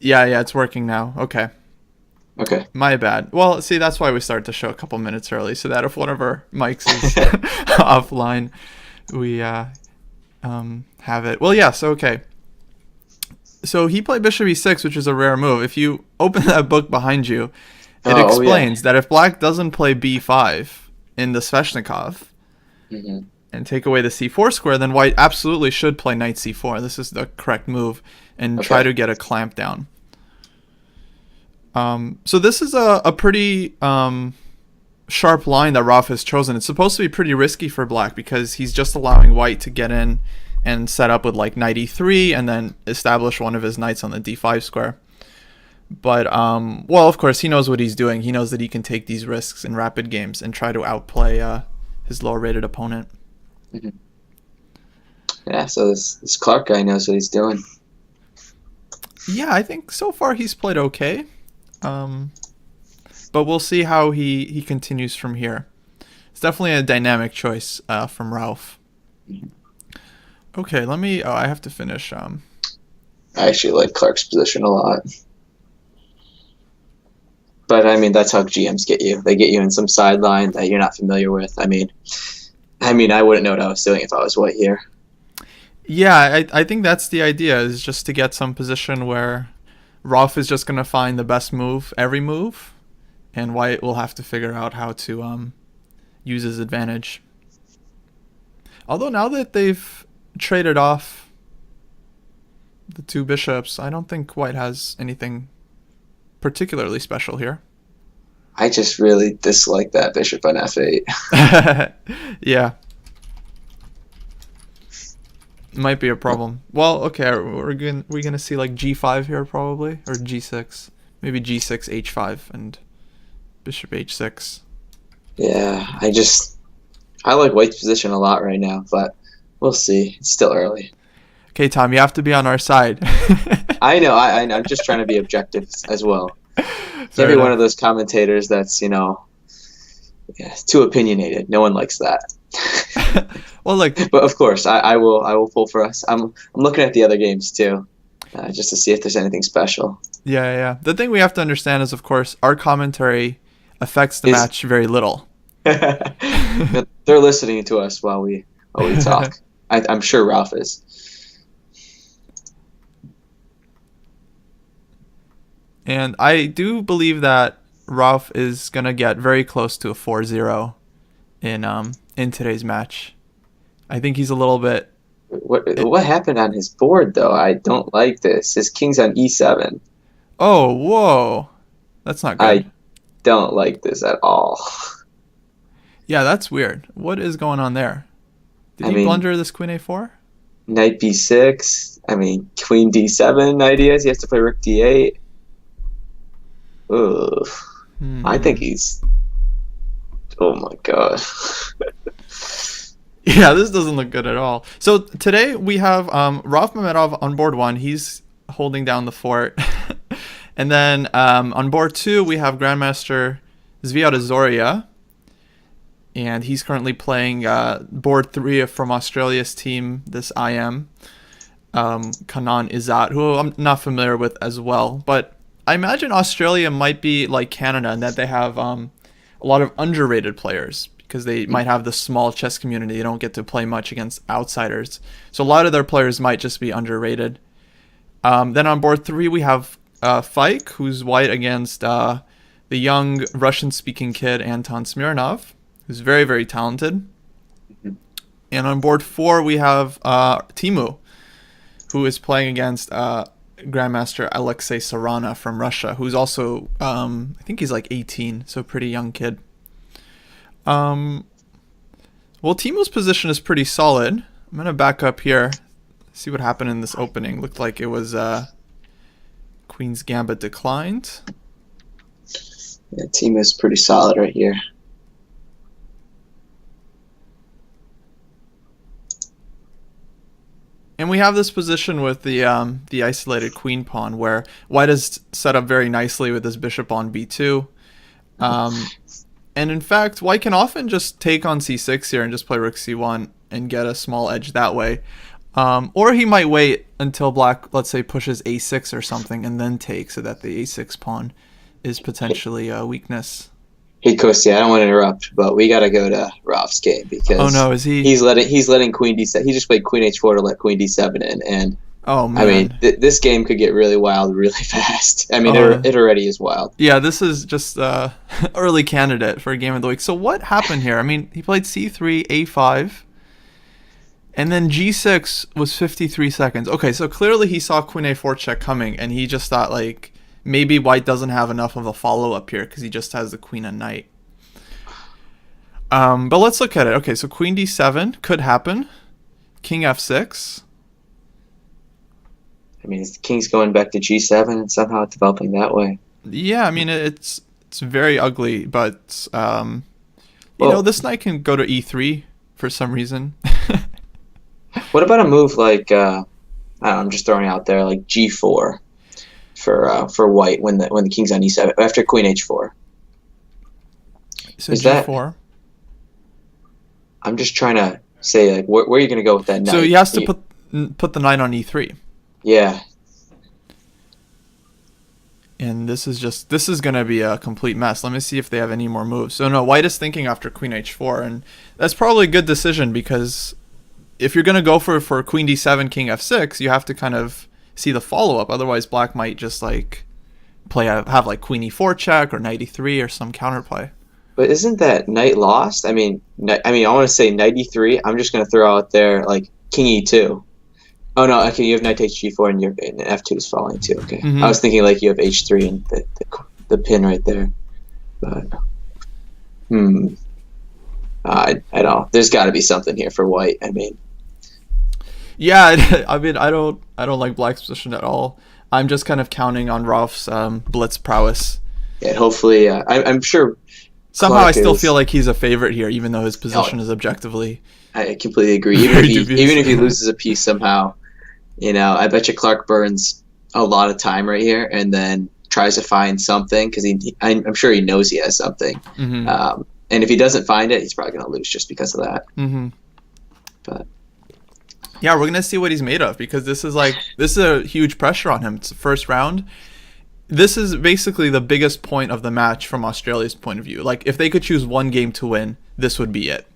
Yeah, it's working now. Okay. Okay. My bad. Well, see, that's why we start the show a couple minutes early, so that if one of our mics is offline, we have it. Well, yeah, so okay. So he played bishop e6, which is a rare move. If you open that book behind you, it Oh yeah. explains that if black doesn't play b5 in the Sveshnikov Hmm. and take away the c4 square, then white absolutely should play knight c4. This is the correct move, and try Okay. to get a clamp down. So this is a pretty sharp line that Ralph has chosen. It's supposed to be pretty risky for black because he's just allowing white to get in and set up with like knight e3 and then establish one of his knights on the d5 square. But, well, of course, he knows what he's doing. He knows that he can take these risks in rapid games and try to outplay his lower rated opponent. Hmm. Yeah. So this Clark guy knows what he's doing. Yeah, I think so far he's played okay. Um, but we'll see how he continues from here. It's definitely a dynamic choice from Ralph. Okay, let me. Oh, I have to finish. I actually like Clark's position a lot. But I mean, that's how GMs get you. They get you in some sideline that you're not familiar with. I mean, I wouldn't know what I was doing if I was white here. Yeah, I think that's the idea, is just to get some position where Rolf is just gonna find the best move every move, and White will have to figure out how to use his advantage. Although now that they've traded off the two bishops, I don't think White has anything particularly special here. I just really dislike that bishop on f8. Yeah, might be a problem. Well, okay, we're gonna see like g5 here probably, or g6, maybe g6 h5 and bishop h6. Yeah, I like white's position a lot right now, but we'll see. It's still early. Okay, Tom, you have to be on our side. I know. I'm just trying to be objective as well. Can't Fair be one enough. of those commentators that's yeah, too opinionated. No one likes that. Well, look, But of course, I will pull for us. I'm looking at the other games too, just to see if there's anything special. yeah. The thing we have to understand is, of course, our commentary affects the Is match very little. they're listening to us while we talk. I'm sure Ralph is. And I do believe that Ralph is gonna get very close to a 4-0 in today's match. I think he's a little bit. What happened on his board though? I don't like this. His king's on e7. Oh, whoa, that's not good. I don't like this at all. Yeah, that's weird. What is going on there? Did I he mean, blunder this queen a4? knight b6. I mean, queen d7 ideas. He has to play rook d8. Ugh. I think Hmm. he's. Oh my god. Yeah, this doesn't look good at all. So today we have Rauf Mamedov on board one. He's holding down the fort. And then on board two, we have Grandmaster Zviad Zoria. And he's currently playing board three from Australia's team, this IM, Kanan Izat, who I'm not familiar with as well. But I imagine Australia might be like Canada in that they have a lot of underrated players because they might have the small chess community. They don't get to play much against outsiders. So a lot of their players might just be underrated. Then on board three, we have Fike, who's white against the young Russian-speaking kid Anton Smirnov, who's very, very talented. And on board four, we have Timu, who is playing against Grandmaster Alexei Sarana from Russia, who's also, I think he's like 18, so pretty young kid. Um, well, Timu's position is pretty solid. I'm going to back up here, see what happened in this opening. Looked like it was Queen's Gambit declined. Yeah, team is pretty solid right here. And we have this position with the isolated queen pawn, where white is set up very nicely with his bishop on b2. Um, and in fact, white can often just take on c6 here and just play rook c1 and get a small edge that way. Or he might wait until black, let's say, pushes a6 or something and then take, so that the a6 pawn is potentially a weakness. Hey, Kostya, I don't want to interrupt, but we got to go to Ralph's game Oh because no, is he? he's letting queen d7. He just played queen h4 to let queen d7 in, and Oh I mean man. this game could get really wild really fast. I mean Uh, it already is wild. yeah, this is just early candidate for a game of the week. So what happened here? I mean, he played c3, a5, and then g6 was 53 seconds. Okay, so clearly he saw queen a4 check coming, and he just thought like maybe white doesn't have enough of a follow up here because he just has the queen and knight. But let's look at it. Okay, so queen d7 could happen. King f6. I mean the king's going back to g7 and somehow it's developing that way. Yeah, I mean it's very ugly, but Well, this knight can go to e3 for some reason. what about a move like I don't know, I'm just throwing it out there like g4 for white when the king's on e7 after queen h4. So Is that g4. I'm just trying to say like where are you going to go with that knight? So he has to put the knight on e3. Yeah. And this is going to be a complete mess. Let me see if they have any more moves. So no, white is thinking after queen h4, and that's probably a good decision because if you're going to go for queen d7, king f6, you have to kind of see the follow-up. Otherwise, black might just like have like queen e4 check or knight e3 or some counterplay. But isn't that knight lost? I mean, I want to say knight e3. I'm just going to throw out there like king e2. Oh no, okay, you have knight takes g4 and f2 is falling too. Okay, Mm-hmm. I was thinking like you have h3 and the pin right there. But I don't. There's got to be something here for white. I mean, Yeah, I mean, I don't like black's position at all. I'm just kind of counting on Rolf's blitz prowess. and hopefully, I'm sure. Somehow Clark I still is- feel like he's a favorite here, even though his position Oh. is objectively. I completely agree. Very dubious. Even if he loses a piece somehow, I bet you Clark burns a lot of time right here, and then tries to find something because I'm sure he knows he has something. Mm-hmm. And if he doesn't find it, he's probably going to lose just because of that. Mm-hmm. But Yeah, we're gonna see what he's made of because this is a huge pressure on him. It's the first round. This is basically the biggest point of the match from Australia's point of view. Like if they could choose one game to win, this would be it.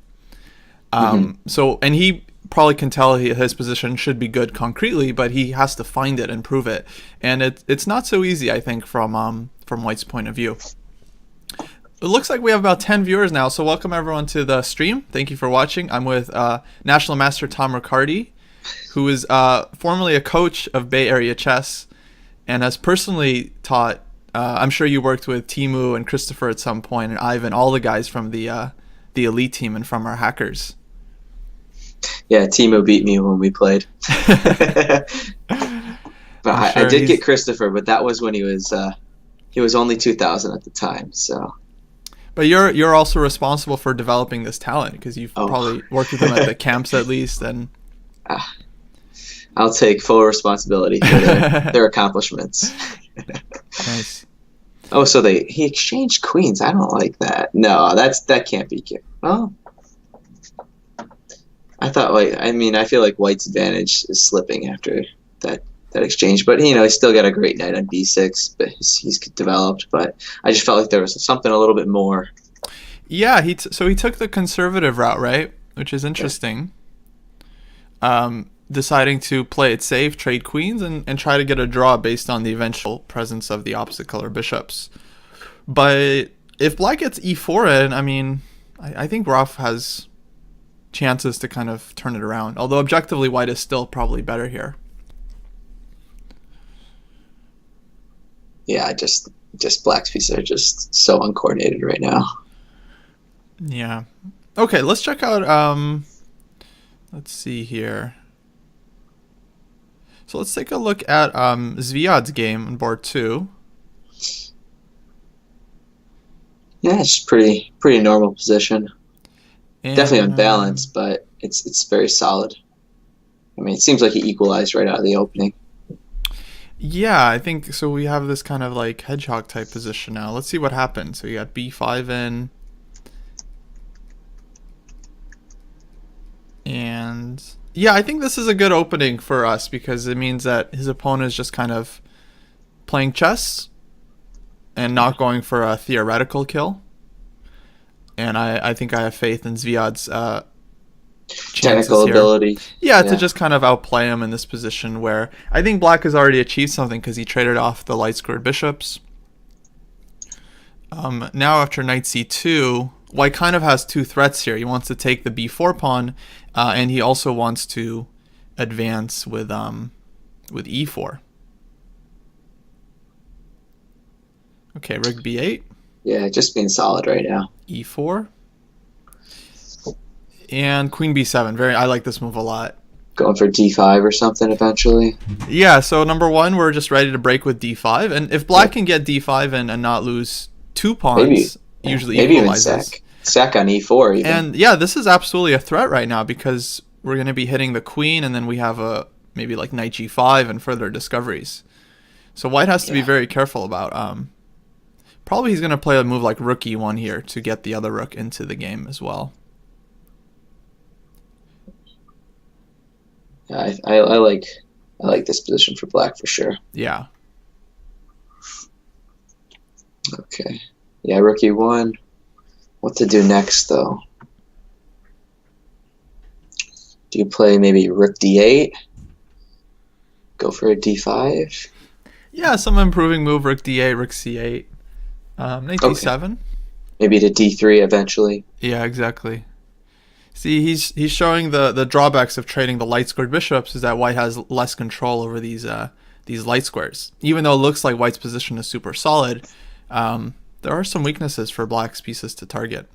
So, and he probably can tell his position should be good concretely, but he has to find it and prove it, and it's not so easy, I think, from White's point of view. It looks like we have about 10 viewers now, so welcome everyone to the stream. Thank you for watching. I'm with National Master Tom Riccardi, who is formerly a coach of Bay Area chess and has personally taught. I'm sure you worked with Timu and Christopher at some point, and Ivan, all the guys from the elite team and from our hackers. yeah, Timo beat me when we played. But I did get Christopher, but that was when he was only 2,000 at the time. So. But you're also responsible for developing this talent because you've probably worked with them at the camps at least, and I'll take full responsibility for their accomplishments. Nice. Oh, so he exchanged queens. I don't like that. No, that can't be good. Well, I thought I feel like White's advantage is slipping after that exchange, but he's still got a great knight on b6, but he's developed. But I just felt like there was something a little bit more. Yeah, so he took the conservative route, right? Which is interesting. Deciding to play it safe, trade queens, and try to get a draw based on the eventual presence of the opposite color bishops. But if black gets e4 in, I mean, I think Rolf has chances to kind of turn it around. Although objectively, white is still probably better here. Yeah, just black's pieces are just so uncoordinated right now. Yeah. Okay, let's check out. Let's see here. So let's take a look at Zviad's game on board 2. Yeah, it's pretty normal position. And, Definitely unbalanced, but it's very solid. I mean, it seems like he equalized right out of the opening. Yeah, I think so. We have this kind of like hedgehog type position now. Let's see what happens. So you got b5 in, and Yeah, I think this is a good opening for us because it means that his opponent is just kind of playing chess and not going for a theoretical kill. And I think I have faith in Zviad's chances Technical here. ability. Yeah, to Yeah. just kind of outplay him in this position where I think Black has already achieved something because he traded off the light squared bishops. Now after knight c2, White kind of has two threats here. He wants to take the b4 pawn, and he also wants to advance with e4. Okay, rook b8, Yeah, just being solid right now. e4, and queen b7. I like this move a lot. Going for d5 or something eventually. Yeah, so number one, we're just ready to break with d5, and if Black can get d5 and not lose two pawns, Maybe, usually maybe even equalizes. sack on e4 even. And yeah, this is absolutely a threat right now because we're going to be hitting the queen, and then we have a maybe like knight g5 and further discoveries. So White has to be very careful about. Probably he's going to play a move like rook e1 here to get the other rook into the game as well. Yeah, I like this position for Black for sure. Yeah. Okay. Yeah, rook e1. What to do next though? Do you play maybe rook d8? Go for a d5? Yeah, some improving move, rook d8, rook c8. Knight d7. Maybe to d3 eventually. Yeah, exactly. See, he's showing the drawbacks of trading the light squared bishops is that White has less control over these light squares. Even though it looks like White's position is super solid, there are some weaknesses for Black's pieces to target.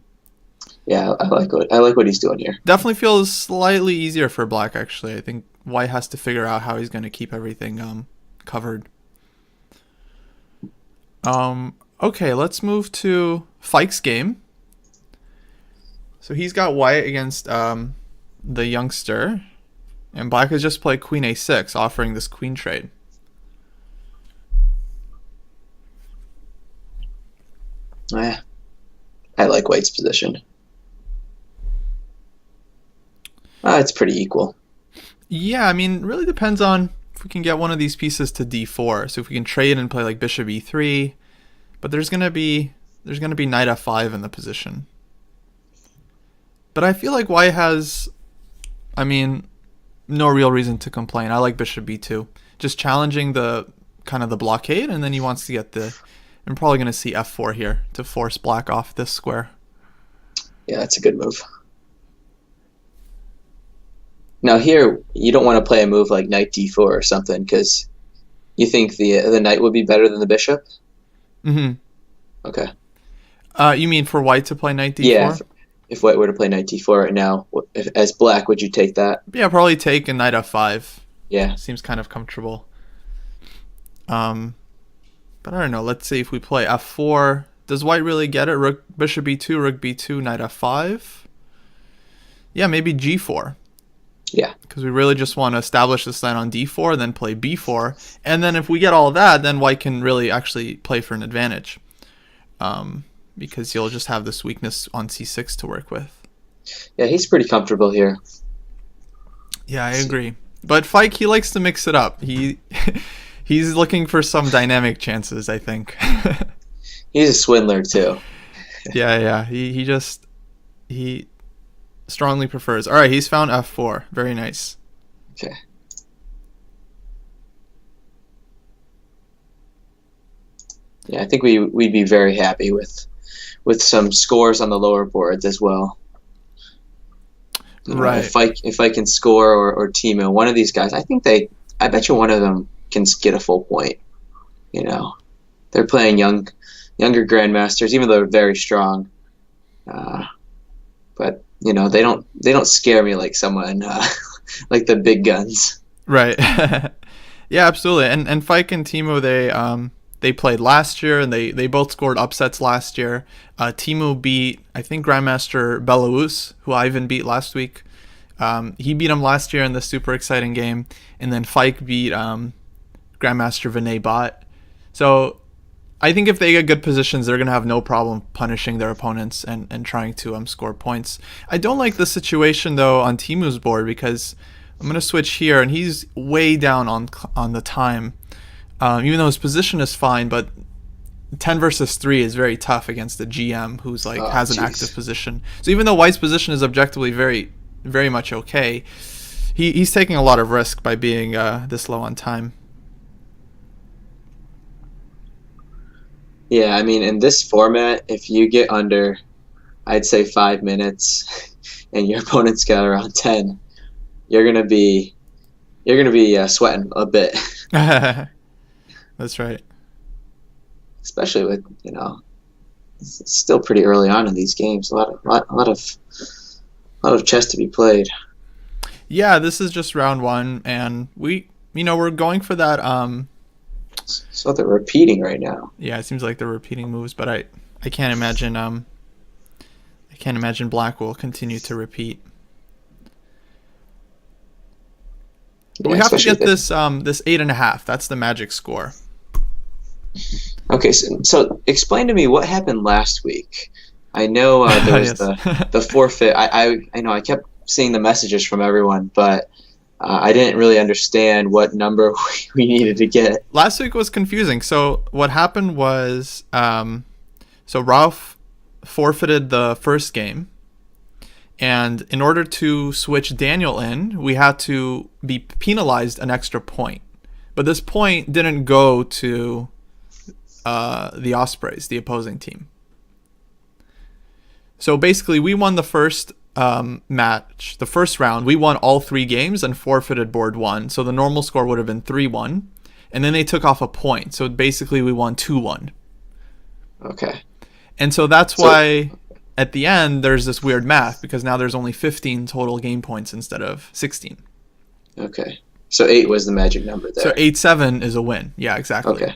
Yeah, I like what he's doing here. Definitely feels slightly easier for Black, actually. I think White has to figure out how he's going to keep everything covered. Okay, let's move to Fike's game. So he's got White against the youngster, and Black has just played queen a6, offering this queen trade. I like White's position. It's pretty equal. Yeah, I mean, really depends on if we can get one of these pieces to d4. So if we can trade and play like bishop e3, but there's gonna be knight f5 in the position. But I feel like White has, I mean, no real reason to complain. I like bishop b2, just challenging the kind of the blockade, and then he wants to get the. I'm probably gonna see f4 here to force Black off this square. Yeah, that's a good move. Now here, you don't want to play a move like knight d4 or something because you think the knight would be better than the bishop? Mm-hmm. Okay. You mean for White to play knight d4? Yeah, if White were to play knight d4 right now, as Black, would you take that? Yeah, probably take a knight f5. Yeah. Seems kind of comfortable. But I don't know. Let's see if we play f4. Does White really get it? Bishop b2, rook b2, knight f5. Yeah, maybe g4. Yeah. Because we really just want to establish this line on d4, then play b4. And then if we get all that, then White can really actually play for an advantage. Because he'll just have this weakness on c6 to work with. Yeah, he's pretty comfortable here. Yeah, I agree. But Fike, he likes to mix it up. He's looking for some dynamic chances, I think. He's a swindler too. Yeah. He strongly prefers. All right, he's found f4. Very nice. Okay. Yeah, I think we'd be very happy with some scores on the lower boards as well. Right. If I can score or Timo, one of these guys, I bet you one of them can get a full point. You know, they're playing younger grandmasters, even though they're very strong. But you know, they don't scare me like someone like the big guns. Right. Yeah, absolutely. And Fike and Timo, they played last year, and they both scored upsets last year. Timo beat, I think, Grandmaster Belarus, who Ivan beat last week. He beat him last year in the super exciting game, and then Fike beat Grandmaster Vinay Bhatt. So I think if they get good positions, they're going to have no problem punishing their opponents and trying to score points. I don't like the situation, though, on Timu's board because I'm gonna switch here, and he's way down on the time. Even though his position is fine, but 10 versus 3 is very tough against the GM who's like Oh, has an jeez. active position. So even though White's position is objectively very, very much okay, he's taking a lot of risk by being this low on time. Yeah, I mean, in this format, if you get under, I'd say 5 minutes, and your opponent's got around 10, you're gonna be sweating a bit, That's right. especially with it's still pretty early on in these games. A lot of chess to be played. Yeah, this is just round one, and we're going for that. So they're repeating right now. Yeah, it seems like they're repeating moves, but I can't imagine Black will continue to repeat. But Yeah, we have to especially get this 8.5. That's the magic score. Okay, so explain to me what happened last week. I know there was Yes. the forfeit. I know I kept seeing the messages from everyone, but I didn't really understand what number we needed to get. Last week was confusing. So what happened was, so Ralph forfeited the first game, and in order to switch Daniel in, we had to be penalized an extra point. But this point didn't go to the Ospreys, the opposing team. So basically, we won the first match, the first round. We won all 3 games and forfeited board 1. So the normal score would have been 3-1. And then they took off a point. So basically, we won 2-1. Okay. And so that's why at the end, there's this weird math, because now there's only 15 total game points instead of 16. Okay. So 8 was the magic number there. So 8-7 is a win. Yeah, exactly. Okay.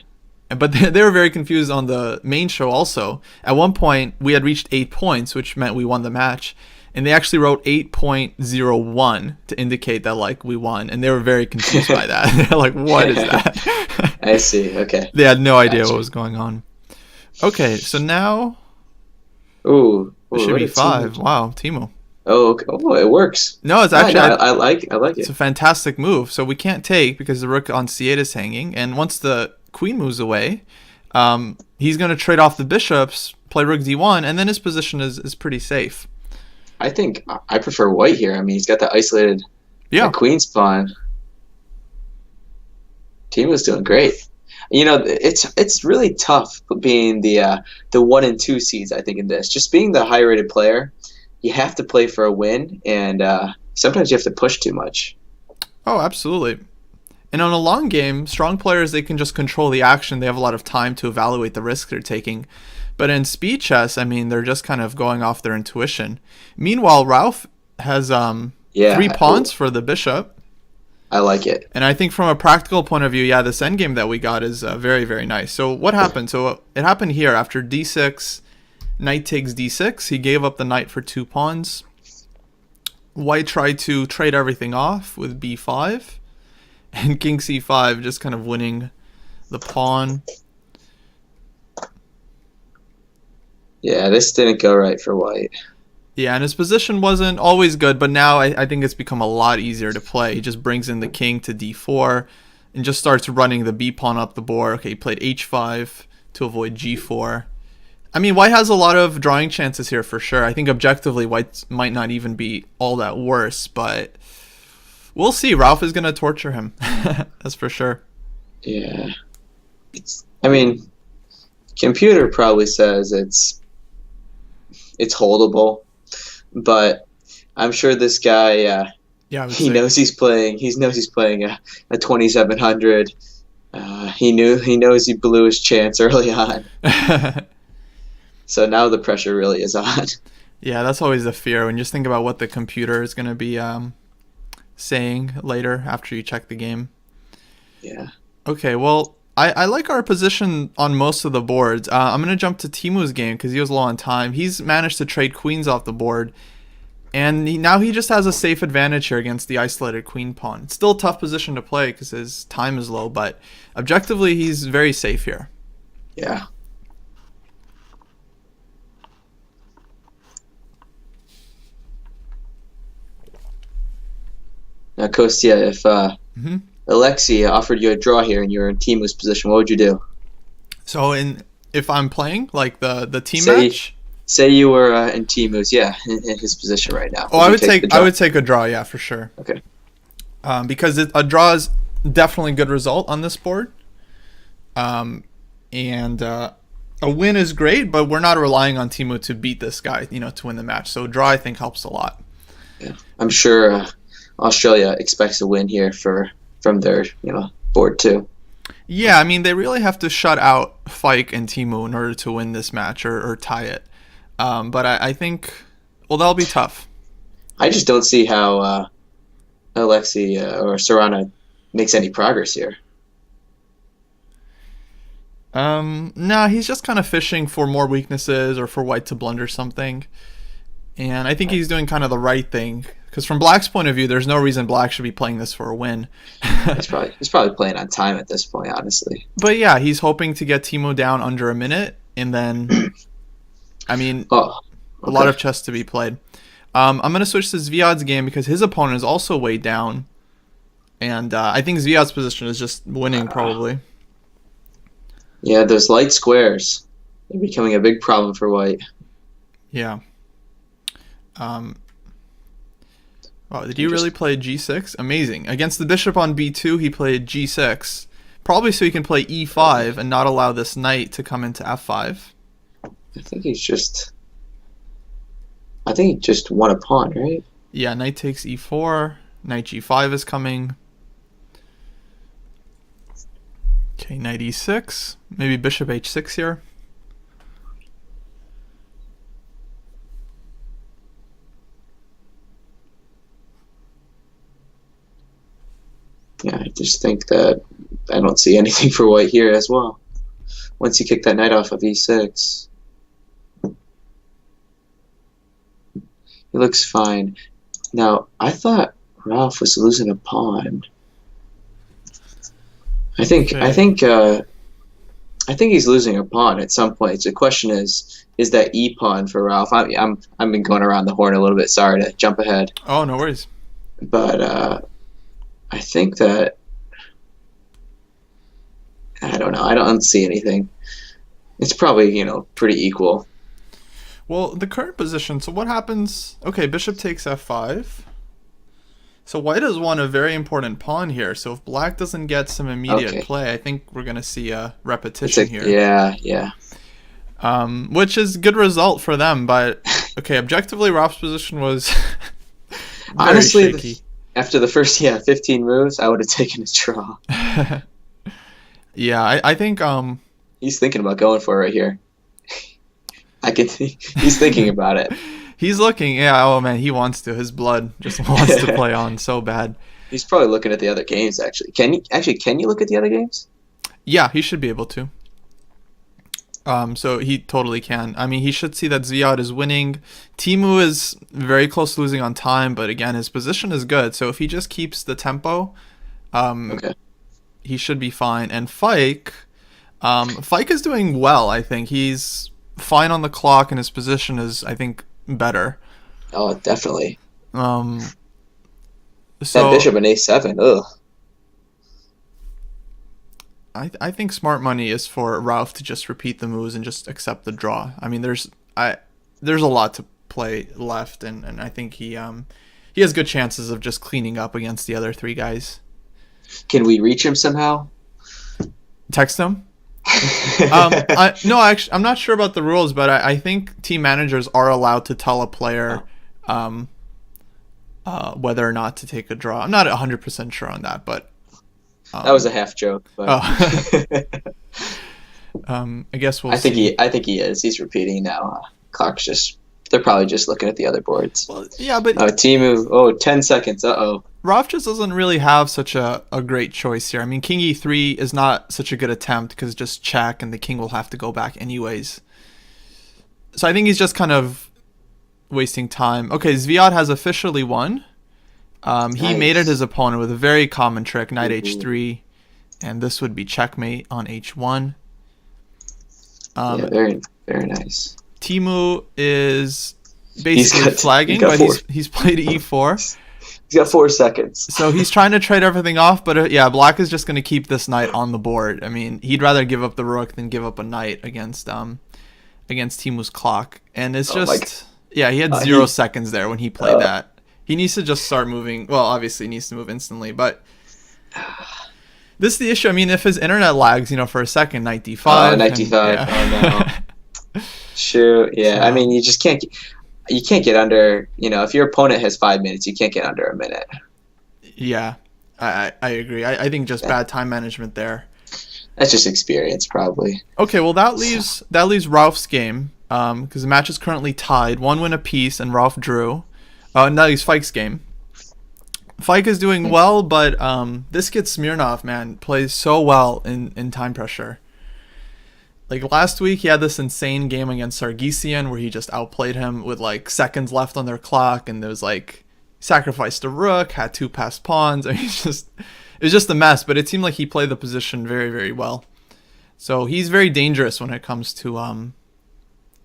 But they were very confused on the main show also. At one point, we had reached 8 points, which meant we won the match. And they actually wrote 8.01 to indicate that, like, we won. And they were very confused by that. They're like, what is that? I see. Okay. They had no idea Gotcha. what was going on. Okay, so now Ooh. it should what be a 5. team. Wow, Timo. Oh, okay. Oh, it works. No, it's Yeah, actually... no, I like It's it. a fantastic move. So we can't take because the rook on c8 is hanging. And once the queen moves away, he's going to trade off the bishops, play rook d1, and then his position is pretty safe. I think I prefer white here. I mean, he's got the isolated Yeah. queen spawn. Timo's doing great. It's really tough being the 1 and 2 seeds. I think in this, just being the high rated player, you have to play for a win, and sometimes you have to push too much. Oh, absolutely. And on a long game, strong players, they can just control the action. They have a lot of time to evaluate the risk they're taking. But in speed chess, I mean, they're just kind of going off their intuition. Meanwhile, Ralph has 3 pawns for the bishop. I like it. And I think from a practical point of view, yeah, this endgame that we got is very, very nice. So what happened? So it happened here after d6, knight takes d6. He gave up the knight for 2 pawns. White tried to trade everything off with b5. And king c5 just kind of winning the pawn. Yeah, this didn't go right for white. Yeah, and his position wasn't always good, but now I think it's become a lot easier to play. He just brings in the king to d4 and just starts running the b pawn up the board. Okay, he played h5 to avoid g4. I mean, white has a lot of drawing chances here for sure. I think objectively, white might not even be all that worse, but we'll see. Ralph is going to torture him. That's for sure. Yeah. I mean, computer probably says it's holdable, but I'm sure this guy he knows he's playing a 2700. He knows he blew his chance early on. So now the pressure really is on. Yeah, that's always the fear when you just think about what the computer is going to be saying later after you check the game. Yeah. Okay, well, I like our position on most of the boards. I'm going to jump to Timu's game because he was low on time. He's managed to trade queens off the board, and now he just has a safe advantage here against the isolated queen pawn. It's still a tough position to play because his time is low, but objectively, he's very safe here. Yeah. Now, Kostya, if Hmm. Alexei offered you a draw here and you're in Timu's position, what would you do? So if I'm playing like the team Say match, say you were in Timu's, in his position right now. oh, Would I you would take the take I draw? would take a draw, yeah, for sure. Okay. Because a draw is definitely a good result on this board. And a win is great, but we're not relying on Timu to beat this guy, to win the match. So a draw, I think, helps a lot. Yeah. I'm sure Australia expects a win here from their board too. Yeah, I mean, they really have to shut out Fike and Timu in order to win this match or tie it. But I think, well, that'll be tough. I just don't see how Alexei or Serrano makes any progress here. No, he's just kind of fishing for more weaknesses or for White to blunder something. And I think he's doing kind of the right thing. Because from Black's point of view, there's no reason Black should be playing this for a win. He's probably playing on time at this point, honestly. But yeah, he's hoping to get Timo down under a minute. And then, I mean, a lot of chess to be played. I'm going to switch to Zviad's game because his opponent is also way down. And I think Zviad's position is just winning, probably. Yeah, those light squares are becoming a big problem for White. Yeah. Wow, did he really play g6? Amazing. Against the bishop on b2, he played g6. Probably so he can play e5 and not allow this knight to come into f5. I think he just won a pawn, right? Yeah, knight takes e4. Knight g5 is coming. Okay, knight e6. Maybe bishop h6 here. Yeah, I just think that I don't see anything for White here as well. Once you kick that knight off of e6, he looks fine. Now, I thought Ralph was losing a pawn. I think he's losing a pawn at some point. So the question is that e pawn for Ralph? I've been going around the horn a little bit. Sorry to jump ahead. Oh, no worries. But I think that I don't know. I don't see anything. It's probably pretty equal. Well, the current position. So what happens? Okay, bishop takes f5. So White has won a very important pawn here. So if Black doesn't get some immediate play, I think we're going to see a repetition here. Yeah. Which is a good result for them. But, okay, objectively, Ralph's position was honestly shaky. After the first 15 moves, I would have taken a draw. Yeah, I think... he's thinking about going for it right here. He's thinking about it. He's looking, yeah, oh man, he wants to. His blood just wants to play on so bad. He's probably looking at the other games, actually. Can you look at the other games? Yeah, he should be able to. So he totally can. I mean, he should see that Zviad is winning. Timu is very close to losing on time, but again, his position is good. So if he just keeps the tempo, he should be fine. And Fike is doing well, I think. He's fine on the clock, and his position is, I think, better. Oh, definitely. So that bishop in a7, ugh. I think smart money is for Ralph to just repeat the moves and just accept the draw. I mean, there's a lot to play left, and I think he has good chances of just cleaning up against the other three guys. Can we reach him somehow? Text him? Actually, I'm not sure about the rules, but I think team managers are allowed to tell a player whether or not to take a draw. I'm not 100% sure on that, but that was a half joke. But I guess we'll see. I think he is. He's repeating now. They're probably just looking at the other boards. Well, yeah, but Timu. 10 seconds. Ralph just doesn't really have such a great choice here. I mean, King E3 is not such a good attempt because just check and the king will have to go back anyways. So I think he's just kind of wasting time. Okay, Zviad has officially won. He mated his opponent with a very common trick, knight h3, and this would be checkmate on h1. Very, very nice. Timu is basically flagging, but he's played e4. He's got 4 seconds. So he's trying to trade everything off, but yeah, black is just going to keep this knight on the board. I mean, he'd rather give up the rook than give up a knight against Timu's clock. And it's just, yeah, he had 0 seconds there when he played that. He needs to just start moving. Well, obviously he needs to move instantly, but this is the issue. I mean, if his internet lags, for a second, knight d5. Knight d5. Yeah. Oh, no. Shoot, yeah. So, I mean, you just can't get under, if your opponent has 5 minutes, you can't get under a minute. Yeah, I agree. I think just bad time management there. That's just experience, probably. Okay, well, that leaves Ralph's game, because the match is currently tied. 1 win apiece, and Ralph drew. And that leaves Fike's game. Fike is doing well, but this kid Smirnov, man, plays so well in time pressure. Like last week, he had this insane game against Sargsyan where he just outplayed him with like seconds left on their clock, and there was like sacrificed a rook, had 2 passed pawns. I mean, it was just a mess. But it seemed like he played the position very, very well. So he's very dangerous when it comes to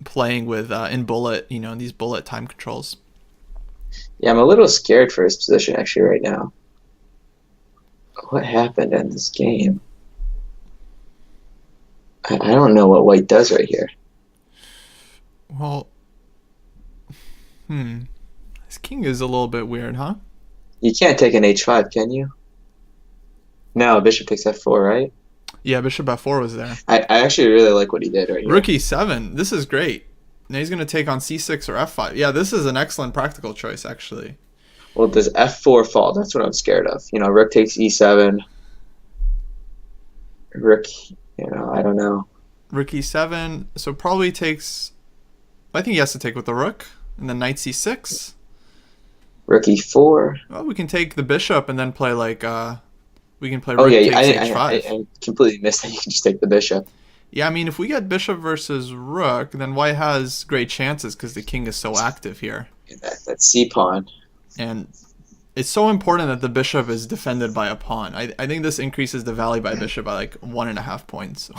playing with in bullet, these bullet time controls. Yeah, I'm a little scared for his position actually right now. What happened in this game? I don't know what white does right here. Well, his king is a little bit weird, huh? You can't take an h5, can you? No, bishop takes f4, right? Yeah, bishop f4 was there. I actually really like what he did right here. Rook e7. This is great. Now he's going to take on c6 or f5. Yeah, this is an excellent practical choice, actually. Well, does f4 fall? That's what I'm scared of. Rook takes e7. Rook, I don't know. Rook e7. So probably takes... I think he has to take with the rook. And then knight c6. Rook e4. Well, we can take the bishop and then play like... we can play rook takes h5. I completely missed that you can just take the bishop. Yeah, I mean, if we get bishop versus rook, then white has great chances because the king is so active here. That c-pawn. And it's so important that the bishop is defended by a pawn. I think this increases the value by bishop by like 1.5 points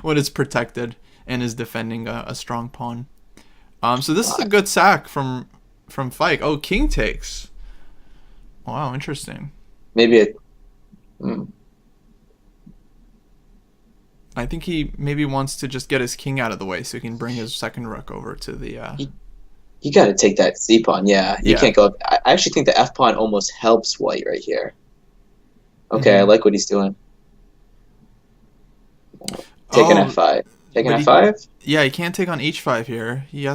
when it's protected and is defending a strong pawn. So this is a good sack from Fike. Oh, king takes. Wow, interesting. Maybe it... I think he maybe wants to just get his king out of the way so he can bring his second rook over to the... You got to take that c-pawn, yeah. You can't go... I actually think the f-pawn almost helps white right here. Okay, I like what he's doing. Take an f5. Take an f5? Yeah, he can't take on h5 here. He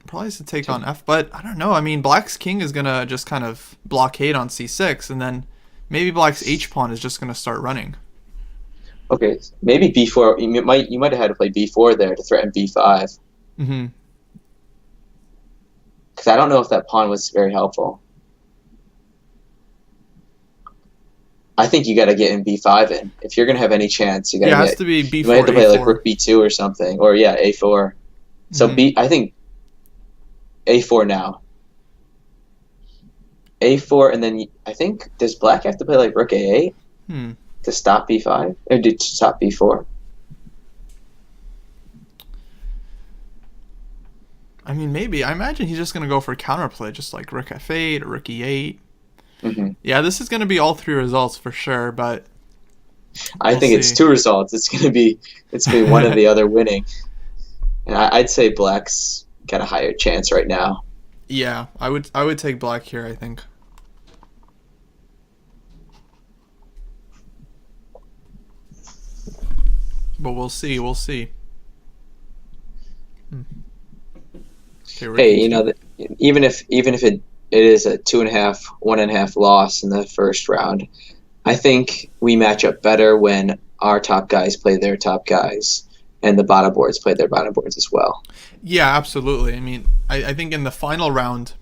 probably has to take on f... But I don't know. I mean, black's king is going to just kind of blockade on c6, and then maybe black's h-pawn is just going to start running. Okay, maybe b4. You might have had to play b4 there to threaten b5. Mm-hmm. Because I don't know if that pawn was very helpful. I think you got to get in b5 in. If you're going to have any chance, you got to it has to be b4, you might have to play like rook b2 or something. Or, yeah, a4. So, I think a4 now. a4, and then I think, does black have to play like rook a8 to stop b5? Or to stop b4? I mean, maybe. I imagine he's just going to go for counterplay, just like rook f8 or rook e8. Yeah, this is going to be all 3 results for sure, but I think it's 2 results. It's going to be one or the other winning. And I'd say black's got a higher chance right now. Yeah, I would take black here, I think. But we'll see. Okay, even if it is a 2.5, 1.5 loss in the first round, I think we match up better when our top guys play their top guys and the bottom boards play their bottom boards as well. Yeah, absolutely. I mean, I think in the final round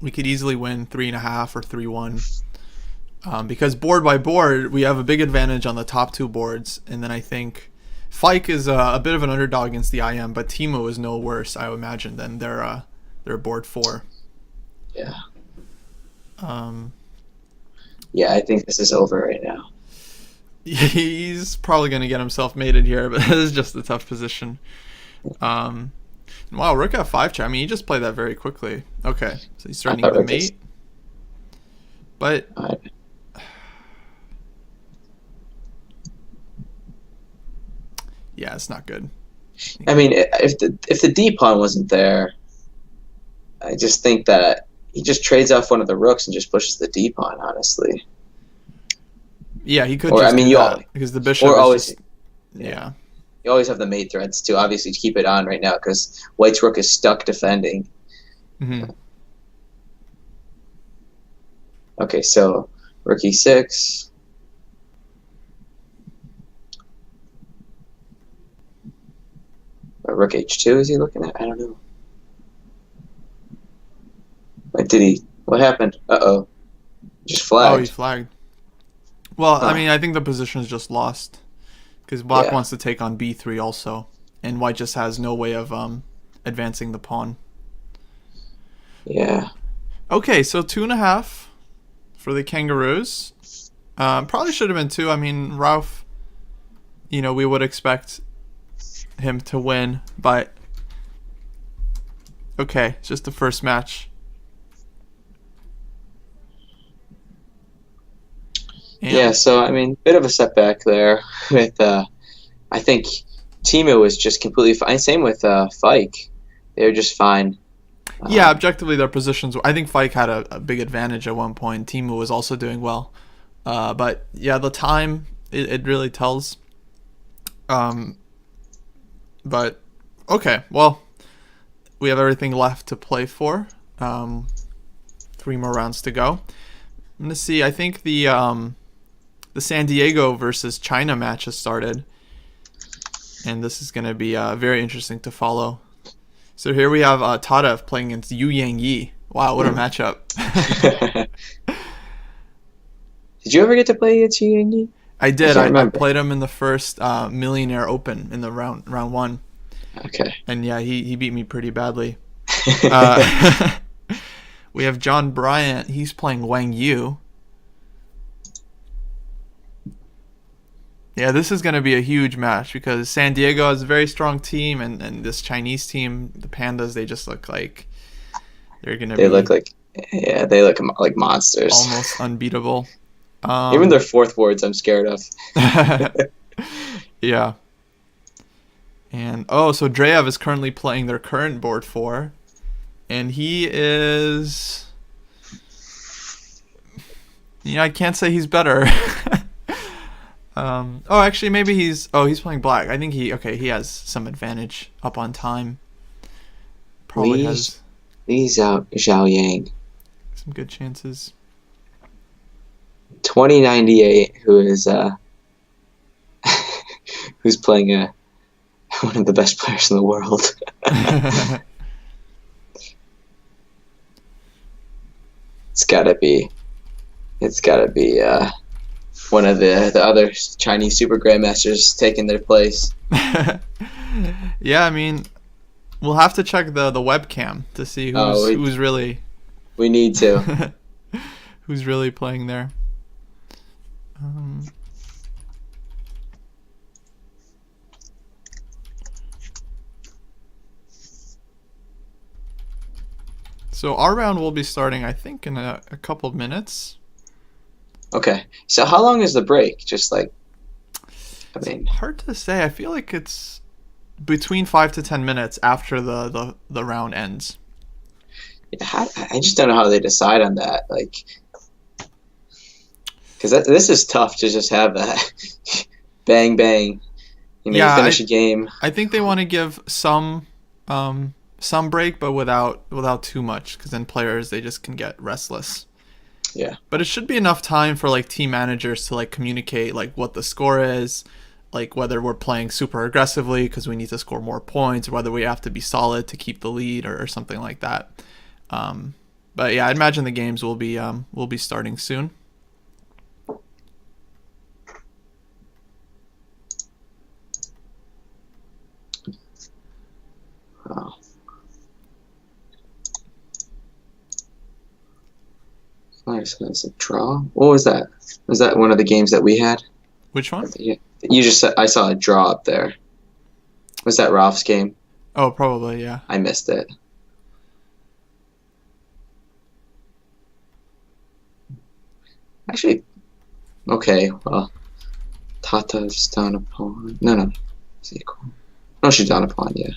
we could easily win 3.5 or 3-1 because board by board we have a big advantage on the top 2 boards, and then I think Fike is a bit of an underdog against the IM, but Timu is no worse, I would imagine, than their board 4. Yeah. Yeah, I think this is over right now. He's probably going to get himself mated here, but this is just a tough position. Wow, rook f5 check. I mean, he just played that very quickly. Okay, so he's threatening the mate. But yeah, it's not good. I mean, if the D pawn wasn't there, I just think that he just trades off one of the rooks and just pushes the D pawn. Honestly. Yeah, he could Or just I mean, do that because the bishop or is always just yeah. you always have the mate threads too. Obviously, to keep it on right now because White's rook is stuck defending. Mm-hmm. Okay, so rook e6. Rook h2 is he looking at? I don't know. Wait, did he? What happened? Uh-oh. Just flagged. Oh, he flagged. Well, Huh. I mean, I think the position is just lost because Black Yeah. wants to take on b3 also, and White just has no way of advancing the pawn. Yeah. Okay, so 2.5 for the Kangaroos. Probably should have been 2. I mean, Ralph, we would expect him to win, but okay, it's just the first match. And Yeah, so I mean, bit of a setback there with I think Timu was just completely fine. Same with Fike. They were just fine. yeah, objectively their positions. I think Fike had a big advantage at one point. Timu was also doing well, but yeah, the time it really tells. But okay, well, we have everything left to play for. 3 more rounds to go. I'm gonna see. I think the San Diego versus China match has started, and this is gonna be very interesting to follow. So here we have Tadev playing against Yu Yang Yi. Wow, what a matchup! Did you ever get to play against Yu Yang Yi? I did. can't I remember. played him in the first Millionaire Open in the round 1, Okay. and yeah, he beat me pretty badly. We have John Bryant. He's playing Wang Yu. Yeah, this is going to be a huge match because San Diego has a very strong team, and this Chinese team, the Pandas, they just look like they're going to be They look like like monsters. almost unbeatable. Even their fourth wards, I'm scared of. Yeah. And so Dreyev is currently playing their current board 4, and he is. I can't say he's better. Actually, maybe he's playing black. I think he has some advantage up on time. Probably has Li Zhao Yang, some good chances. 2098, who is who's playing one of the best players in the world. It's gotta be one of the other Chinese super grandmasters taking their place. Yeah, I mean, we'll have to check the webcam to see who's really. We need to. Who's really playing there? So our round will be starting, I think, in a couple of minutes. Okay. So how long is the break? Just like, hard to say. I feel like it's between 5 to 10 minutes after the round ends. I just don't know how they decide on that. Like, because this is tough to just have that bang bang. You finish a game. I think they want to give some break, but without too much, because then players, they just can get restless. Yeah. But it should be enough time for like team managers to like communicate like what the score is, like whether we're playing super aggressively because we need to score more points, or whether we have to be solid to keep the lead or something like that. But yeah, I'd imagine the games will be starting soon. Oh. Nice. That's a draw. What was that? Was that one of the games that we had? Which one? You just said I saw a draw up there. Was that Ralph's game? Oh, probably, yeah. I missed it. Actually, okay. Well, Tata's down a pawn. No. Is equal? No, she's down a pawn. Yeah.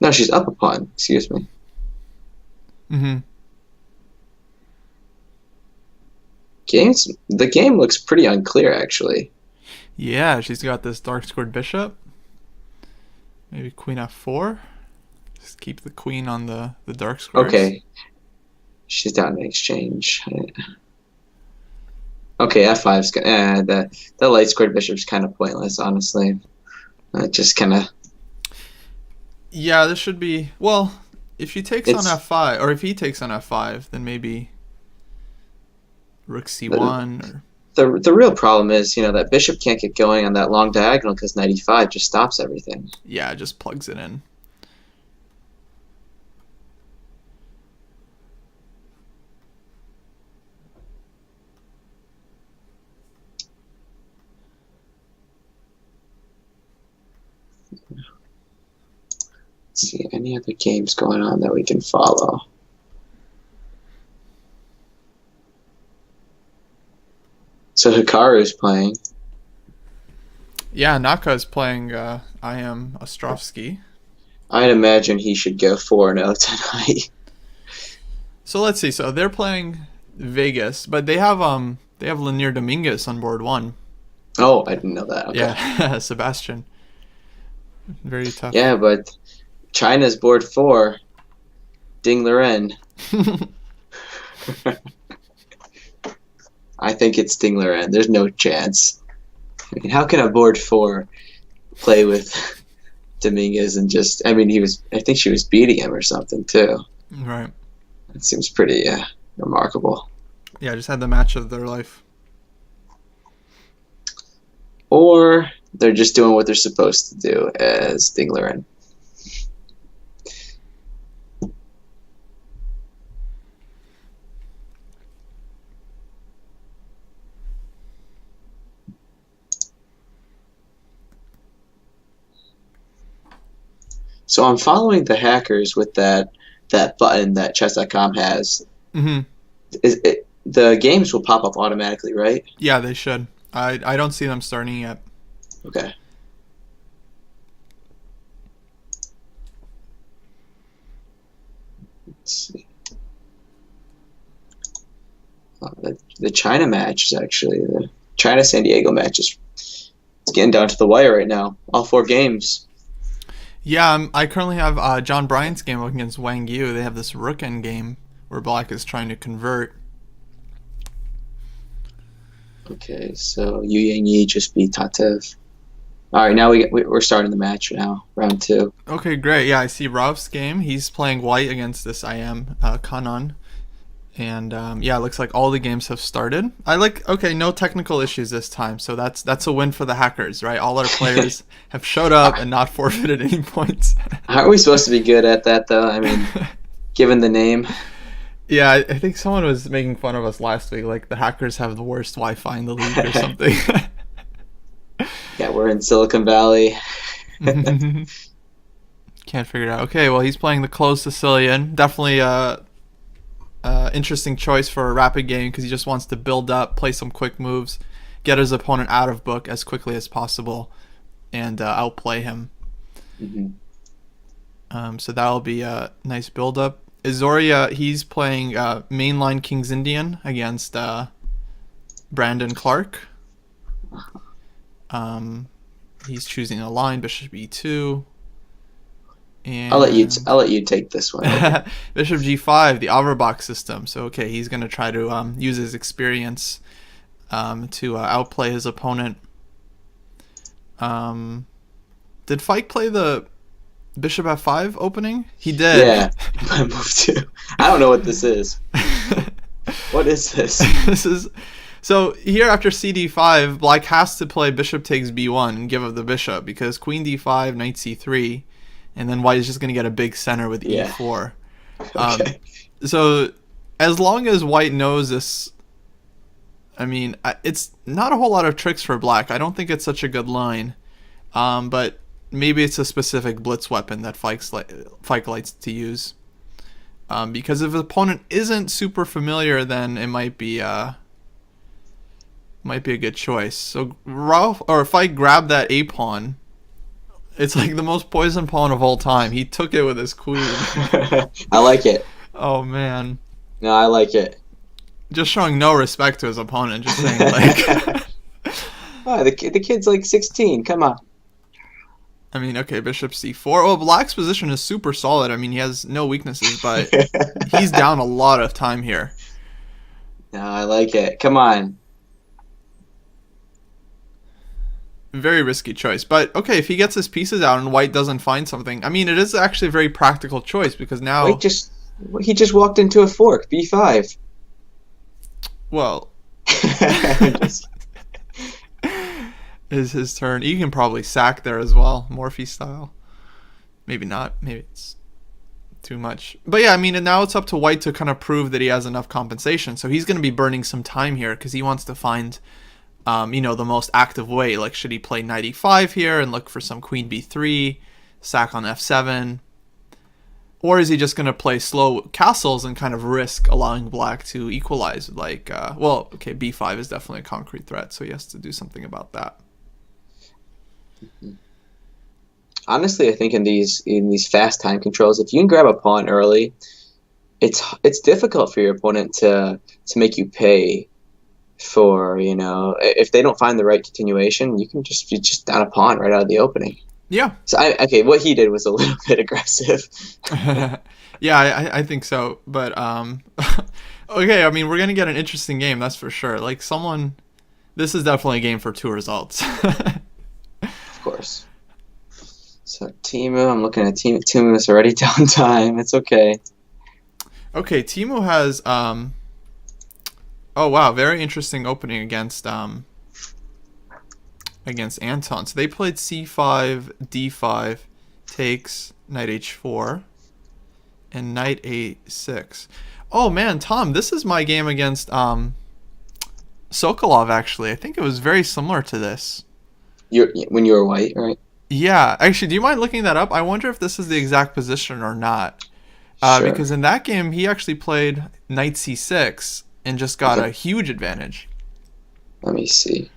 No, she's up a pawn. Excuse me. Mm-hmm. The game looks pretty unclear, actually. Yeah, she's got this dark squared bishop. Maybe queen f4. Just keep the queen on the dark squares. Okay. She's down in exchange. Okay, f5's the light squared bishop's kind of pointless, honestly. Just kind of. Yeah, this should be well. If she takes on f5, or if he takes on f5, then maybe rook c1. The real problem is, that bishop can't get going on that long diagonal because knight e5 just stops everything. Yeah, it just plugs it in. Let's see, any other games going on that we can follow? So Hikaru's playing. Yeah, Naka is playing I Am Ostrovsky. I'd imagine he should go 4-0 tonight. So let's see. So they're playing Vegas, but they have Lanier Dominguez on board 1. Oh, I didn't know that. Okay. Yeah, Sebastian. Very tough. Yeah, but China's board 4. Ding Liren. I think it's Ding Liren. There's no chance. I mean, how can a board 4 play with Dominguez and just? I mean, I think she was beating him or something too. Right. It seems pretty remarkable. Yeah, just had the match of their life. Or they're just doing what they're supposed to do as Ding Liren. So I'm following the hackers with that button that chess.com has. Mm-hmm. The games will pop up automatically, right? Yeah, they should. I don't see them starting yet. Okay. Let's see. The China match is actually the China San Diego match is it's getting down to the wire right now. All 4 games. Yeah, I currently have John Bryant's game against Wang Yu. They have this rook end game where Black is trying to convert. Okay, so Yu Yang Yi just beat Tatev. All right, now we're starting the match now, round 2. Okay, great. Yeah, I see Rov's game. He's playing white against this I Am Kanon. And yeah, it looks like all the games have started. Okay, no technical issues this time, so that's a win for the hackers, right? All our players have showed up and not forfeited any points. Aren't we supposed to be good at that, though? I mean, given the name. Yeah, I think someone was making fun of us last week, like the hackers have the worst Wi-Fi in the league or something. Yeah, we're in Silicon Valley. Can't figure it out. Okay, well, he's playing the closed Sicilian. Definitely interesting choice for a rapid game because he just wants to build up, play some quick moves, get his opponent out of book as quickly as possible, and outplay him. Mm-hmm. So that'll be a nice build up. Izoria, he's playing mainline King's Indian against Brandon Clark. He's choosing a line, Bishop E2. And I'll let you take this one. Bishop G5, the Averbach system. So okay, he's gonna try to use his experience to outplay his opponent. Did Fike play the Bishop F5 opening? He did. Yeah, I moved to. I don't know what this is. What is this? This is so here after CD5, Black has to play Bishop takes B1 and give up the bishop because Queen D5, Knight C3. And then White is just going to get a big center with E4. Okay. So as long as White knows this, I mean, it's not a whole lot of tricks for Black. I don't think it's such a good line. But maybe it's a specific blitz weapon that Fike likes to use. Because if the opponent isn't super familiar, then it might be a good choice. So Ralph, or if I grab that a pawn, it's like the most poison pawn of all time. He took it with his queen. I like it. Oh man. No, I like it. Just showing no respect to his opponent. Just saying like. Oh, the kid's like 16. Come on. I mean, okay, bishop c4. Well, black's position is super solid. I mean, he has no weaknesses, but he's down a lot of time here. No, I like it. Come on. Very risky choice. But, okay, if he gets his pieces out and white doesn't find something, I mean, it is actually a very practical choice because now... He just walked into a fork, b5. Well... is his turn. You can probably sack there as well, Morphe style. Maybe not. Maybe it's too much. But yeah, I mean, and now it's up to white to kind of prove that he has enough compensation. So he's going to be burning some time here because he wants to find, the most active way. Like, should he play knight e5 here and look for some queen b3, sack on f7? Or is he just going to play slow castles and kind of risk allowing black to equalize? Like, b5 is definitely a concrete threat, so he has to do something about that. Honestly, I think in these fast time controls, if you can grab a pawn early, it's difficult for your opponent to make you pay for, if they don't find the right continuation, you can just down a pawn right out of the opening. Yeah. So what he did was a little bit aggressive. Yeah, I think so. But okay, I mean, we're gonna get an interesting game, that's for sure. Like this is definitely a game for two results. Of course. So Timu, I'm looking at Timu. Timu is already down time. It's okay. Okay, Timu has oh wow, very interesting opening against Anton. So they played c5, d5, takes, knight h4, and knight a6. Oh man, Tom, this is my game against Sokolov actually. I think it was very similar to this. When you were white, right? Yeah, actually, do you mind looking that up? I wonder if this is the exact position or not. Sure. Because in that game, he actually played knight c6 and just got a huge advantage. Let me see.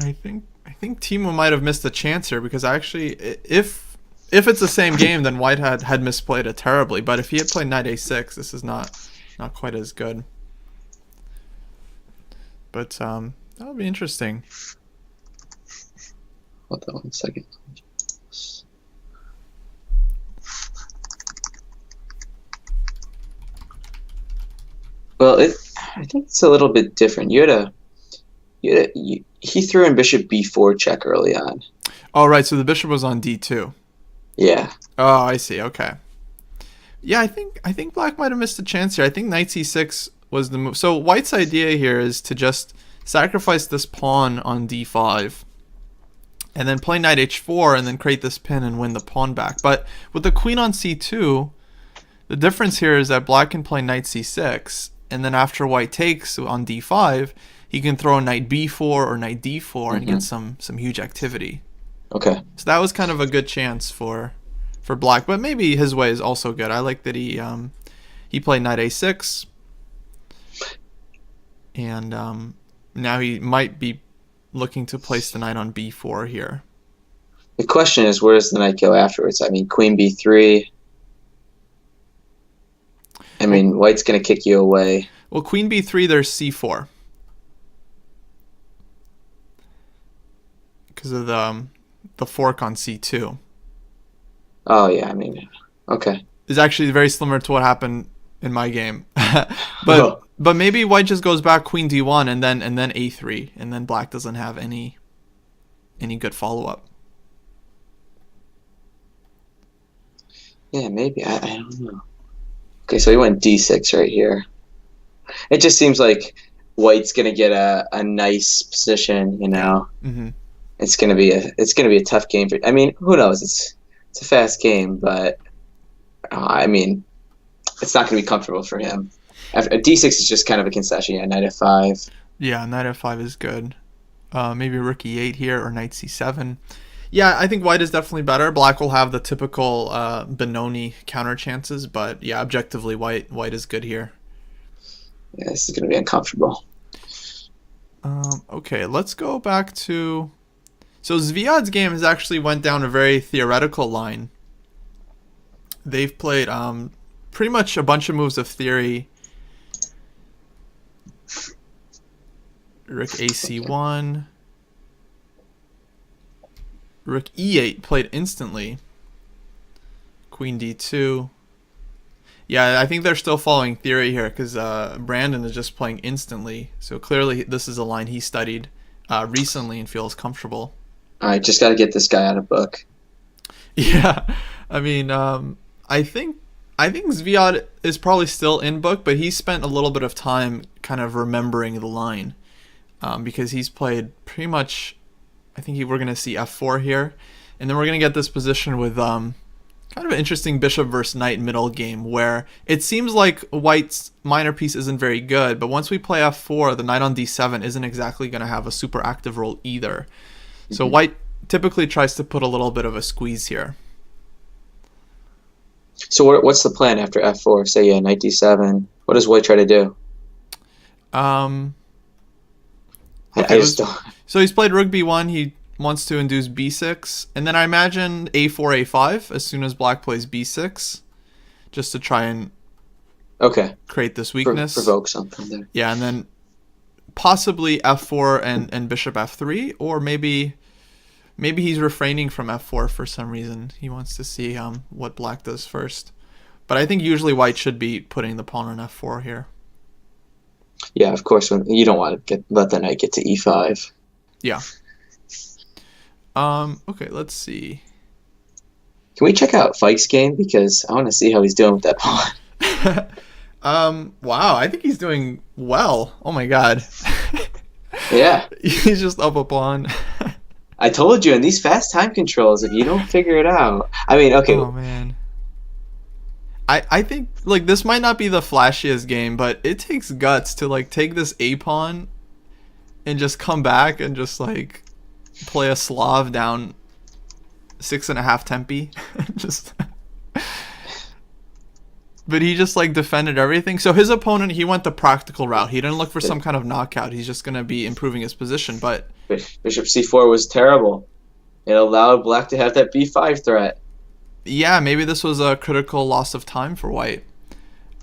I think Timu might have missed a chance here because actually, if it's the same game, then white had misplayed it terribly. But if he had played knight a6, this is not quite as good. But that would be interesting. Hold on 1 second. Well, I think it's a little bit different. He threw in bishop b4 check early on. Oh, right. So the bishop was on d2. Yeah. Oh, I see. Okay. Yeah, I think black might have missed a chance here. I think knight c6 was the move. So white's idea here is to just sacrifice this pawn on d5 and then play knight h4 and then create this pin and win the pawn back. But with the queen on c2, the difference here is that black can play knight c6, and then after white takes on d5, he can throw knight b4 or knight d4 and get some huge activity. Okay. So that was kind of a good chance for black, but maybe his way is also good. I like that he played knight a6, and now he might be looking to place the knight on b4 here. The question is, where does the knight go afterwards? I mean, queen b3. I mean, white's going to kick you away. Well, queen b3, there's c4. Because of the fork on c2. Oh, yeah, I mean, okay. It's actually very similar to what happened in my game. But maybe white just goes back queen d1 and then a3, and then black doesn't have any good follow-up. Yeah, maybe. I don't know. Okay, so he went d6 right here. It just seems like white's gonna get a nice position, Mm-hmm. It's gonna be a tough game for. I mean, who knows? It's a fast game, but I mean, it's not gonna be comfortable for him. D6 is just kind of a concession. Yeah, knight f5. Yeah, knight f5 is good. Maybe rook e8 here or knight c7. Yeah, I think white is definitely better. Black will have the typical Benoni counter chances, but yeah, objectively, white is good here. Yeah, this is going to be uncomfortable. Okay, let's go back to... So Zviad's game has actually went down a very theoretical line. They've played pretty much a bunch of moves of theory. Rook AC1. Rook E8 played instantly. Queen D2. Yeah, I think they're still following theory here because Brandon is just playing instantly. So clearly this is a line he studied recently and feels comfortable. All right, just got to get this guy out of book. Yeah, I mean, I think Zviad is probably still in book, but he spent a little bit of time kind of remembering the line because he's played pretty much. I think we're going to see F4 here, and then we're going to get this position with kind of an interesting bishop versus knight middle game where it seems like white's minor piece isn't very good, but once we play F4, the knight on D7 isn't exactly going to have a super active role either. So white typically tries to put a little bit of a squeeze here. So what's the plan after F4? Say, knight D7. What does white try to do? Okay, so he's played rook B1. He wants to induce B6. And then I imagine A4, A5 as soon as black plays B6. Just to try and create this weakness. Provoke something there. Yeah, and then possibly F4 and bishop F3. Or maybe he's refraining from F4 for some reason. He wants to see what black does first. But I think usually white should be putting the pawn on F4 here. Yeah, of course. You don't want to let the knight get to E5. Yeah. Okay, let's see. Can we check out Fike's game? Because I want to see how he's doing with that pawn. Wow, I think he's doing well. Oh my god. Yeah. He's just up a pawn. I told you, in these fast time controls, if you don't figure it out... I mean, okay. Oh, man. I think, like, this might not be the flashiest game, but it takes guts to, like, take this A-pawn and just come back and just, like, play a Slav down 6.5 tempi. Just... But he just, like, defended everything. So his opponent, he went the practical route. He didn't look for some kind of knockout. He's just going to be improving his position, but... Bishop C4 was terrible. It allowed black to have that B5 threat. Yeah, maybe this was a critical loss of time for white.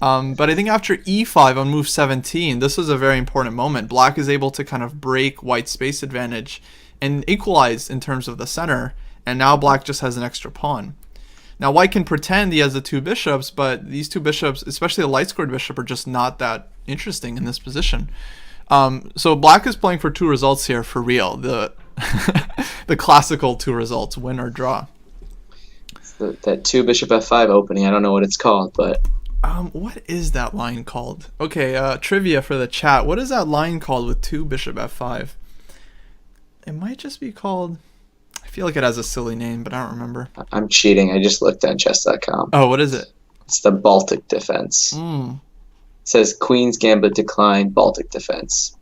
But I think after E5 on move 17, this was a very important moment. Black is able to kind of break white's space advantage and equalize in terms of the center. And now black just has an extra pawn. Now white can pretend he has the two bishops, but these two bishops, especially the light-scored bishop, are just not that interesting in this position. So black is playing for two results here for real. The the classical two results, win or draw. That two bishop F5 opening, I don't know what it's called, but... What is that line called? Okay, trivia for the chat. What is that line called with two bishop F5? It might just be called... I feel like it has a silly name, but I don't remember. I'm cheating. I just looked on chess.com. Oh, what is it? It's the Baltic defense. It says Queen's Gambit decline, Baltic defense.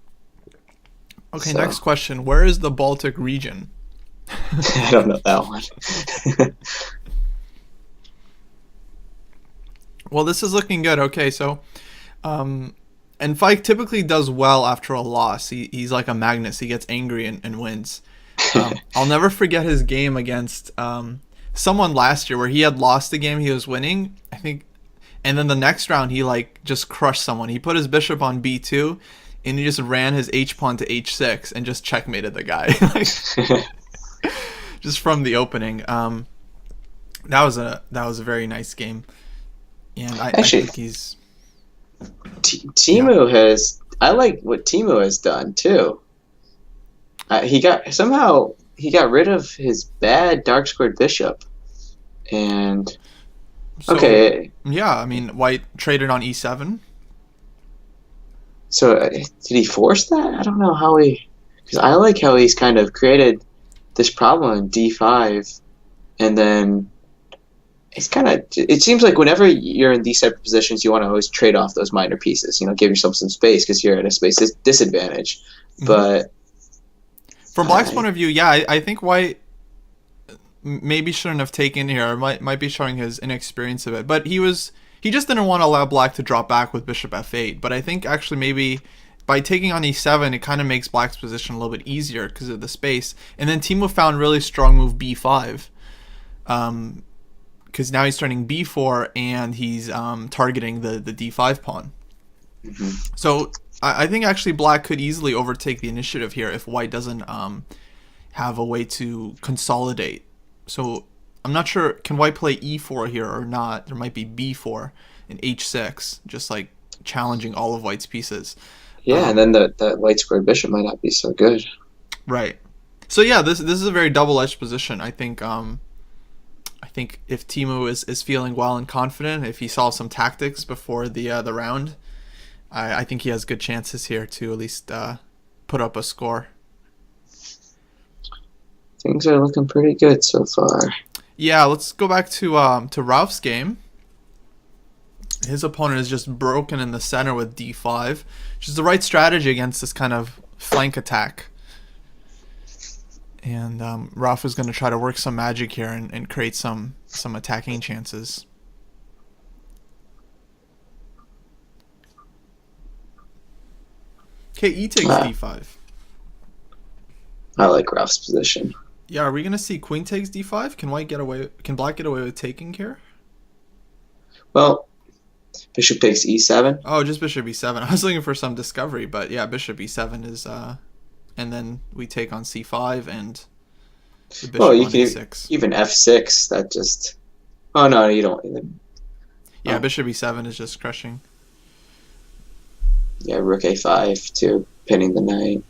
Okay, so. Next question. Where is the Baltic region? I don't know that one. Well, this is looking good. Okay, so... and Fike typically does well after a loss. He's like a Magnus. He gets angry and wins. I'll never forget his game against someone last year where he had lost the game he was winning, I think, and then the next round he like just crushed someone. He put his bishop on B2 and he just ran his H pawn to H6 and just checkmated the guy. Just from the opening. That was a very nice game. And I think he's Timu has... I like what Timu has done too. He got rid of his bad dark squared bishop, and okay. Yeah, I mean, white traded on E7. So did he force that? I don't know how because I like how he's kind of created this problem in D5, and then it's kind of... It seems like whenever you're in these type of positions, you want to always trade off those minor pieces. Give yourself some space because you're at a space disadvantage, but. From black's point of view, yeah, I think white maybe shouldn't have taken here. Or might be showing his inexperience of it. But he just didn't want to allow black to drop back with bishop f8. But I think actually maybe by taking on e7, it kind of makes black's position a little bit easier because of the space. And then Timo found really strong move b5. Because now he's turning b4 and he's targeting the d5 pawn. Mm-hmm. So I think actually black could easily overtake the initiative here if white doesn't have a way to consolidate. So I'm not sure, can white play e4 here or not? There might be b4 and h6, just like challenging all of white's pieces. Yeah, and then that white squared bishop might not be so good. Right. So yeah, this is a very double-edged position. I think if Timo is feeling well and confident, if he saw some tactics before the round, I think he has good chances here to at least put up a score. Things are looking pretty good so far. Yeah, let's go back to Ralph's game. His opponent is just broken in the center with d5, which is the right strategy against this kind of flank attack. And Ralph is going to try to work some magic here and create some attacking chances. Okay, e takes d5. I like Ralph's position. Yeah, are we going to see queen takes d5? Can black get away with taking here? Well, bishop takes e7. Oh, just bishop e7. I was looking for some discovery, but yeah, bishop e7 is and then we take on c5 and the bishop on e6. Even f6. That just... Oh, no, you don't. Yeah, bishop e7 is just crushing. Yeah, rook a5 too, pinning the knight.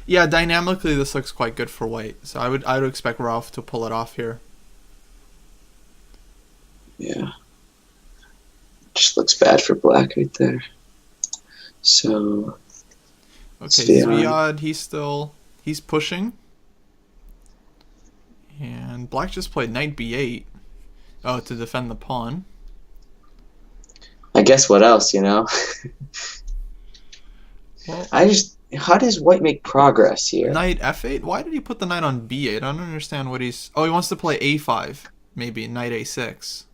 Yeah, dynamically this looks quite good for white. So I would expect Ralph to pull it off here. Yeah. Just looks bad for black right there. So... Okay, Zviad, he's pushing. And black just played knight b8. Oh, to defend the pawn. I guess what else, Well, how does white make progress here? Knight f8? Why did he put the knight on b8? I don't understand what he's... Oh, he wants to play a5. Maybe knight a6.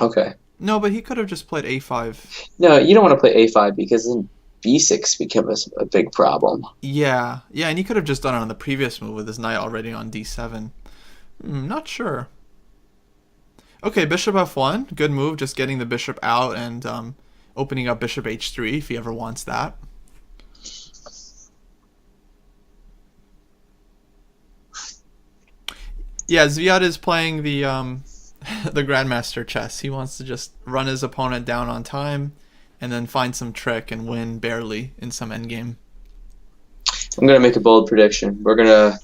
Okay. No, but he could have just played a5. No, you don't want to play a5 because then b6 becomes a big problem. Yeah, and he could have just done it on the previous move with his knight already on d7. Not sure. Okay, bishop f1. Good move, just getting the bishop out and opening up bishop h3 if he ever wants that. Yeah, Zviad is playing the the Grandmaster chess. He wants to just run his opponent down on time and then find some trick and win barely in some endgame. I'm gonna make a bold prediction. We're gonna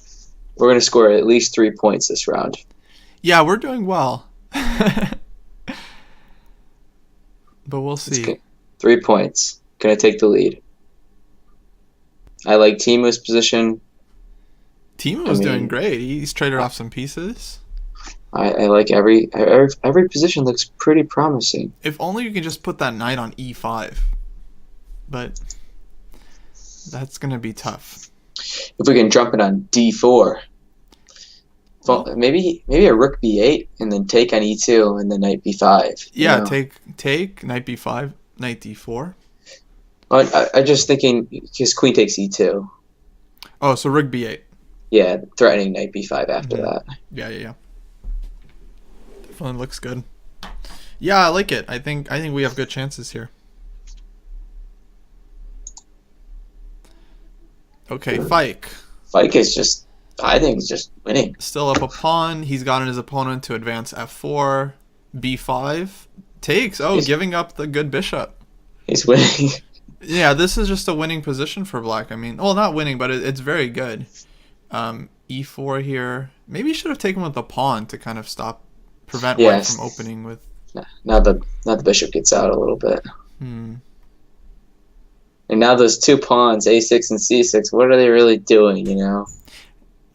score at least 3 points this round. Yeah, we're doing well. But we'll see. 3 points. Gonna take the lead. I like Timo's position. Timo's doing great. He's traded off some pieces. I like every position looks pretty promising. If only you can just put that knight on e5. But that's going to be tough. If we can jump it on d4. Well, maybe a rook b8 and then take on e2 and then knight b5. Yeah, take knight b5, knight d4. Well, I just thinking because queen takes e2. Oh, so rook b8. Yeah, threatening knight b5 after that. Yeah. Definitely looks good. Yeah, I like it. I think we have good chances here. Okay, Fike. Fike is just, I think, is just winning. Still up a pawn. He's gotten his opponent to advance f4, b5. Takes. Oh, giving up the good bishop. He's winning. Yeah, this is just a winning position for black. I mean, well, not winning, but it's very good. E4 here. Maybe you should have taken with the pawn to kind of prevent white from opening with. Now the bishop gets out a little bit. And now those two pawns, a6 and c6, what are they really doing?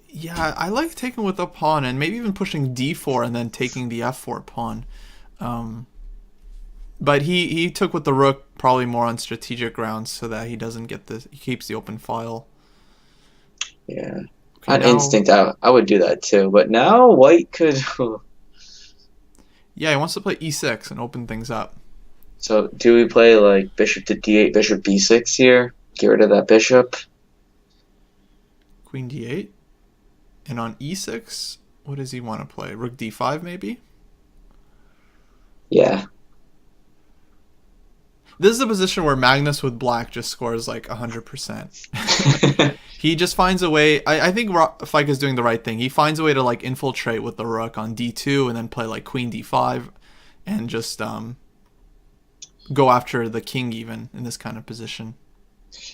Yeah, I like taking with the pawn and maybe even pushing d4 and then taking the f4 pawn. But he took with the rook probably more on strategic grounds so that he doesn't get he keeps the open file. Yeah. Okay, On now... instinct, I would do that too. But now white could. Yeah, he wants to play e6 and open things up. So do we play like bishop to d8, bishop b6 here? Get rid of that bishop. Queen d8. And on e6, what does he want to play? Rook d5 maybe? Yeah. This is a position where Magnus with black just scores like 100%. He just finds a way. I think Fike is doing the right thing. He finds a way to like infiltrate with the rook on d2 and then play like queen d5 and just go after the king even in this kind of position.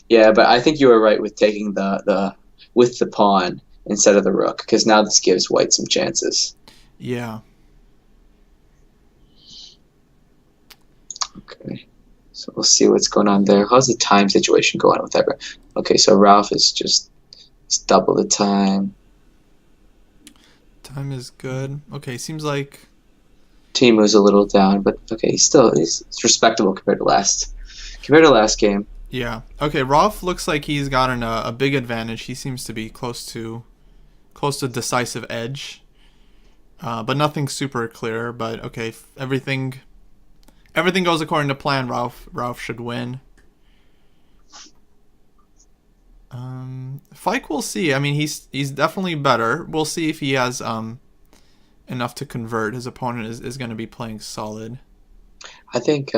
Yeah, but I think you were right with taking the with the pawn instead of the rook, because now this gives white some chances. Yeah. Okay. So we'll see what's going on there. How's the time situation going with that? Okay, so Ralph is just double the time. Time is good. Okay, seems like Timu's a little down, but okay, he's respectable compared to last game. Yeah. Okay, Rolf looks like he's gotten a big advantage. He seems to be close to decisive edge, but nothing super clear. But okay, everything goes according to plan. Ralph should win. Fike, we'll see. I mean, he's definitely better. We'll see if he has enough to convert. His opponent is going to be playing solid. I think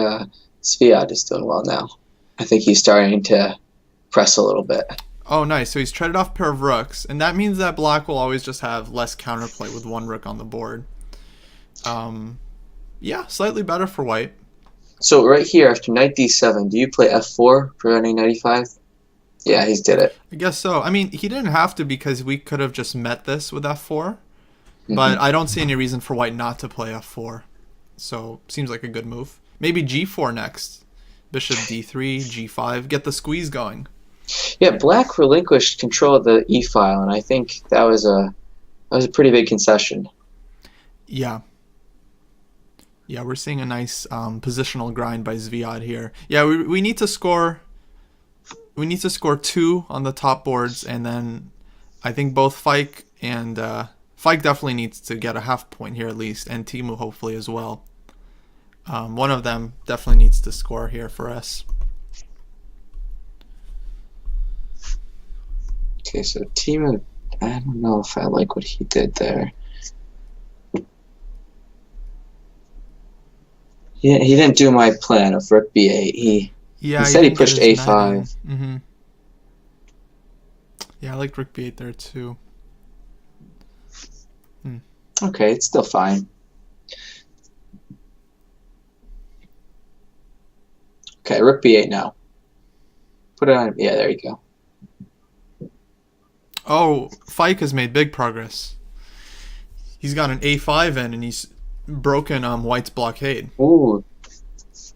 Zviad is doing well now. I think he's starting to press a little bit. Oh, nice. So he's traded off a pair of rooks, and that means that black will always just have less counterplay with one rook on the board. Yeah, slightly better for white. So right here, after knight d7, do you play f4, preventing knight e5? Yeah, he's did it. I guess so. I mean, he didn't have to because we could have just met this with f4, but I don't see any reason for white not to play f4. So, seems like a good move. Maybe g4 next. Bishop d3, g5, get the squeeze going. Yeah, black relinquished control of the e-file, and I think that was a pretty big concession. Yeah. Yeah, we're seeing a nice positional grind by Zviad here. Yeah, we need to score. We need to score 2 on the top boards, and then I think both Fike and Fike definitely needs to get a half point here at least, and Timu hopefully as well. One of them definitely needs to score here for us. Okay, so Timu, I don't know if I like what he did there. He didn't do my plan of rook b8. He said he pushed a5. Mm-hmm. Yeah, I like rook b8 there too. Okay, it's still fine. Okay, rook b8 now. Put it on. Yeah, there you go. Oh, Fike has made big progress. He's got an a5 in, and he's broken white's blockade. Ooh.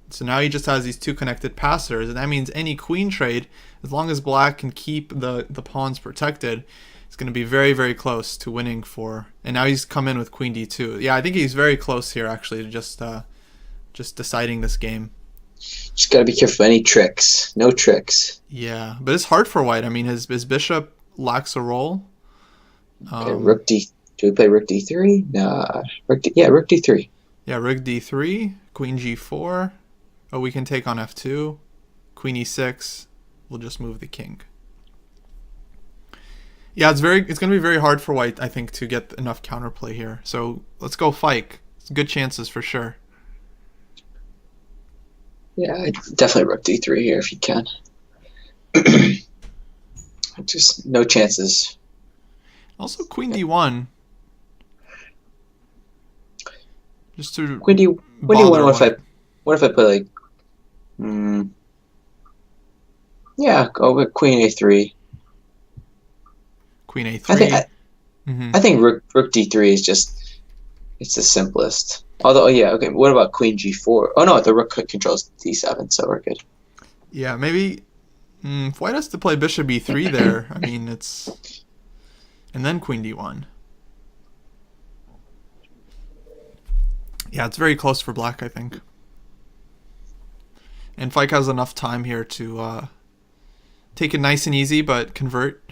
So now he just has these 2 connected passers, and that means any queen trade, as long as black can keep the pawns protected, it's going to be very, very close to winning for. And now he's come in with queen d2. Yeah, I think he's very close here actually to just deciding this game. Just gotta be careful of any tricks. No tricks. Yeah, but it's hard for white. I mean, his bishop lacks a role. Okay, rook d. Do we play rook d3? Nah. Rook d3. Yeah, rook d3, queen g4. Oh, we can take on f2. Queen e6. We'll just move the king. Yeah, it's going to be very hard for white, I think, to get enough counterplay here. So let's go Fike. It's good chances for sure. Yeah, definitely rook d3 here if you can. Just no chances. Also, queen d1. Just to queen d1. What if I play like? Yeah, go with queen a3. Queen a3. I think rook d3 is just, it's the simplest. Although, yeah, okay. What about queen g4? Oh no, the rook controls d7, so we're good. Yeah, maybe if white has to play bishop e3 there, I mean it's, and then queen d1. Yeah, it's very close for black, I think. And Fike has enough time here to take it nice and easy, but convert.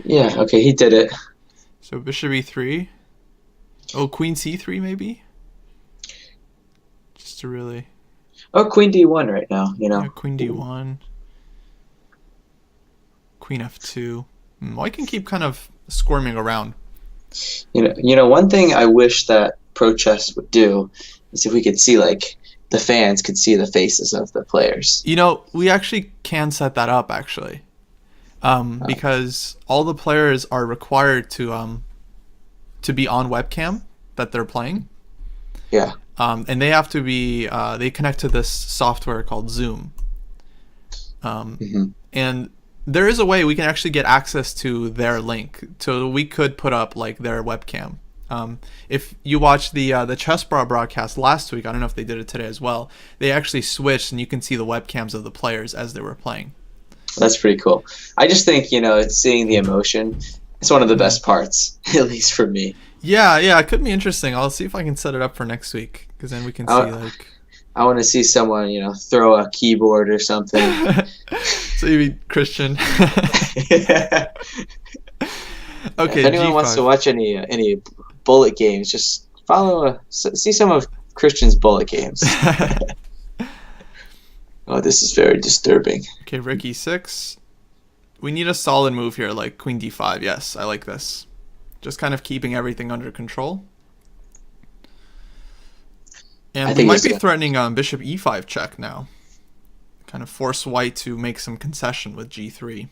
Yeah, okay, he did it. So bishop e3. Oh, queen c3 maybe? Just to really... Oh, queen d1 right now, Yeah, queen d1. Queen f2. Well, I can keep kind of squirming around. One thing I wish that Pro Chess would do is if we could see, like, the fans could see the faces of the players. We actually can set that up, actually. Because all the players are required to be on webcam that they're playing. Yeah. And they have to be, they connect to this software called Zoom. And there is a way we can actually get access to their link. So we could put up like their webcam. If you watch the Chess Bar broadcast last week, I don't know if they did it today as well, they actually switched and you can see the webcams of the players as they were playing. That's pretty cool. I just think, seeing the emotion, it's one of the best parts, at least for me. Yeah, it could be interesting. I'll see if I can set it up for next week, because then we can see like... I want to see someone, throw a keyboard or something. So you mean Christian? Yeah. Okay. If anyone G5. wants to watch any bullet games, just see some of Christian's bullet games. Oh, this is very disturbing. Okay, Rook e6. We need a solid move here, like queen d5. Yes, I like this. Just kind of keeping everything under control. And we might be threatening bishop e5 check now. Kind of force white to make some concession with g3.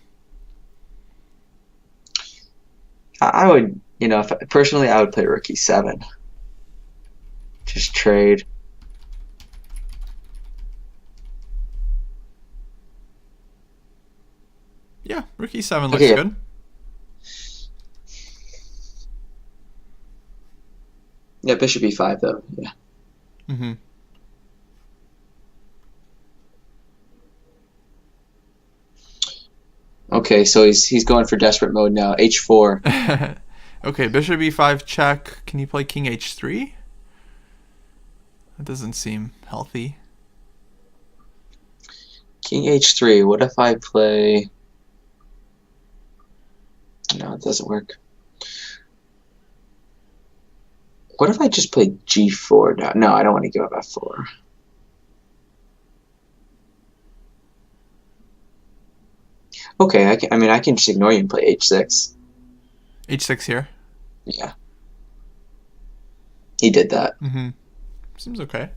I would, personally, I would play rook e7. Just trade. Yeah, rook e7 looks good. Yeah, bishop e5 though. Yeah. Mm-hmm. Okay, so he's going for desperate mode now. h4. Okay, bishop e5 check. Can you play king h3? That doesn't seem healthy. King h3. What if I play... No, it doesn't work. What if I just play g4 now? No, I don't want to give up f4. Okay, I can just ignore you and play h6. h6 here? Yeah. He did that. Mm-hmm. Seems okay.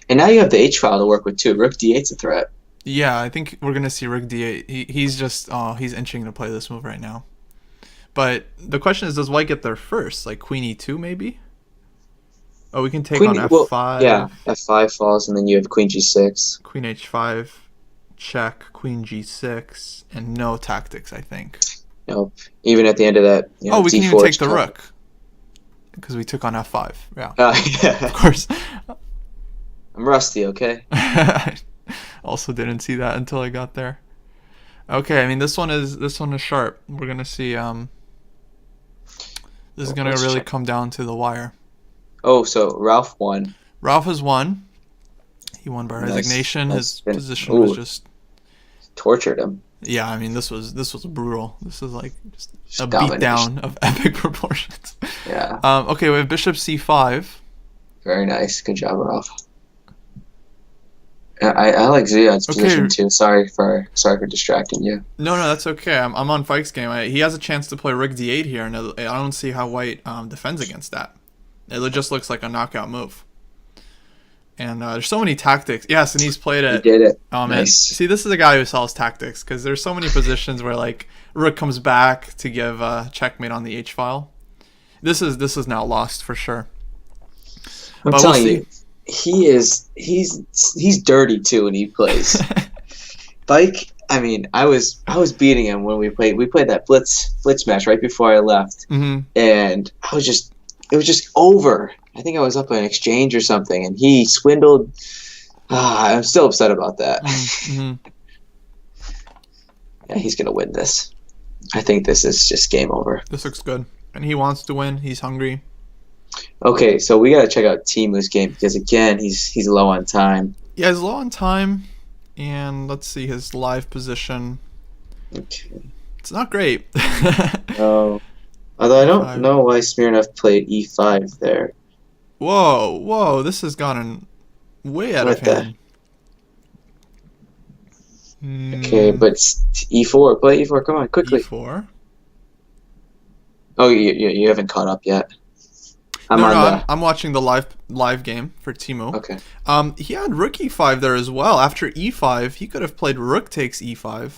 And now you have the h file to work with too. Rook d8's a threat. Yeah, I think we're gonna see rook d8. He's just he's inching to play this move right now. But the question is, does white get there first? Like queen e2 maybe? Oh, we can take on f5. Well, yeah, f5 falls, and then you have queen g6. Queen h5, check, queen g6, and no tactics, I think. Nope. Even at the end of that, we can even take the rook. Because we took on f5. Yeah. Yeah. Of course. I'm rusty, okay? Also didn't see that until I got there. Okay, I mean this one is sharp. We're gonna see this is gonna really come down to the wire. Oh, so Ralph won. Ralph has won. He won by resignation. His position was just tortured him. Yeah, I mean this was brutal. This is like just a beatdown of epic proportions. Yeah. Okay, we have bishop c5. Very nice. Good job, Ralph. I like Ziad's position too. Sorry for distracting you. No, that's okay. I'm on Fike's game. He has a chance to play rook d8 here, and I don't see how white defends against that. It just looks like a knockout move. And there's so many tactics. Yes, and he's played it. He did it. Oh man, nice. See, this is a guy who sells tactics because there's so many positions where like rook comes back to give checkmate on the h file. This is now lost for sure. I'm telling you. He's dirty too when he plays. Bike, I was beating him when we played that blitz match right before I left. Mm-hmm. And it was just over. I think I was up on an exchange or something, and he swindled. I'm still upset about that. Mm-hmm. Yeah, he's gonna win this. I think this is just game over. This looks good, and he wants to win. He's hungry. Okay, so we gotta check out Timu's game because again, he's low on time. Yeah, he's low on time, and let's see his live position. Okay. It's not great. No. Although I don't E5. know why Smirnov played e5 there. Whoa, this has gotten way out of What the? hand. Okay, but e4. Play e4. Come on, quickly. E4. Oh, you haven't caught up yet. I'm watching the live game for Timo. Okay. He had rook e5 there as well. After e5, he could have played rook takes e5.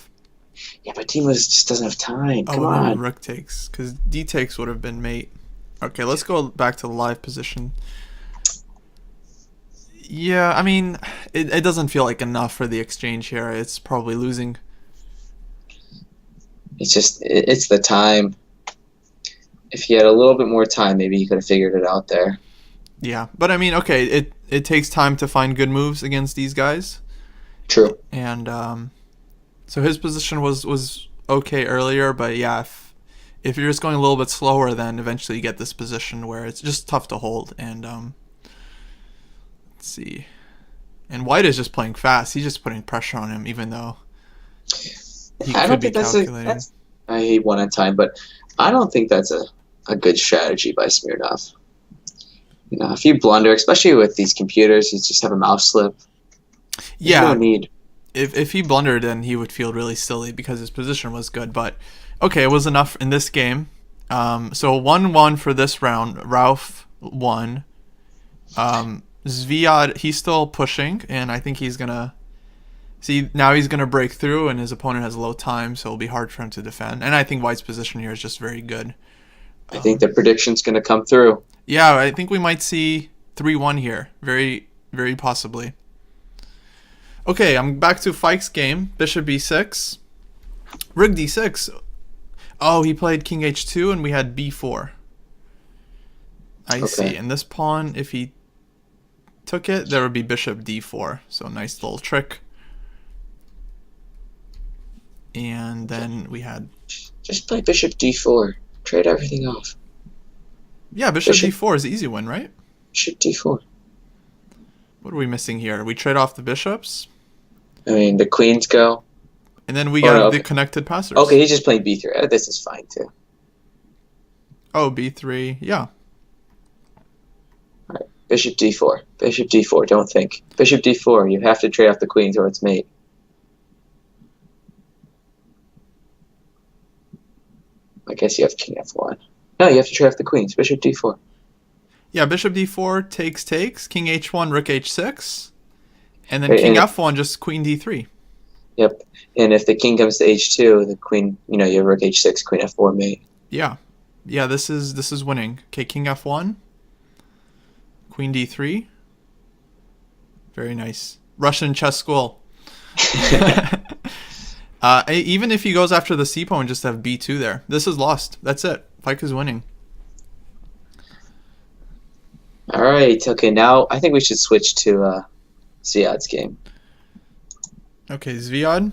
Yeah, but Timo just doesn't have time. Come Oh, on. no, rook takes, because d takes would have been mate. Okay, let's go back to the live position. Yeah, I mean, it doesn't feel like enough for the exchange here. It's probably losing. It's the time. If he had a little bit more time, maybe he could have figured it out there. Yeah, but I mean, okay, it takes time to find good moves against these guys. True. And so his position was okay earlier, but yeah, if you're just going a little bit slower, then eventually you get this position where it's just tough to hold. And let's see. And White is just playing fast. He's just putting pressure on him, even though he could be calculating. He won on time, but I don't think that's a good strategy by Smirnov. You know, if you blunder, especially with these computers, you just have a mouse slip. Yeah. You don't need. If he blundered, then he would feel really silly because his position was good. But okay, it was enough in this game. So 1-1 for this round. Ralph won. Zviad, he's still pushing, and I think he's gonna see now. He's gonna break through, and his opponent has low time, so it'll be hard for him to defend. And I think White's position here is just very good. I think the prediction's gonna come through. Yeah, I think we might see 3-1 here. Very, very possibly. Okay, I'm back to Fikes' game. Bishop b6. Rook d6. Oh, he played king h2, and we had b4. I see. And this pawn, if he took it, there would be bishop d4. So nice little trick. And then we had... Just play bishop d4. Trade everything off. Yeah, bishop d4 is an easy win, right? Bishop d4. What are we missing here? We trade off the bishops. I mean, the queens go. And then we got the connected passers. Okay, he's just playing b3. This is fine, too. Oh, b3. Yeah. All right. Bishop d4. Bishop d4. Don't think. Bishop d4. You have to trade off the queens or it's mate. I guess you have king f1. No, you have to trade off the queens. Bishop d4. Yeah, bishop d4 takes, king h1, rook h6, and then king f1, just queen d3. Yep, and if the king comes to h2, the queen, you have rook h6, queen f4 mate. Yeah, this is winning. Okay, king f1, queen d3. Very nice. Russian chess school. Even if he goes after the c pawn, just have b2 there. This is lost. That's it. Fike is winning. All right. Okay. Now I think we should switch to Zviad's game. Okay, Zviad.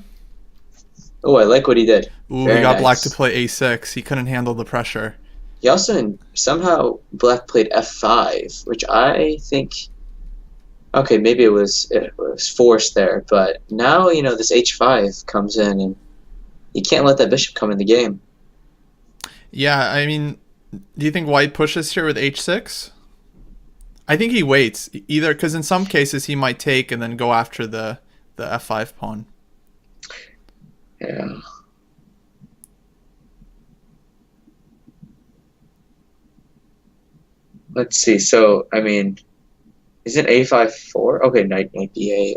Oh, I like what he did. Ooh, he got black to play a6. He couldn't handle the pressure. He also somehow black played f5, which I think. Okay, maybe it was forced there, but now this h5 comes in, and you can't let that bishop come in the game. Yeah, I mean, do you think White pushes here with h6? I think he waits, either because in some cases he might take and then go after the f5 pawn. Yeah. Let's see. So, I mean, is it a5 4? Okay, knight b8.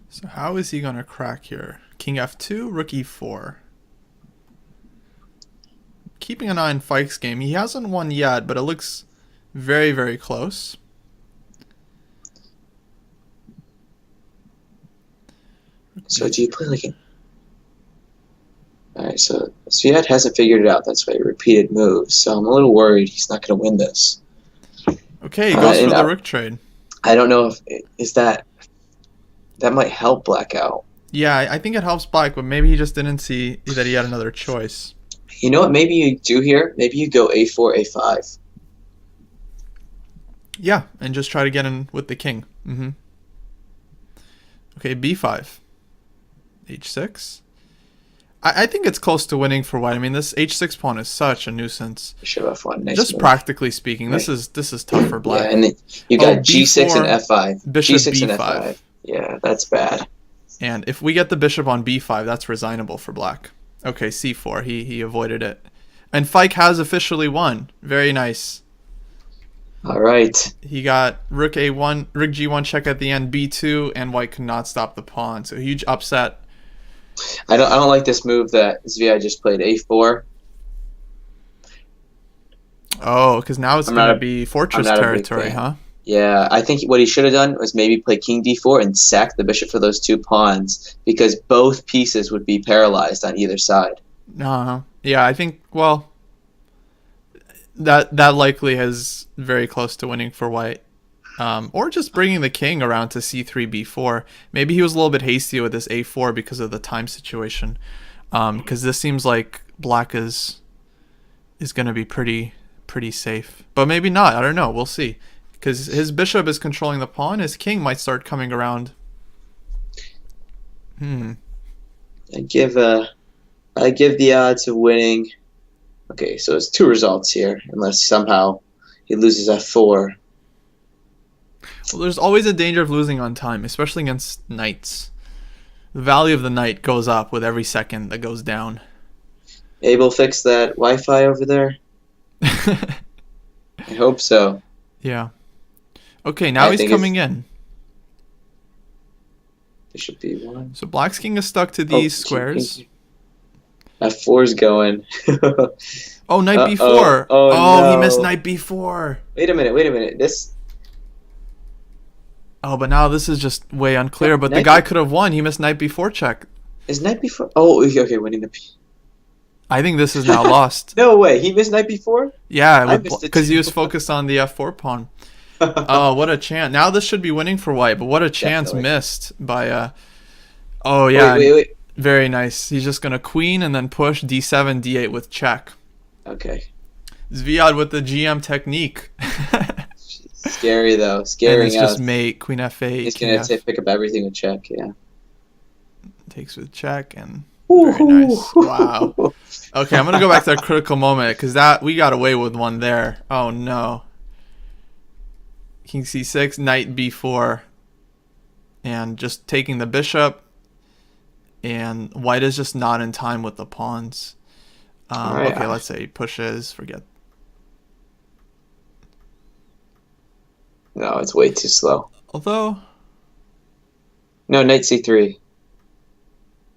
So how is he going to crack here? King f2, rook e4. Keeping an eye on Fike's game. He hasn't won yet, but it looks very, very close. So do you play like an... Alright, so Zviad hasn't figured it out. That's why he repeated moves. So I'm a little worried he's not going to win this. Okay, he goes for the rook trade. I don't know if that might help Black out. Yeah, I think it helps Black, but maybe he just didn't see that he had another choice. You know what maybe you do here? Maybe you go a4, a5. Yeah, and just try to get in with the king. Okay, b5. h6. I think it's close to winning for white. I mean, this h6 pawn is such a nuisance. Bishop f1, nice Just move. Practically speaking, this is tough for black. Yeah, and then you got g6 b4, and f5. Bishop g6 b5. and f5. Yeah, that's bad. And if we get the bishop on b5, that's resignable for black. Okay, c4. He avoided it. And Fike has officially won. Very nice. All right. He got rook a1, rook g1 check at the end, b2, and white could not stop the pawn. So huge upset. I don't like this move that Zvi just played, a4. Oh, because now it's going to be fortress territory, huh? Yeah, I think what he should have done was maybe play king d4 and sack the bishop for those 2 pawns, because both pieces would be paralyzed on either side. Yeah, I think, well, that likely is very close to winning for white. Or just bringing the king around to c3, b4. Maybe he was a little bit hasty with this a4 because of the time situation. Because this seems like black is going to be pretty safe. But maybe not. I don't know. We'll see. Because his bishop is controlling the pawn. His king might start coming around. I give the odds of winning. Okay, so it's 2 results here, unless somehow he loses f4. Well, there's always a danger of losing on time, especially against knights. The value of the knight goes up with every second that goes down. Able fix that Wi-Fi over there? I hope so. Yeah. Okay, now he's coming in. Bishop b1. So black's king is stuck to these squares. f4's going. Oh, knight b4. Oh, no. He missed knight b4. Wait a minute. Oh, but now this is just way unclear. But the guy could have won. He missed knight b4 check. Is knight b4? Oh, okay, winning the I think this is now lost. No way. He missed knight b4? Yeah, because he was focused on the f4 pawn. Oh, what a chance. Now this should be winning for white, but what a chance missed by... Oh, yeah. Wait. Very nice. He's just going to queen and then push d7, d8 with check. Okay. Zviad with the GM technique. Scary, though. And it's just mate, queen f8. He's going to pick up everything with check, yeah. Takes with check and... Very nice. Wow. Okay, I'm going to go back to that critical moment because we got away with one there. Oh, no. King c6, knight b4. And just taking the bishop. And white is just not in time with the pawns. Okay, let's say he pushes. Forget. No, it's way too slow. Although... No, knight c3.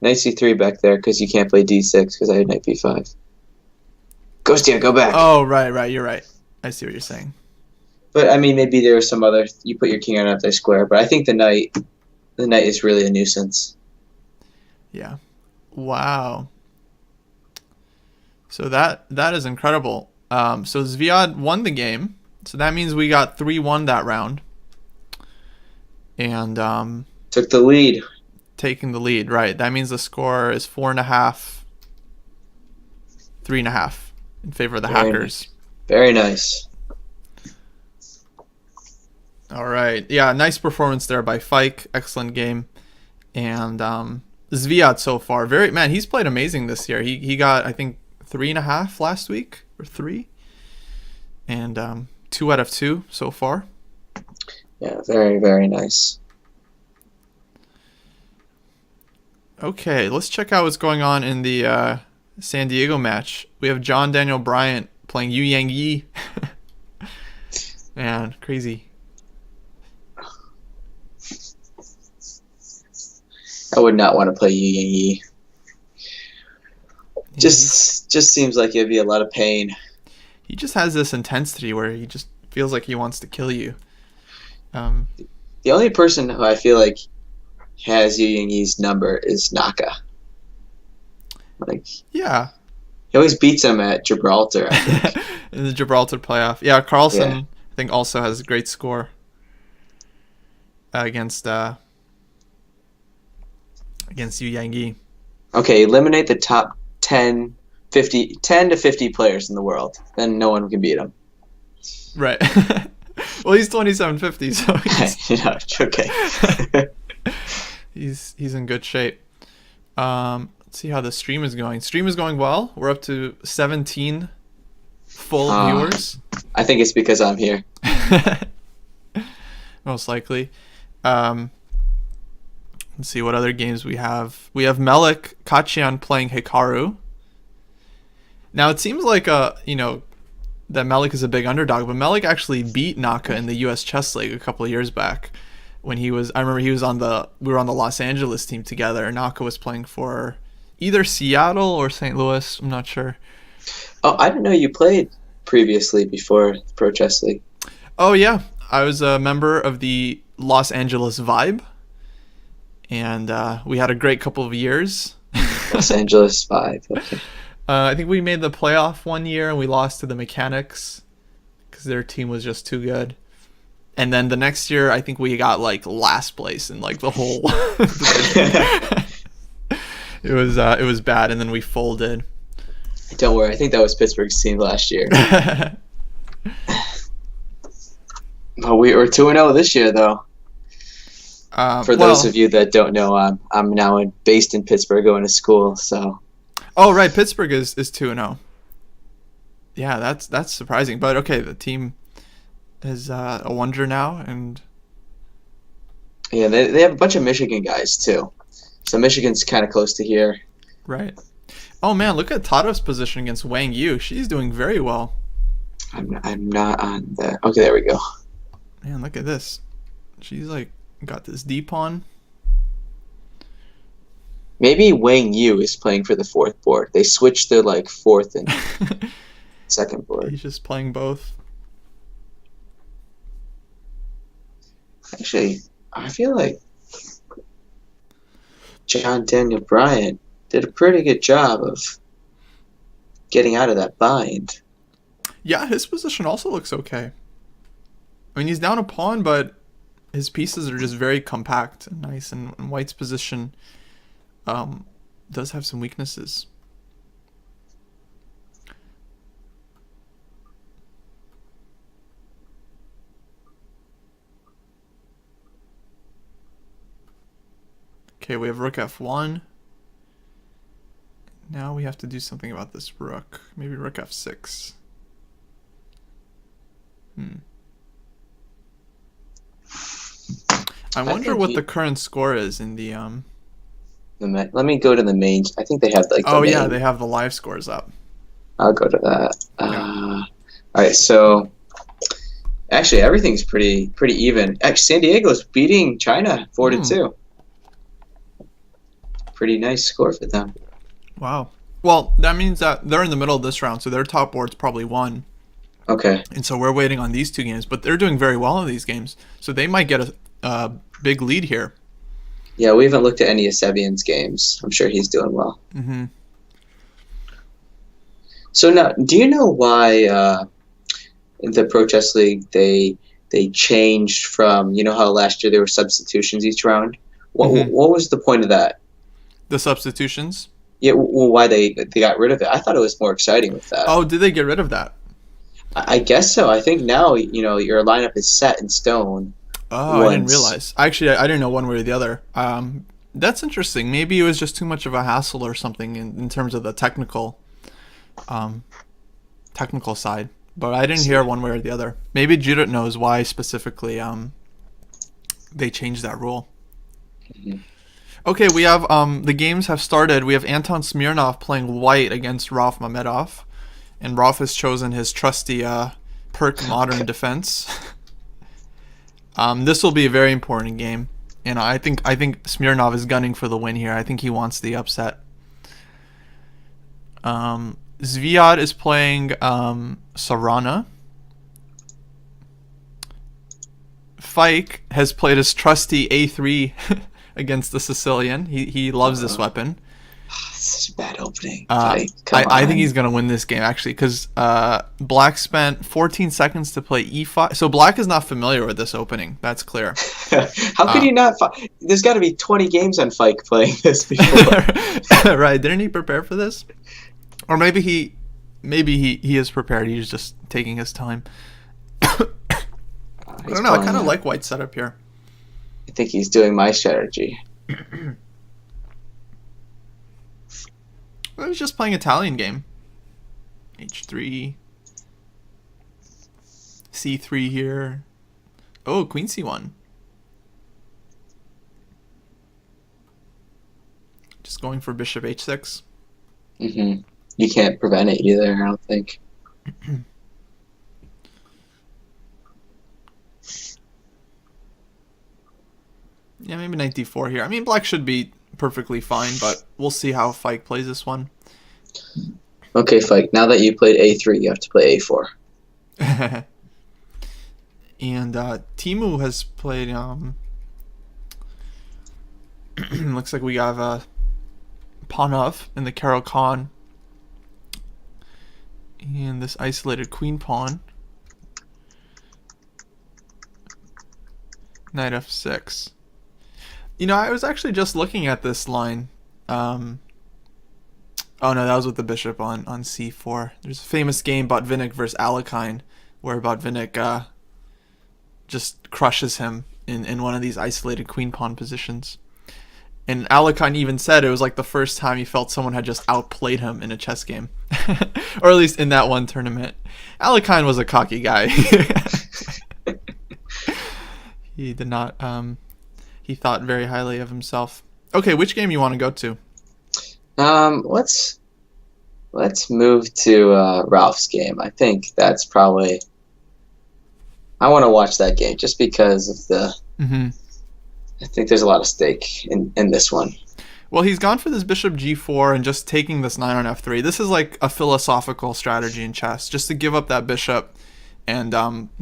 Knight c3 back there because you can't play d6 because I had knight b5. Kostya, go back. Oh, right. You're right. I see what you're saying. But, I mean, maybe there was some other... You put your king on another square, but I think the knight is really a nuisance. Yeah. Wow. So that is incredible. So Zviad won the game. So that means we got 3-1 that round. And... Took the lead. Taking the lead, right. That means the score is 4.5, 3.5 in favor of the Hackers. Very nice. All right. Yeah, nice performance there by Fike. Excellent game. And Zviad so far. He's played amazing this year. He got, I think, 3.5 last week, or 3. And 2 out of 2 so far. Yeah, very, very nice. Okay, let's check out what's going on in the San Diego match. We have John Daniel Bryant playing Yu Yang Yi. Man, crazy. I would not want to play Yu Yang Yi. Just seems like it'd be a lot of pain. He just has this intensity where he just feels like he wants to kill you. The only person who I feel like has Yu Yang Yi's number is Naka. Yeah. He always beats him at Gibraltar, I think. In the Gibraltar playoff. Yeah, Carlsen, I think, also has a great score against Yu Yang Yi. Okay, eliminate the top 10 to 50 players in the world. Then no one can beat him. Right. Well, he's 2750, so okay. he's in good shape. Let's see how the stream is going. Stream is going well. We're up to 17 full viewers. I think it's because I'm here. Most likely. Let's see what other games we have. We have Melik Kacyan playing Hikaru. Now it seems like that Melik is a big underdog, but Melik actually beat Naka in the U.S. Chess League a couple of years back. I remember we were on the Los Angeles team together. Naka was playing for either Seattle or St. Louis. I'm not sure. Oh, I didn't know you played previously before the Pro Chess League. Oh yeah, I was a member of the Los Angeles Vibe, and we had a great couple of years. Los Angeles Vibe. Okay. I think we made the playoff one year and we lost to the Mechanics because their team was just too good. And then the next year, I think we got like last place in like the whole. It was bad, and then we folded. Don't worry, I think that was Pittsburgh's team last year. But we were 2-0 this year, though. For those of you that don't know, I'm now based in Pittsburgh, going to school. So. Oh right, Pittsburgh is 2-0. Yeah, that's surprising, but okay, the team is a wonder now, and yeah, they have a bunch of Michigan guys too. So Michigan's kind of close to here. Right. Oh man, look at Tato's position against Wang Yu. She's doing very well. I'm not on that. Okay, there we go. Man, look at this. She's like got this D pawn. Maybe Wang Yu is playing for the fourth board. They switched to like fourth and second board. He's just playing both. Actually, I feel like John Daniel Bryant did a pretty good job of getting out of that bind. Yeah, his position also looks okay. I mean, he's down a pawn, but his pieces are just very compact and nice, and White's position does have some weaknesses. Okay, we have rook f1. Now we have to do something about this rook. Maybe rook f6. I wonder what the current score is in the Let me go to the main. I think they have like. Yeah, they have the live scores up. I'll go to that. All right, so actually everything's pretty even. Actually, San Diego's beating China 4-2. Pretty nice score for them. Wow. Well, that means that they're in the middle of this round, so their top board's probably won. Okay. And so we're waiting on these two games, but they're doing very well in these games, so they might get a big lead here. Yeah, we haven't looked at any of Sevian's games. I'm sure he's doing well. Mm-hmm. So now, do you know why in the Pro Chess League they changed from, you know how last year there were substitutions each round? What was the point of that? The substitutions? Yeah, well, why they got rid of it? I thought it was more exciting with that. Oh, did they get rid of that? I guess so. I think now, your lineup is set in stone. Oh, I didn't realize. Actually, I didn't know one way or the other. That's interesting. Maybe it was just too much of a hassle or something in terms of the technical side. But I didn't hear one way or the other. Maybe Judith knows why specifically they changed that rule. Mm-hmm. Okay, we have the games have started. We have Anton Smirnov playing white against Rauf Mamedov, and Rauf has chosen his trusty Perk Modern Defense. This will be a very important game, and I think Smirnov is gunning for the win here. I think he wants the upset. Zviad is playing Sarana. Fike has played his trusty A3 against the Sicilian. He loves this weapon. Such a bad opening. I think he's going to win this game, actually, because Black spent 14 seconds to play e5. So Black is not familiar with this opening. That's clear. How could you not? There's got to be 20 games on Fike playing this before. Right. Didn't he prepare for this? Or maybe he is prepared. He's just taking his time. I don't know. I kind of like White's setup here. I think he's doing my strategy. I was just playing Italian game. H3. C3 here. Oh, Queen C1. Just going for Bishop H6. You can't prevent it either, I don't think. Yeah, maybe knight d4 here. I mean, black should be perfectly fine, but we'll see how Fike plays this one. Okay, Fike, now that you played a3, you have to play a4. And Timu has played... looks like we have Panov in the Carol Khan. And this isolated queen pawn. Knight f6. You know, I was actually just looking at this line. Oh no, that was with the bishop on c4. There's a famous game, Botvinnik versus Alekhine, where Botvinnik just crushes him in one of these isolated queen pawn positions. And Alekhine even said it was like the first time he felt someone had just outplayed him in a chess game. Or at least in that one tournament. Alekhine was a cocky guy. He did not... he thought very highly of himself. Okay, which game you want to go to? Let's move to Ralph's game. I think that's probably... I want to watch that game just because of the... I think there's a lot of stake in this one. Well, he's gone for this bishop g4 and just taking this knight on f3. This is like a philosophical strategy in chess, just to give up that bishop and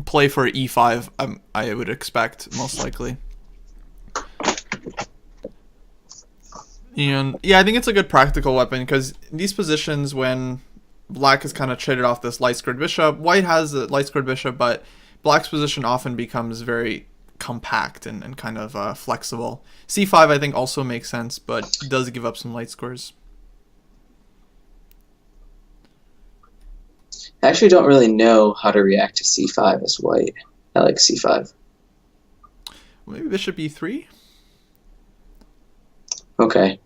play for e5, I would expect, most likely. And yeah, I think it's a good practical weapon because these positions when black has kind of traded off this light squared bishop, white has a light squared bishop, but black's position often becomes very compact and kind of flexible. c5 I think also makes sense, but does give up some light squares. I actually don't really know how to react to c5 as white. I like c5. Maybe bishop e3? Okay.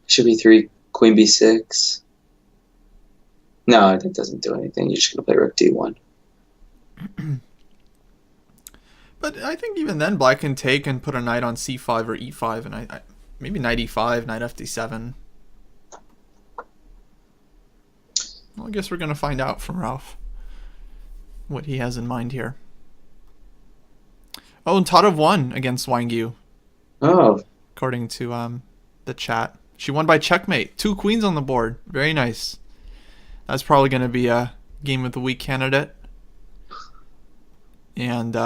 Bishop e3, queen b6. No, that doesn't do anything. You're just going to play rook d1. But I think even then black can take and put a knight on c5 or e5, and I maybe knight e5, knight fd7. Well, I guess we're going to find out from Ralph what he has in mind here. Oh, and Tatev won against Wang Yu. Oh. According to the chat. She won by checkmate. 2 queens on the board. Very nice. That's probably going to be a game of the week candidate. And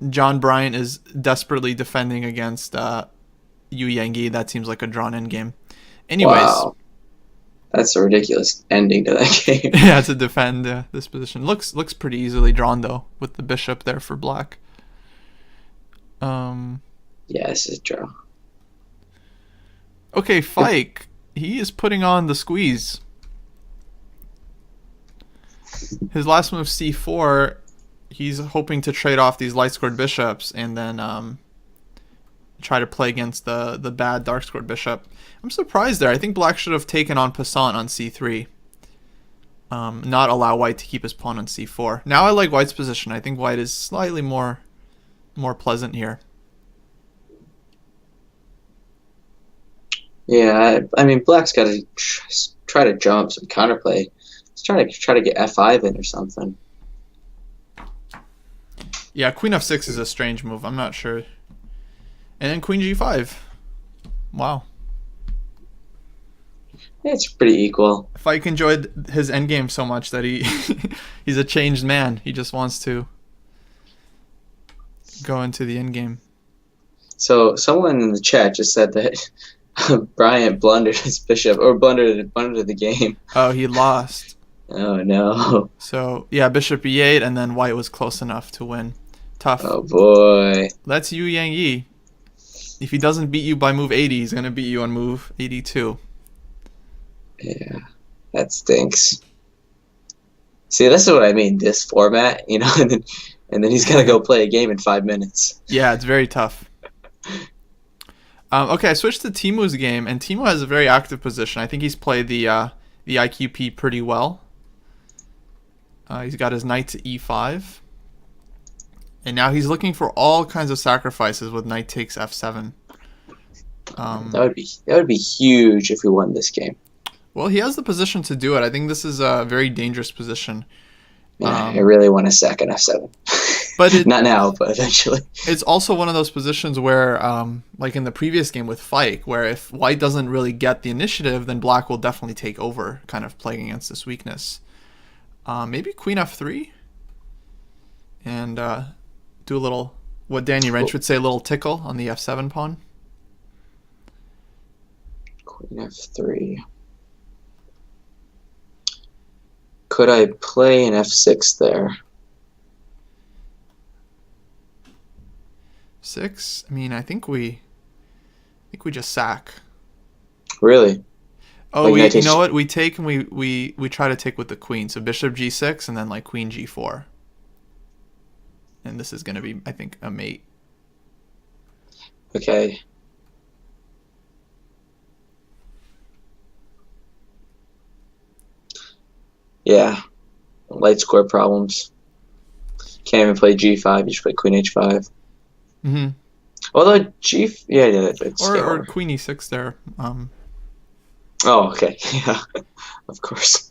John Bryant is desperately defending against Yu Yangyi. That seems like a drawn endgame. Anyways. Wow. That's a ridiculous ending to that game. Yeah, to defend this position. Looks pretty easily drawn, though, with the bishop there for black. Yeah, this is a draw. Okay, Fike. He is putting on the squeeze. His last move, c4, he's hoping to trade off these light-scored bishops and then try to play against the bad dark-scored bishop. I'm surprised there. I think black should have taken on passant on c3. Not allow white to keep his pawn on c4. Now I like white's position. I think white is slightly more pleasant here. Yeah, I mean, black's got to try to jump some counterplay. He's try to get f5 in or something. Yeah, queen f6 is a strange move. I'm not sure. And then queen g5. Wow. Yeah, it's pretty equal. Fike enjoyed his endgame so much that he's a changed man. He just wants to go into the endgame. So someone in the chat just said that Bryant blundered his bishop, or blundered the game. Oh, he lost. Oh no. So yeah, bishop e8, and then white was close enough to win. Tough. Oh boy. That's Yu Yangyi. If he doesn't beat you by move 80, he's gonna beat you on move 82. Yeah, that stinks. See, this is what I mean. This format, you know, and then and then he's got to go play a game in 5 minutes. Yeah, it's very tough. Okay, I switched to Timu's game, and Timu has a very active position. I think he's played the IQP pretty well. He's got his knight to e5. And now he's looking for all kinds of sacrifices with knight takes f7. That would be huge if we won this game. Well, he has the position to do it. I think this is a very dangerous position. I really want to sack an f7. But not now, but eventually. It's also one of those positions where, like in the previous game with Fike, where if white doesn't really get the initiative, then black will definitely take over, kind of playing against this weakness. Maybe queen f3? And do a little, what Danny Wrench would say, a little tickle on the f7 pawn. Queen f3. Could I play an f6 there? 6? I mean, I think we just sack. Really? Oh, like you know what? We take and we try to take with the queen. So bishop g6 and then like queen g4. And this is going to be, I think, a mate. Okay. Yeah. Light square problems. Can't even play g5. You just play queen h5. Mm-hmm. Although yeah, it's or queen e6 there. Oh, okay. Yeah, of course.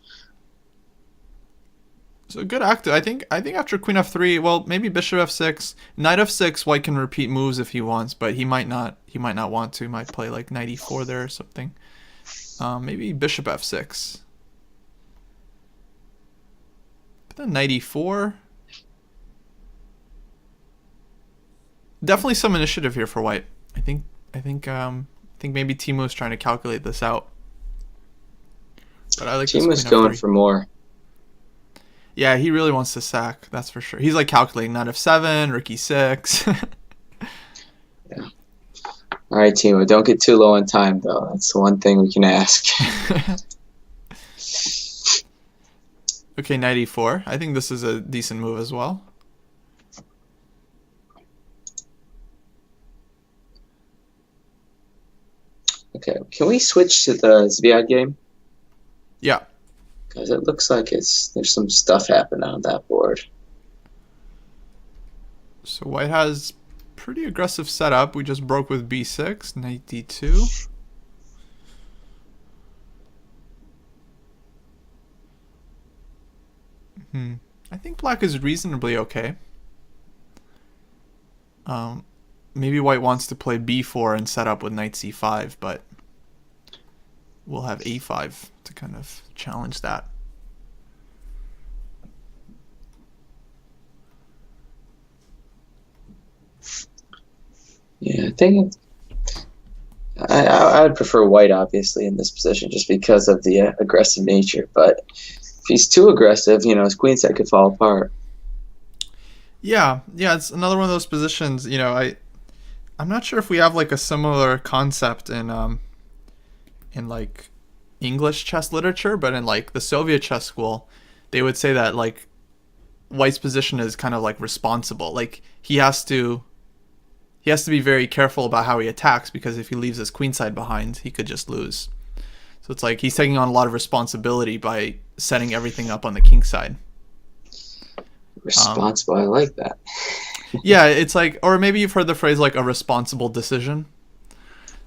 So good active. I think after queen f3, well, maybe bishop f6, knight f6. White can repeat moves if he wants, but he might not. He might not want to. He might play like knight e4 there or something. Maybe bishop f6. But then knight e4. Definitely some initiative here for white. I think maybe Timu is trying to calculate this out. But I like Timu's going for more. Yeah, he really wants to sack. That's for sure. He's like calculating knight f7, rook e6. Yeah. All right, Timu. Don't get too low on time, though. That's the one thing we can ask. Okay, knight e4. I think this is a decent move as well. Okay, can we switch to the Zviad game? Yeah. Because it looks like there's some stuff happening on that board. So white has pretty aggressive setup. We just broke with b6, knight d2. I think black is reasonably okay. Maybe white wants to play b4 and set up with knight c5, but we'll have a5 to kind of challenge that. Yeah, I think I would prefer white, obviously, in this position just because of the aggressive nature. But if he's too aggressive, his queen set could fall apart. Yeah, it's another one of those positions. I'm not sure if we have like a similar concept in like English chess literature, but in like the Soviet chess school, they would say that like white's position is kind of like responsible. Like he has to be very careful about how he attacks, because if he leaves his queenside behind, he could just lose. So it's like he's taking on a lot of responsibility by setting everything up on the king side. Responsible, I like that. Yeah, it's like, or maybe you've heard the phrase like a responsible decision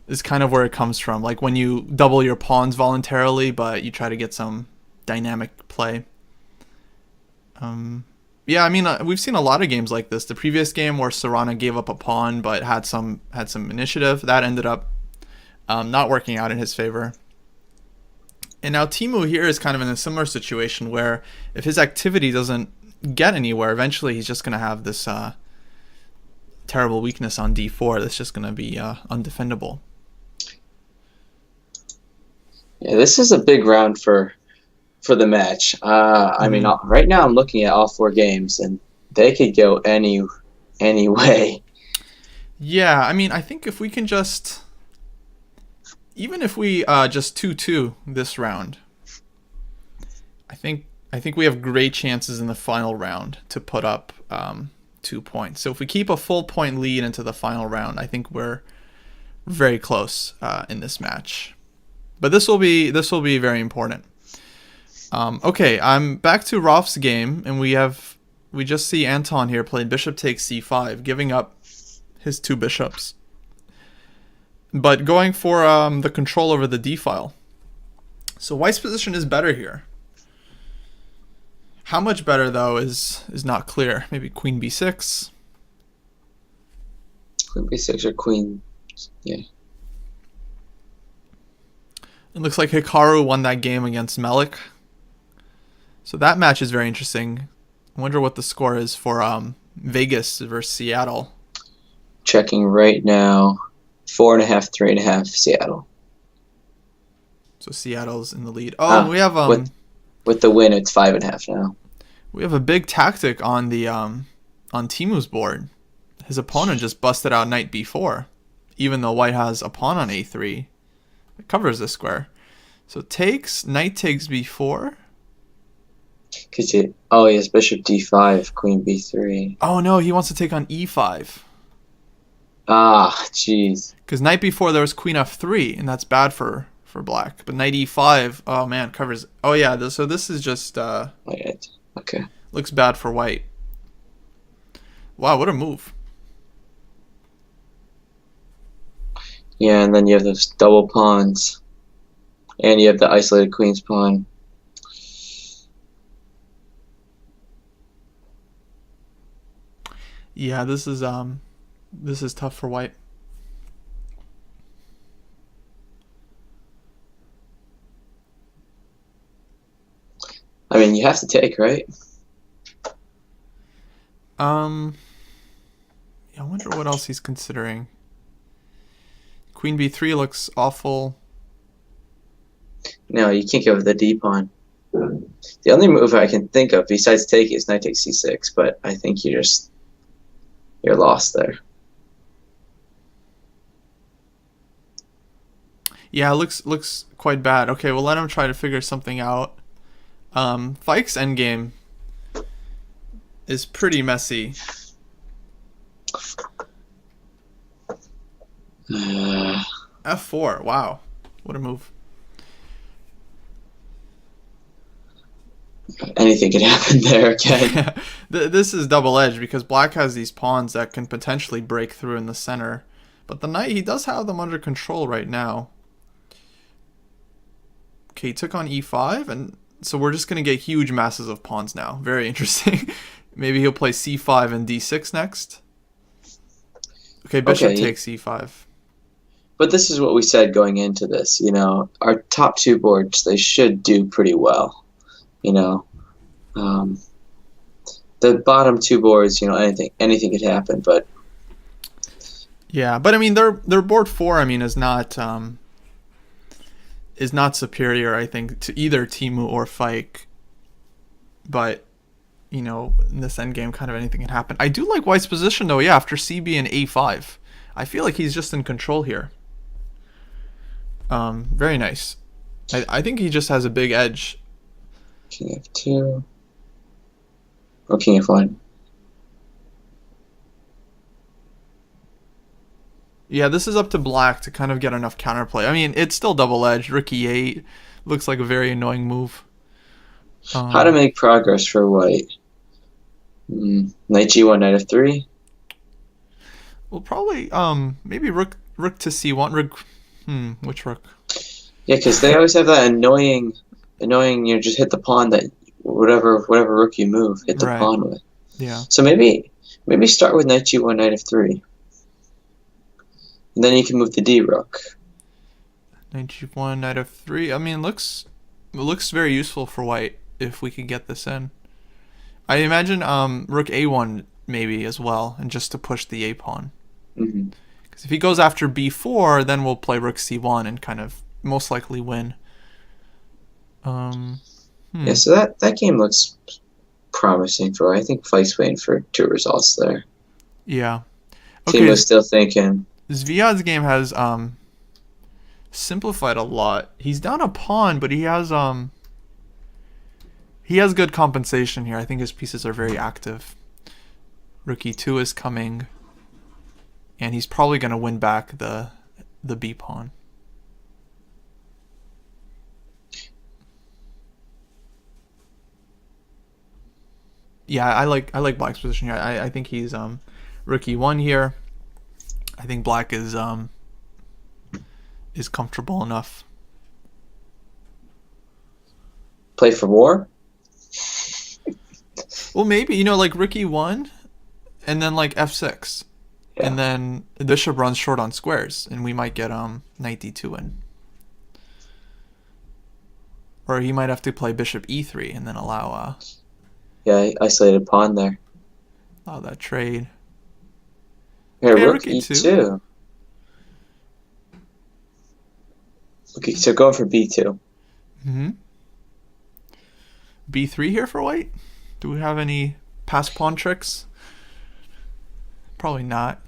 is kind of where it comes from. Like when you double your pawns voluntarily, but you try to get some dynamic play. Yeah, I mean, we've seen a lot of games like this. The previous game where Serrano gave up a pawn but had some initiative, that ended up not working out in his favor. And now Timu here is kind of in a similar situation where if his activity doesn't get anywhere, eventually he's just going to have this terrible weakness on d4 that's just going to be undefendable. Yeah, this is a big round for the match. I mean, right now I'm looking at all 4 games, and they could go any way. Yeah, I mean, I think if we can just, even if we just 2-2 this round, I think we have great chances in the final round to put up 2 points. So if we keep a full point lead into the final round, I think we're very close in this match. But this will be very important. Okay, I'm back to Rolf's game, and we just see Anton here playing bishop takes c5, giving up his 2 bishops, but going for the control over the d file. So White's position is better here. How much better, though, is not clear. Maybe queen b6. Queen b6 or queen, yeah. It looks like Hikaru won that game against Melik. So that match is very interesting. I wonder what the score is for Vegas versus Seattle. Checking right now. 4.5, 3.5, Seattle. So Seattle's in the lead. Oh, we have with the win, it's 5.5 now. We have a big tactic on the on Timu's board. His opponent just busted out knight b4, even though White has a pawn on a3. It covers the square. So knight takes b4. He has bishop d5, queen b3. Oh no, he wants to take on e5. Ah, jeez. Because knight b4, there was queen f3, and that's bad for black. But knight e5, oh man, covers. Oh yeah, so this is just okay. Looks bad for White. Wow, what a move. Yeah, and then you have those double pawns, and you have the isolated queen's pawn. Yeah, this is tough for White. I mean, you have to take, right? Yeah, I wonder what else he's considering. Queen b3 looks awful. No, you can't go with the d pawn. The only move I can think of besides taking is knight takes c6, but I think you're lost there. Yeah, it looks quite bad. Okay, we'll let him try to figure something out. Fike's endgame is pretty messy. F4, wow. What a move. Anything could happen there again. This is double-edged because black has these pawns that can potentially break through in the center. But the knight, he does have them under control right now. Okay, he took on e5, and so we're just going to get huge masses of pawns now. Very interesting. Maybe he'll play c5 and d6 next. Okay, bishop takes e5. But this is what we said going into this. You know, our top 2 boards, they should do pretty well. You know, the bottom 2 boards, you know, anything could happen. But yeah, but I mean, their board 4, I mean, is not superior, I think, to either Timu or Fike. But you know, in this endgame, kind of anything can happen. I do like White's position though. Yeah, after CB and A5, I feel like he's just in control here. Very nice. I think he just has a big edge. King F2. Oh, King F1. Yeah, this is up to black to kind of get enough counterplay. I mean, it's still double-edged. Rook E8 looks like a very annoying move. How to make progress for White? Knight G1, Knight F3. Well, probably maybe rook to C1. Which rook? Yeah, because they always have that annoying. You know, just hit the pawn that whatever rook you move, hit the pawn with. Yeah. So maybe start with Knight G1, Knight F3. And then you can move the D rook. Knight G1, Knight F3. I mean, it looks very useful for White if we could get this in. I imagine Rook A1 maybe as well, and just to push the A pawn. Because if he goes after B4, then we'll play Rook C1 and kind of most likely win. Yeah, so that game looks promising for White. I think Fike's waiting for 2 results there. Yeah. Okay. Team was still thinking. Zviad's game has simplified a lot. He's down a pawn, but he has good compensation here. I think his pieces are very active. Rook e2 is coming, and he's probably going to win back the b pawn. Yeah, I like black's position here. I think he's Rook e1 here. I think black is comfortable enough. Play for more? Well, maybe, like Rook e1 and then like f6. Yeah. And then the bishop runs short on squares, and we might get knight d2 in. Or he might have to play bishop e3 and then allow yeah, isolated pawn there. Allow that trade. Here, okay, rook e2. Okay, so going for b2. Mm-hmm. b3 here for white? Do we have any pass pawn tricks? Probably not.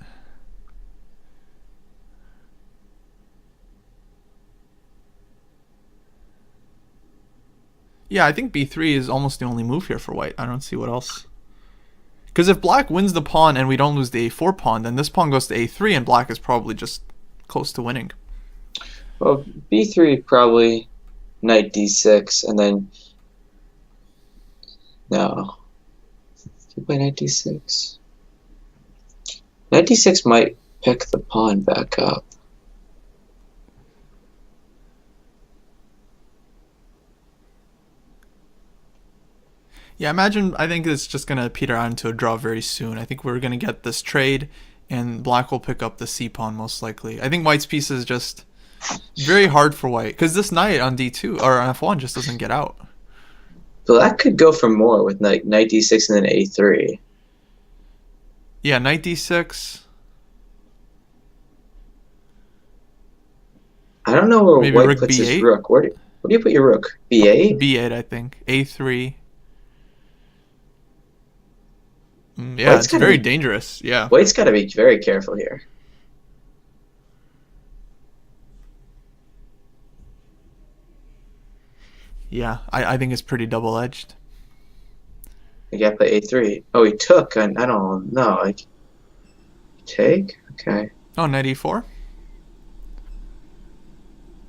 Yeah, I think b3 is almost the only move here for white. I don't see what else. Because if black wins the pawn and we don't lose the a4 pawn, then this pawn goes to a3 and black is probably just close to winning. Well, b3 probably knight d6 and then... No. If you play knight d6... Knight d6 might pick the pawn back up. Yeah, I think it's just going to peter out into a draw very soon. I think we're going to get this trade, and black will pick up the c-pawn most likely. I think white's piece is just very hard for white, because this knight on d2, or on f1, just doesn't get out. Black could go for more with knight d6 and then a3. Yeah, knight d6... I don't know where maybe white puts B8? His rook. Where do you put your rook? B8? B8, I think. A3. Yeah, white's it's very dangerous. Yeah. White's got to be very careful here. Yeah, I think it's pretty double-edged. You got to play A3. Oh, he took. I don't know. Like, take? Okay. Oh, knight E4?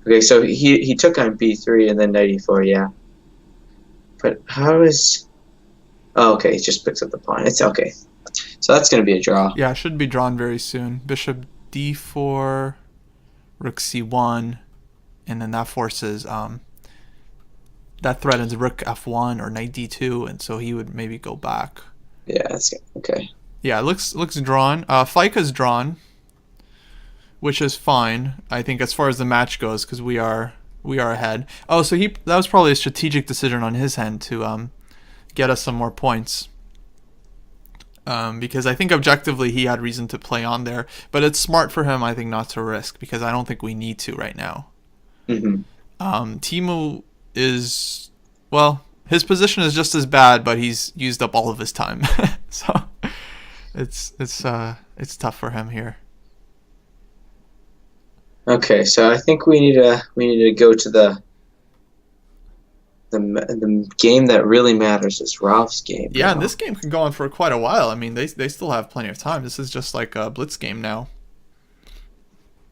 Okay, so he took on b3 and then knight e4, yeah. But how is... Oh, okay, he just picks up the pawn. It's okay. So that's going to be a draw. Yeah, it should be drawn very soon. Bishop d4, rook c1, and then that forces... that threatens rook f1 or knight d2, and so he would maybe go back. Yeah, that's okay. Yeah, it looks drawn. Fika's drawn, which is fine, I think, as far as the match goes, because we are ahead. Oh, so that was probably a strategic decision on his end to get us some more points. Because I think objectively he had reason to play on there, but it's smart for him, I think, not to risk, because I don't think we need to right now. Mm-hmm. Teemu is, well, his position is just as bad, but he's used up all of his time, so it's tough for him here. Okay, so I think we need to go to the game that really matters is Ralph's game. Yeah, and this game can go on for quite a while. I mean, they still have plenty of time. This is just like a blitz game now.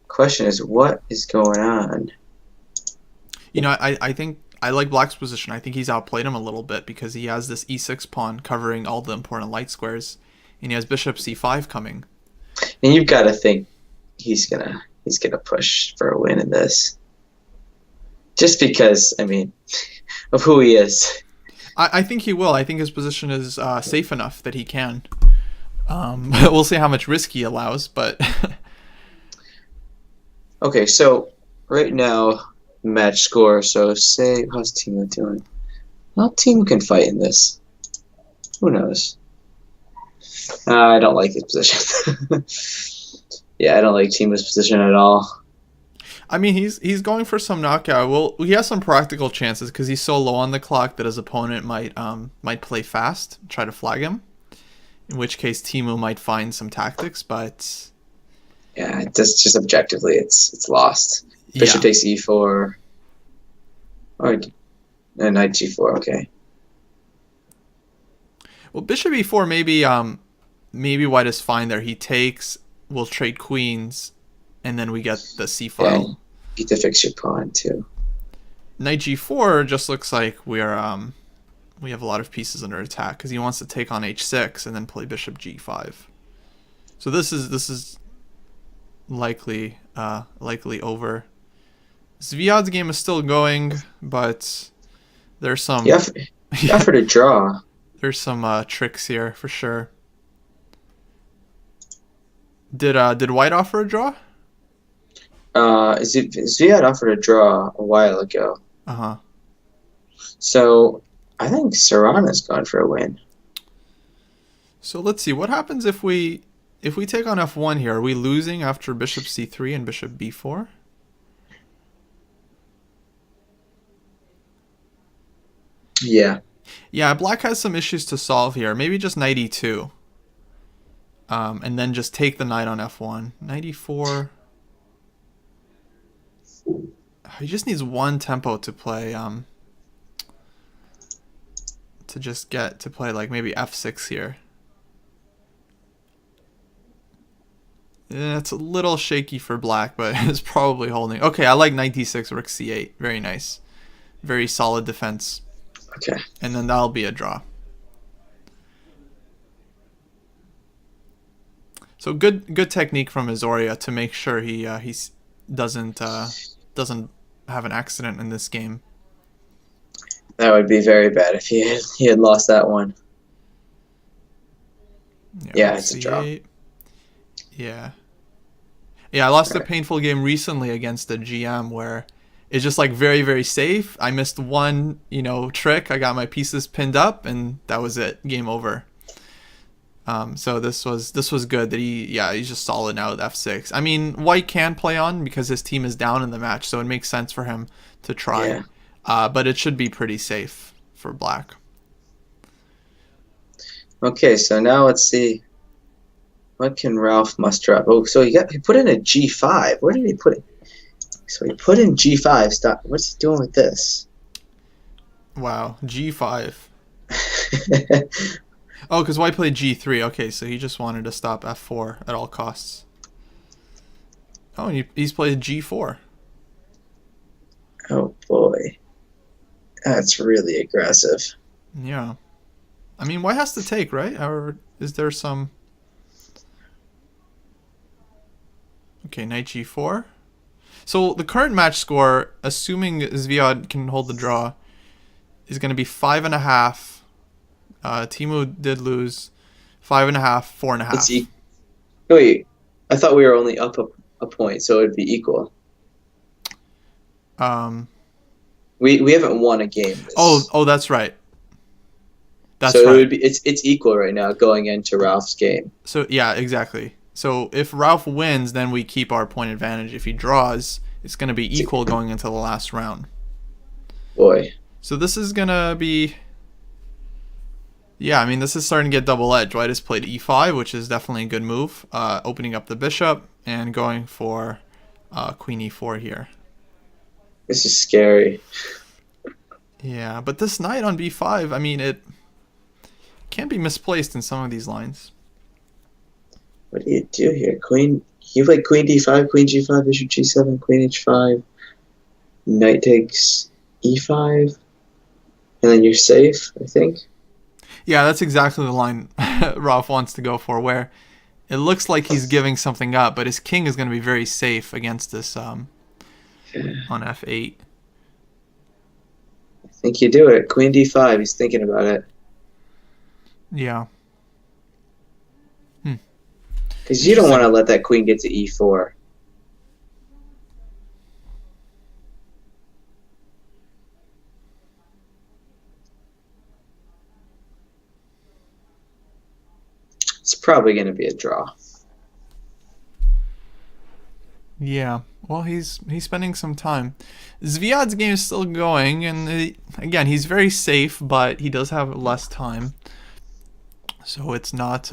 Question is, what is going on? I think I like black's position. I think he's outplayed him a little bit because he has this e6 pawn covering all the important light squares, and he has bishop c5 coming. And you've got to think he's gonna push for a win in this. Just because, I mean, of who he is. I think he will. I think his position is safe enough that he can. We'll see how much risk he allows, but... Okay, so right now, match score. So say, how's Teemu doing? Well, Teemu can fight in this. Who knows? I don't like his position. Yeah, I don't like Teemu's position at all. I mean, he's going for some knockout. Well, he has some practical chances because he's so low on the clock that his opponent might play fast, try to flag him. In which case, Teemu might find some tactics, but yeah, just objectively, it's lost. Bishop takes e4, or knight g4. Okay. Well, bishop e4 maybe white is fine there. He takes, we'll trade queens, and then we get the c Yeah, file. you get to fix your pawn too. Knight g4 just looks like we have a lot of pieces under attack because he wants to take on h6 and then play bishop g5. So this is likely over. Zviad's game is still going, but there's some You offered a draw. there's some tricks here for sure. Did white offer a draw? Zviad offered a draw a while ago. Uh-huh. So I think Serrano's gone for a win. So let's see what happens if we take on f1 here. Are we losing after bishop c3 and bishop b4? Yeah. Yeah, black has some issues to solve here. Maybe just knight e2. And then just take the knight on f1. Knight e4. He just needs one tempo to play, to just get to play like maybe f6 here. Yeah, it's a little shaky for black, but it's probably holding. Okay, I like knight d6, rook c8. Very nice. Very solid defense. Okay. And then that'll be a draw. So good technique from Azoria to make sure he doesn't have an accident in this game. That would be very bad if he had lost that one. Yeah, it's a draw. Yeah. Yeah, I lost a painful game recently against a GM where it's just like very, very safe. I missed one, trick. I got my pieces pinned up and that was it. Game over. So this was good that he's just solid now with f6. I mean, white can play on because his team is down in the match, so it makes sense for him to try. Yeah. But it should be pretty safe for black. Okay, so now let's see. What can Ralph muster up? Oh, so he put in a g5. Where did he put it? So he put in g5. Stop. What's he doing with this? Wow, g5. Oh, because white played g3. Okay, so he just wanted to stop f4 at all costs. Oh, and he's played g4. Oh, boy. That's really aggressive. Yeah. I mean, white has to take, right? Or is there some... Okay, knight g4. So the current match score, assuming Zviad can hold the draw, is going to be 5.5. Timu did lose 5.5, 4.5. Wait, I thought we were only up a point, so it would be equal. We haven't won a game. Oh, that's right. That's so right. It would be it's equal right now going into Ralph's game. So yeah, exactly. So if Ralph wins, then we keep our point advantage. If he draws, it's going to be equal going into the last round. Boy. So this is going to be... Yeah, I mean, this is starting to get double-edged. White has played e5, which is definitely a good move. Opening up the bishop and going for queen e4 here. This is scary. Yeah, but this knight on b5, I mean, it can be misplaced in some of these lines. What do you do here? You play queen d5, queen g5, bishop g7, queen h5. Knight takes e5. And then you're safe, I think. Yeah, that's exactly the line Ralph wants to go for, where it looks like he's giving something up, but his king is going to be very safe against this on f8. I think you do it. Queen d5, he's thinking about it. Yeah. Because you don't want to let that queen get to e4. It's probably going to be a draw. Yeah. Well, he's spending some time. Zviad's game is still going, and again, he's very safe, but he does have less time. So it's not...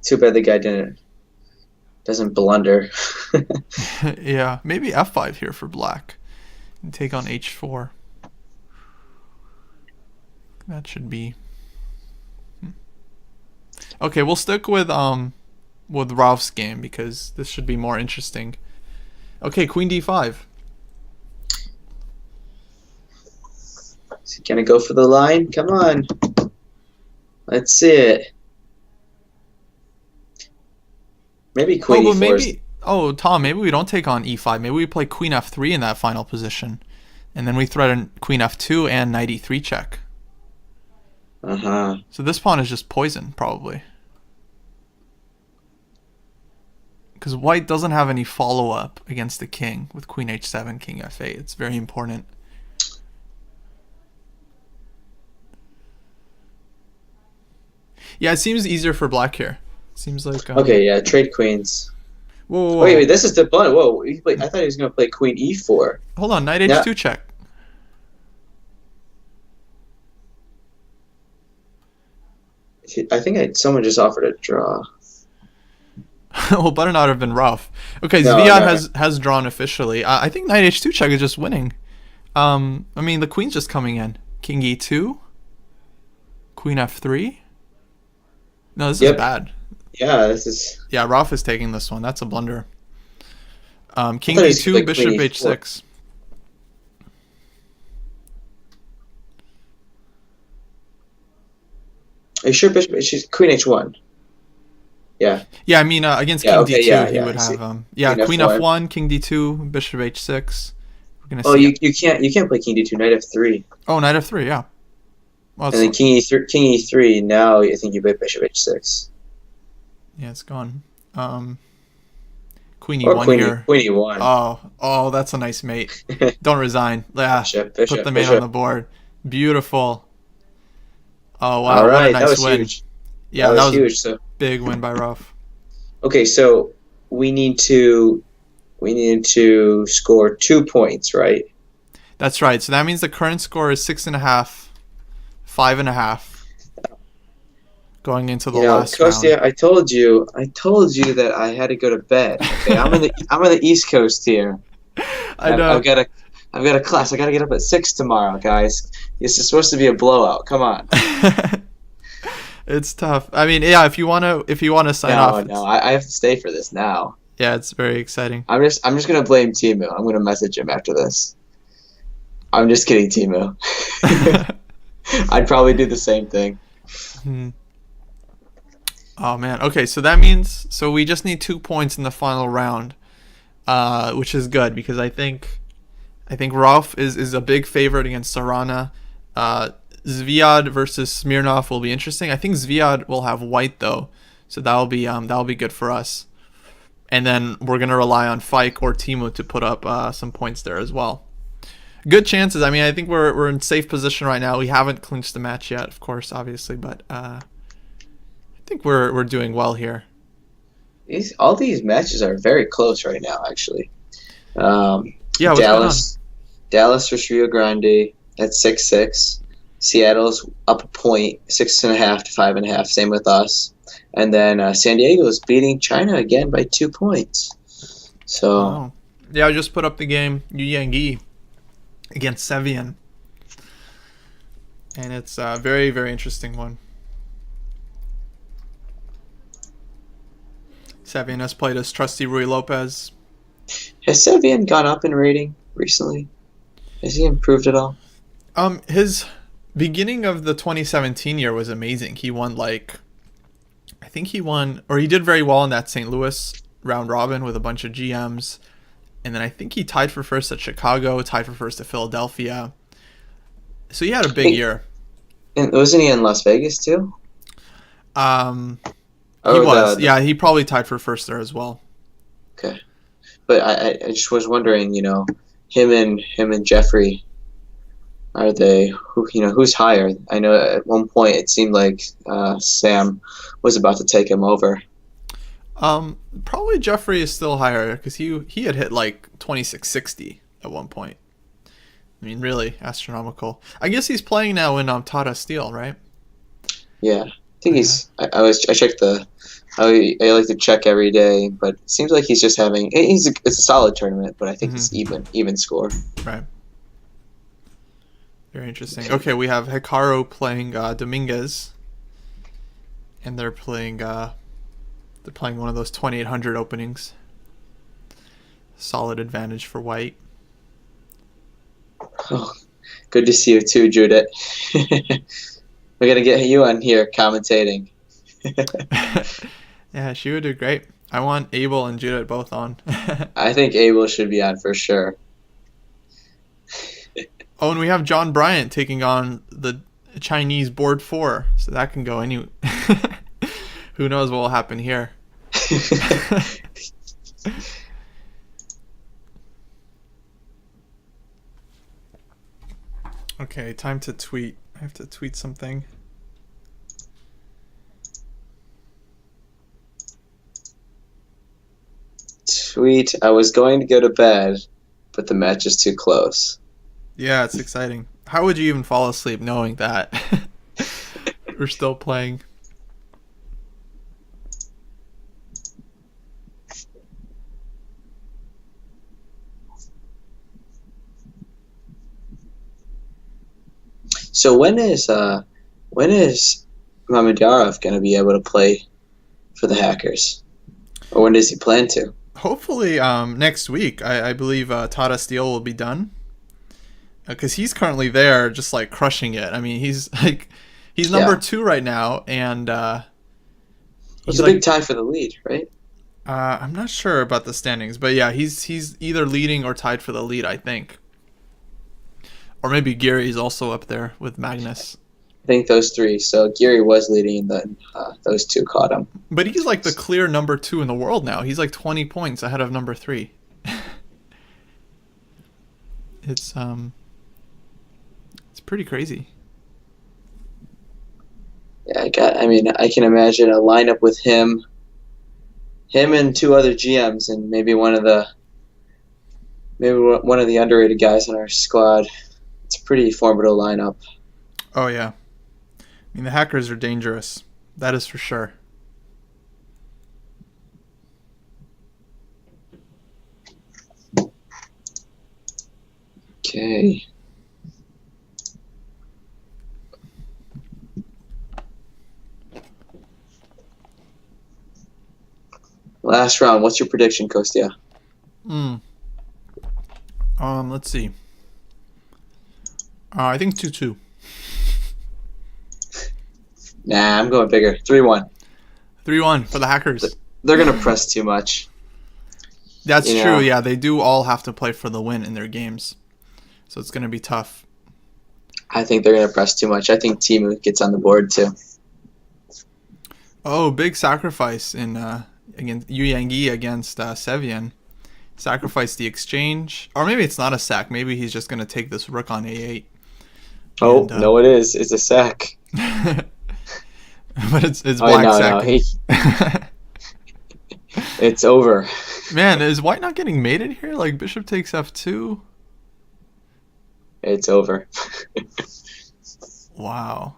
Too bad the guy doesn't blunder. Yeah, maybe f5 here for black. And take on h4. That should be... Okay, we'll stick with Ralph's game because this should be more interesting. Okay, Queen D5. Is he gonna go for the line? Come on. Let's see it. Maybe Queen Oh, but E4 is... maybe. Oh, Tom, maybe we don't take on E5. Maybe we play Queen F3 in that final position, and then we threaten Queen F2 and Knight E3 check. Uh-huh. So this pawn is just poison, probably. Because White doesn't have any follow-up against the king with Queen H7, King F8. It's very important. Yeah, it seems easier for Black here. Seems like... Okay, yeah, trade queens. Whoa. Wait, this is the blunt. Whoa, I thought he was going to play Queen E4. Hold on, Knight H2 check. I think someone just offered a draw. Well, better not have been rough. Okay, Zviad has drawn officially. I think Knight H2 check is just winning. I mean, the queen's just coming in. King E2. Queen F3. No, this is bad. Yeah, this is... Yeah, Ralph is taking this one. That's a blunder. King D2, Bishop H6. Are you sure Bishop? She's Queen H1. Yeah. Yeah, I mean against King D2, he would have Queen F1. F1, King D2, Bishop H6. We're gonna see. You can't play King D2, Knight F3. Oh, Knight F3, yeah. Well, and then King E3. Now I think you play Bishop H6. Yeah, it's gone. Queen E1 here. Queen E1. Oh, that's a nice mate. Don't resign. Yeah, Bishop, put the mate on the board. Beautiful. Oh wow, all right, what a nice win. Huge. Yeah, that was huge. So big win by Ruff. Okay, so we need to score 2 points, right? That's right. So that means the current score is 6.5, 5.5. Going into the last Kostya, round. I told you that I had to go to bed. Okay, I'm in the East Coast here. I know. I've got a class. I got to get up at 6 tomorrow, guys. This is supposed to be a blowout. Come on. It's tough. I mean, yeah. If you wanna sign off. No, I have to stay for this now. Yeah, it's very exciting. I'm just gonna blame Timu. I'm gonna message him after this. I'm just kidding, Timu. I'd probably do the same thing. Oh man. Okay, so that means we just need 2 points in the final round, which is good because I think Ralph is a big favorite against Sarana. Zviad versus Smirnov will be interesting. I think Zviad will have white though, so that'll be good for us. And then we're gonna rely on Fike or Timu to put up some points there as well. Good chances. I mean, I think we're in safe position right now. We haven't clinched the match yet, of course, obviously, but I think we're doing well here. All these matches are very close right now, actually. Yeah, Dallas versus Rio Grande at 6-6. Seattle's up a point, 6.5 to 5.5. Same with us, and then San Diego's beating China again by 2 points. So yeah, I just put up the game Yu Yang against Sevian, and it's a very, very interesting one. Sevian has played as trusty Rui Lopez. Has Sevian gone up in rating recently? Has he improved at all? His beginning of the 2017 year was amazing. He won he did very well in that St. Louis round robin with a bunch of GMs. And then I think he tied for first at Chicago, tied for first at Philadelphia. So he had a big year. And wasn't he in Las Vegas too? He was. Yeah, he probably tied for first there as well. Okay. But I just was wondering, him and Jeffrey, are they who's higher? I know at one point it seemed like Sam was about to take him over. Probably Jeffrey is still higher because he had hit like 2660 at one point. I mean, really astronomical. I guess he's playing now in Tata Steel, right? Yeah, I think he's. I checked I like to check every day, but it seems like he's just having. It's a solid tournament, but I think it's even score. Right. Very interesting. Okay, we have Hikaru playing Dominguez. and they're playing one of those 2800 openings. Solid advantage for white. Oh, good to see you too, Judith. We're gonna get you on here commentating. Yeah, she would do great. I want Abel and Judith both on. I think Abel should be on for sure. Oh, and we have John Bryant taking on the Chinese board 4, so that can go any. Who knows what will happen here? Okay, time to tweet. I have to tweet something. Tweet, I was going to go to bed, but the match is too close. Yeah, it's exciting. How would you even fall asleep knowing that we're still playing? So when is Mamedyarov going to be able to play for the Hackers, or when does he plan to? Hopefully next week. I believe Tata Steel will be done, because he's currently there just like crushing it. I mean, he's number 2 right now, and it's a big tie for the lead, right? I'm not sure about the standings, but yeah, he's either leading or tied for the lead, I think. Or maybe Gary's also up there with Magnus. I think those 3. So Gary was leading, and then those 2 caught him. But he's like the clear number 2 in the world now. He's like 20 points ahead of number 3. It's pretty crazy. Yeah, I can imagine a lineup with him and 2 other GMs, and maybe one of the underrated guys on our squad. It's a pretty formidable lineup. Oh yeah, I mean the Hackers are dangerous. That is for sure. Okay. Last round. What's your prediction, Kostya? Let's see. I think 2-2. Nah, I'm going bigger. 3-1. 3-1 for the Hackers. They're gonna press too much. That's true. Yeah, they do all have to play for the win in their games, so it's gonna be tough. I think they're gonna press too much. I think Timu gets on the board too. Oh, big sacrifice in against Yu Yangyi against Sevian. Sacrifice the exchange, or maybe it's not a sack. Maybe he's just gonna take this rook on a8. Oh, no, it is. It's a sack. But it's black sacking. It's over. Man, is white not getting mated here? Like bishop takes f2. It's over. Wow.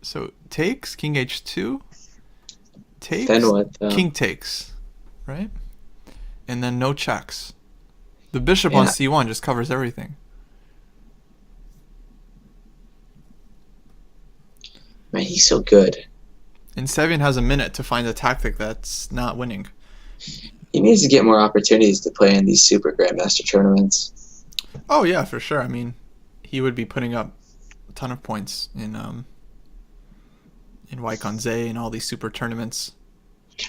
So takes, king h2. Takes, then what? King takes, right? And then no checks. The bishop on c1 just covers everything. Man, he's so good. And Sevian has a minute to find a tactic that's not winning. He needs to get more opportunities to play in these Super Grandmaster tournaments. Oh yeah, for sure. I mean, he would be putting up a ton of points in Waikanze and all these super tournaments.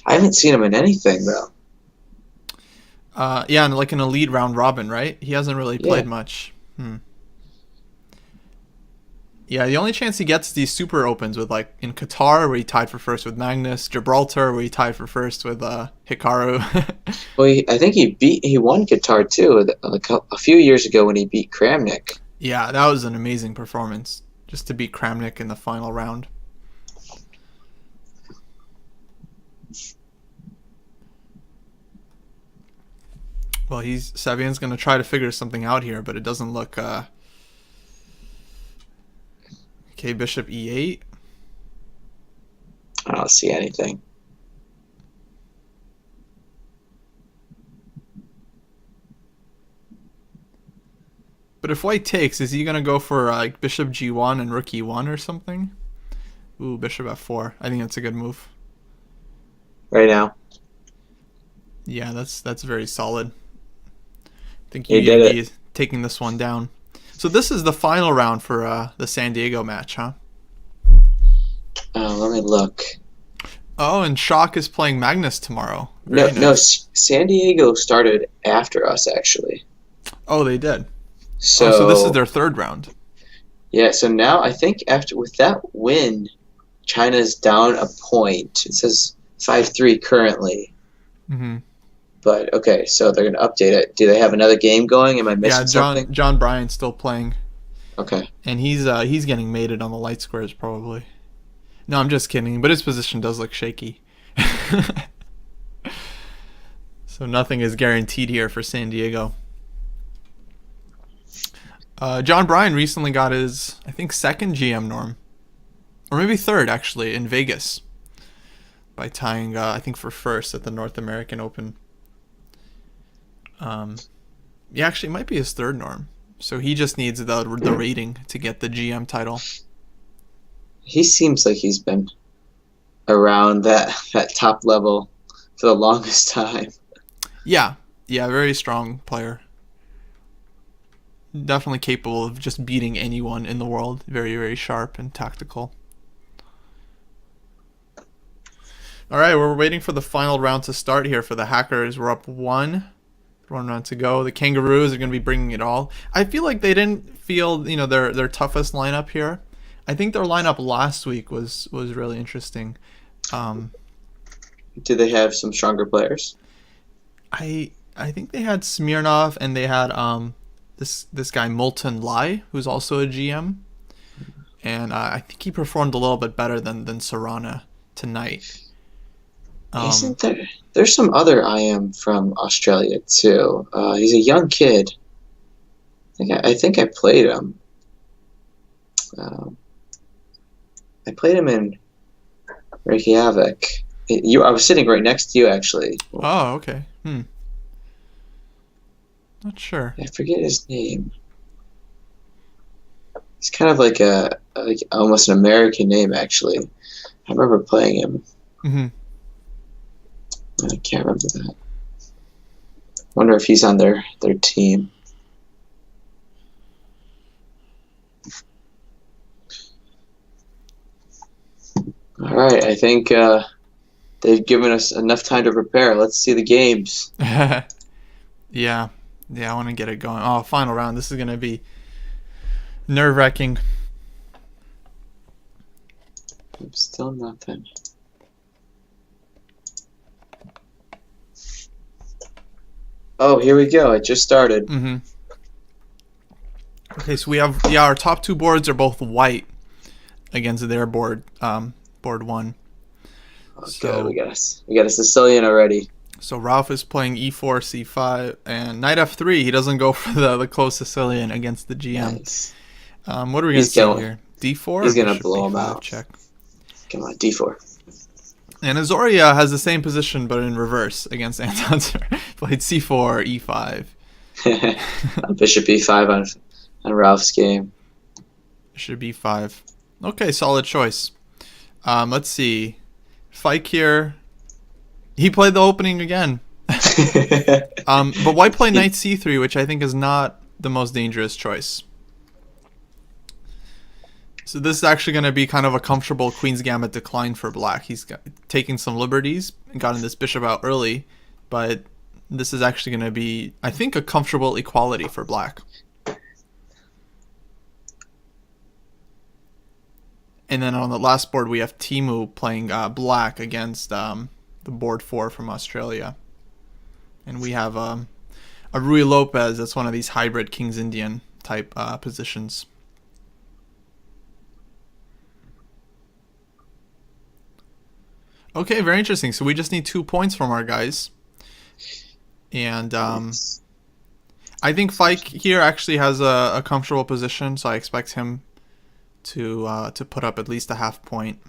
I haven't seen him in anything though. Yeah, and like an elite round robin, right? He hasn't really played much. Yeah, the only chance he gets these super opens with like in Qatar where he tied for first with Magnus, Gibraltar where he tied for first with Hikaru. Well, I think he won Qatar too, like a few years ago when he beat Kramnik. Yeah, that was an amazing performance, just to beat Kramnik in the final round. Well, Sevian's going to try to figure something out here, but it doesn't look... Okay, bishop e8. I don't see anything. But if white takes, is he going to go for like bishop g1 and rook e1 or something? Ooh, bishop f4. I think that's a good move. Right now. Yeah, that's very solid. I think He did UAE it. is taking this one down. So this is the final round for the San Diego match, huh? Let me look. Oh, and Shock is playing Magnus tomorrow. No, Very no. nice. San Diego started after us, actually. Oh, they did. Oh, so this is So their third round. yeah. So now I think after with that win, China's down a point. It says 5-3 currently. Mm-hmm. But okay, so they're gonna update it. Do they have another game going? Am I Yeah, missing something? John Bryan's still playing, Okay. and he's getting mated on the light squares probably. No, I'm just kidding. But his position does look shaky. So nothing is guaranteed here for San Diego. John Bryan recently got his, I think, second GM norm, or maybe third actually, in Vegas, by tying, I think, for first at the North American Open. Yeah, actually, it might be his third norm. So he just needs the rating to get the GM title. He seems like he's been around that top level for the longest time. Yeah, very strong player. Definitely capable of just beating anyone in the world. Very, very sharp and tactical. All right, we're waiting for the final round to start here for the Hackers. We're up 1 round to go. The Kangaroos are going to be bringing it all. I feel like they didn't feel, their toughest lineup here. I think their lineup last week was really interesting. Do they have some stronger players? I think they had Smirnov, and they had this guy Molten Lai, who's also a GM, and I think he performed a little bit better than Serrana tonight. Isn't there's some other IM from Australia too? He's a young kid. I think I played him. I played him in Reykjavik. I was sitting right next to you, actually. Oh, okay. Not sure. I forget his name. He's kind of like almost an American name, actually. I remember playing him. Mm-hmm. I can't remember that. Wonder if he's on their team. All right, I think they've given us enough time to prepare. Let's see the games. Yeah, I want to get it going. Oh, final round. This is going to be nerve-wracking. Still nothing. Oh, here we go. It just started. Mm-hmm. Okay, so we have our top two boards are both white against their board, board 1. Okay, So we got a Sicilian already. So Ralph is playing e4, c5, and knight f3. He doesn't go for the close Sicilian against the GM. Nice. What are we going to see here? d4? He's going to blow him out. Check. Come on, d4. And Azoria has the same position, but in reverse against Anton's. Played c4, e5. Bishop e5 on Ralph's game. Should be 5. Okay, solid choice. Let's see. Fike here. He played the opening again. But why play knight c3, which I think is not the most dangerous choice. So this is actually going to be kind of a comfortable Queen's Gambit decline for black. He's taking some liberties and gotten this bishop out early, but this is actually going to be, I think, a comfortable equality for black. And then on the last board, we have Timu playing black against the board 4 from Australia. And we have a Rui Lopez. That's one of these hybrid King's Indian type positions. Okay, very interesting. So we just need 2 points from our guys. And I think Fike here actually has a comfortable position, so I expect him to put up at least a half point.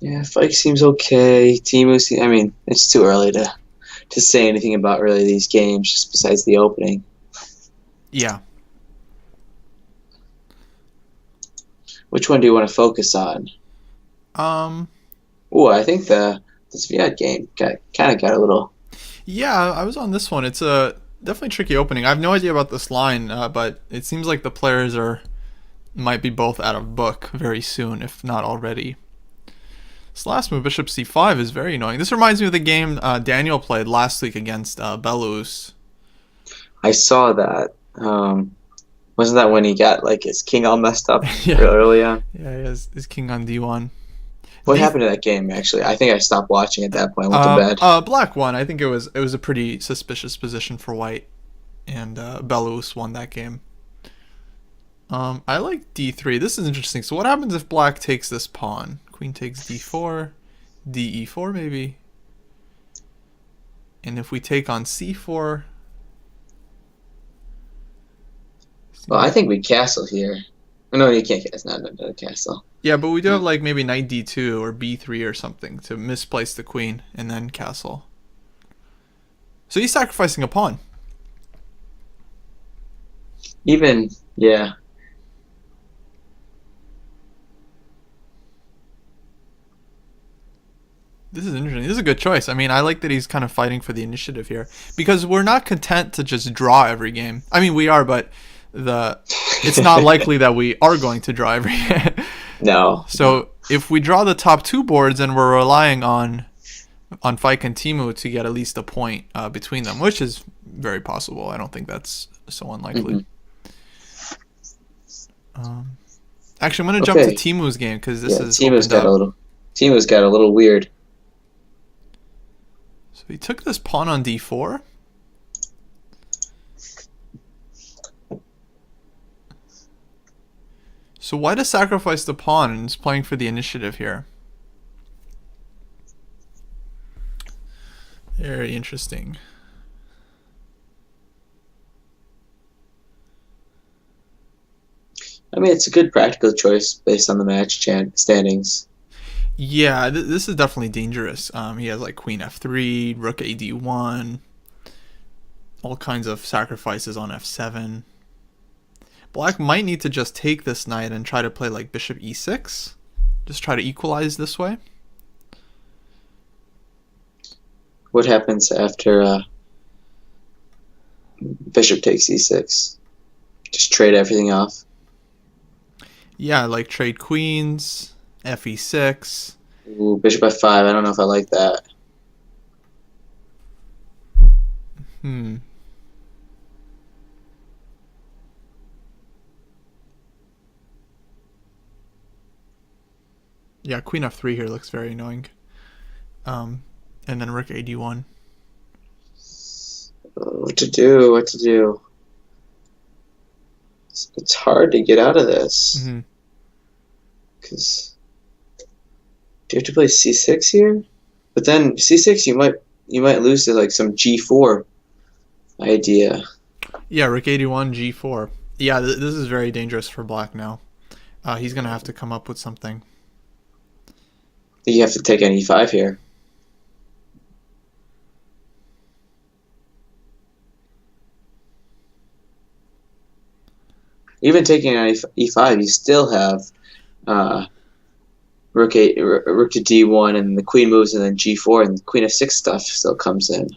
Yeah, Fike seems okay. Timu, I mean, it's too early to say anything about really these games, just besides the opening. Yeah. Which one do you want to focus on? Um, Oh, I think the Zviad game kind of got a little. yeah, I was on this one. It's a definitely tricky opening. I have no idea about this line, but it seems like the players might be both out of book very soon, if not already. This last move, bishop c5, is very annoying. This reminds me of the game Daniel played last week against Belarus. I saw that. Wasn't that when he got like his king all messed up Yeah, real early on? yeah, he has his king on d1. What happened to that game? Actually, I think I stopped watching at that point. Went to bed. Black won. I think it was a pretty suspicious position for white, and Belarus won that game. I like d3. This is interesting. So what happens if black takes this pawn? Queen takes d4, de4 maybe. And if we take on c4... Well, I think we castle here. No, you can't castle. Not a castle. Yeah, but we do have like maybe knight d2 or b3 or something to misplace the queen and then castle. So he's sacrificing a pawn. Even, yeah. This is interesting. This is a good choice. I mean, I like that he's kind of fighting for the initiative here because we're not content to just draw every game. I mean, we are, but it's not likely that we are going to draw every game. No. So if we draw the top two boards and we're relying on Fike and Timu to get at least a point between them, which is very possible. I don't think that's so unlikely. Actually, I'm going to jump to Timu's game because this is Timu's got a little weird. So he took this pawn on d4. So why does sacrifice the pawn and is playing for the initiative here? Very interesting. I mean, it's a good practical choice based on the match standings. Yeah, this is definitely dangerous. He has like queen f3, rook ad1, all kinds of sacrifices on f7. Black might need to just take this knight and try to play like bishop e6. Just try to equalize this way. What happens after bishop takes e6? Just trade everything off? Yeah, like trade queens, fe6. Ooh, bishop f5. I don't know if I like that. Yeah, queen f3 here looks very annoying. And then rook ad1. What to do? It's hard to get out of this. Because do you have to play c6 here? But then c6 you might lose to like some g4 idea. Yeah, rook ad1, g4. Yeah, this is very dangerous for black now. He's gonna have to come up with something. You have to take an e5 here. Even taking an e5, you still have rook to d1, and the queen moves, and then g4, and the queen f6 stuff still comes in.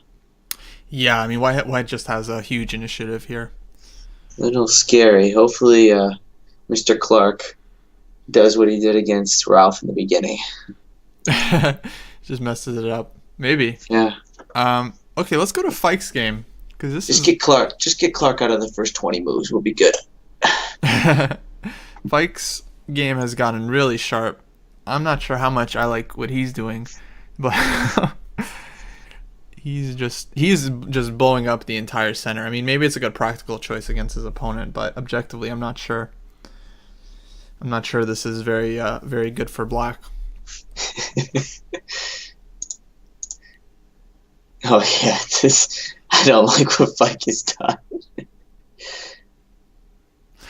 Yeah, I mean, white just has a huge initiative here. A little scary. Hopefully, Mr. Clark does what he did against Ralph in the beginning. Just messes it up. Maybe. Yeah. Okay, let's go to Fike's game because Just get Clark out of the first 20 moves. We'll be good. Fike's game has gotten really sharp. I'm not sure how much I like what he's doing, but he's just blowing up the entire center. I mean, maybe it's a good practical choice against his opponent, but objectively, I'm not sure. I'm not sure this is very very good for black. Oh yeah, I don't like what Fike has done.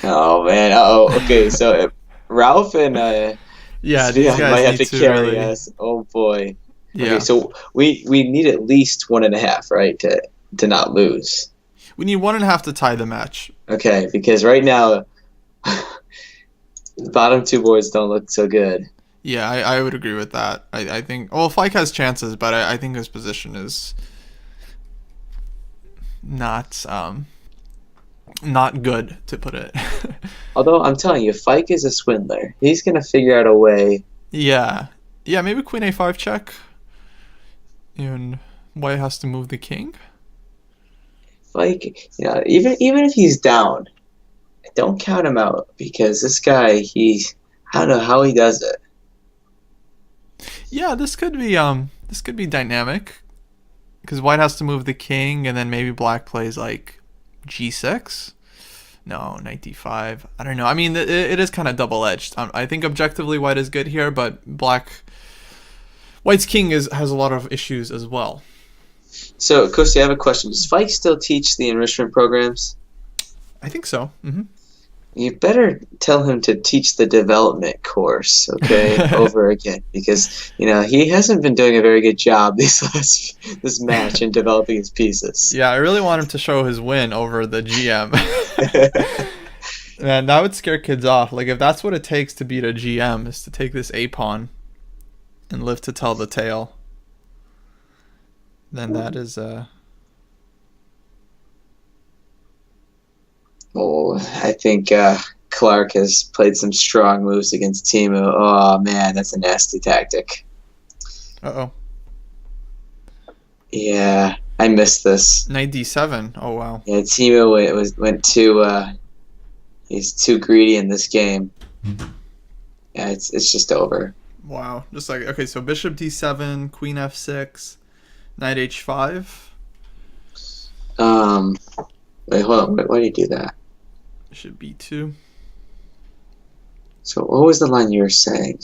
Oh man. Oh, okay. So Ralph and yeah, these guys might have to carry really... us. Oh boy. Yeah. Okay, so we need at least 1.5, right, to not lose. We need 1.5 to tie the match. Okay, because right now The bottom two boards don't look so good. Yeah, I would agree with that. I think, well, Fike has chances, but I think his position is not not good, to put it. Although I'm telling you, Fike is a swindler. He's gonna figure out a way. Yeah. Yeah, maybe queen a5 check. And white has to move the king. Fike, even if he's down, don't count him out because this guy, I don't know how he does it. Yeah, this could be dynamic because white has to move the king, and then maybe black plays like g6. No, knight d5. I don't know. I mean, it is kind of double-edged. I think objectively white is good here, but white's king has a lot of issues as well. So, Kostya, I have a question. Does Fike still teach the enrichment programs? I think so. Mm-hmm. You better tell him to teach the development course, okay, over again, because he hasn't been doing a very good job this match in developing his pieces. Yeah, I really want him to show his win over the GM. Man, that would scare kids off. Like, if that's what it takes to beat a GM, is to take this a pawn and live to tell the tale, then that is Oh, I think Clark has played some strong moves against Timu. Oh man, that's a nasty tactic. Uh-oh. Yeah, I missed this. Knight d7. Oh wow. Yeah, Timu went too. He's too greedy in this game. Yeah, it's just over. Wow. Just like, okay, so bishop d7, queen f6, knight h5. Wait, hold on. Why do you do that? Bishop b2. So what was the line you were saying?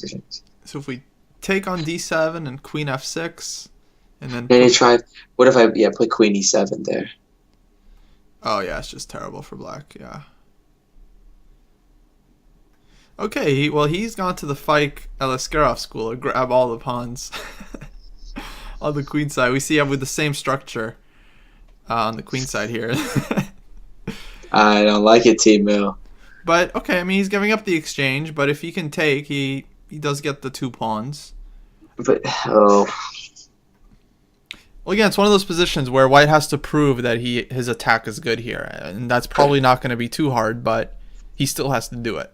So if we take on d7 and queen f6, and then Maybe try. What if I put queen e7 there? Oh yeah, it's just terrible for black. Yeah. Okay, well he's gone to the Fike Eliskerov school to grab all the pawns on the queen side. We see him with the same structure on the queen side here. I don't like it, Timu. But okay, I mean he's giving up the exchange, but if he can take, he does get the 2 pawns. But well, again, it's one of those positions where white has to prove that his attack is good here, and that's probably not going to be too hard, but he still has to do it.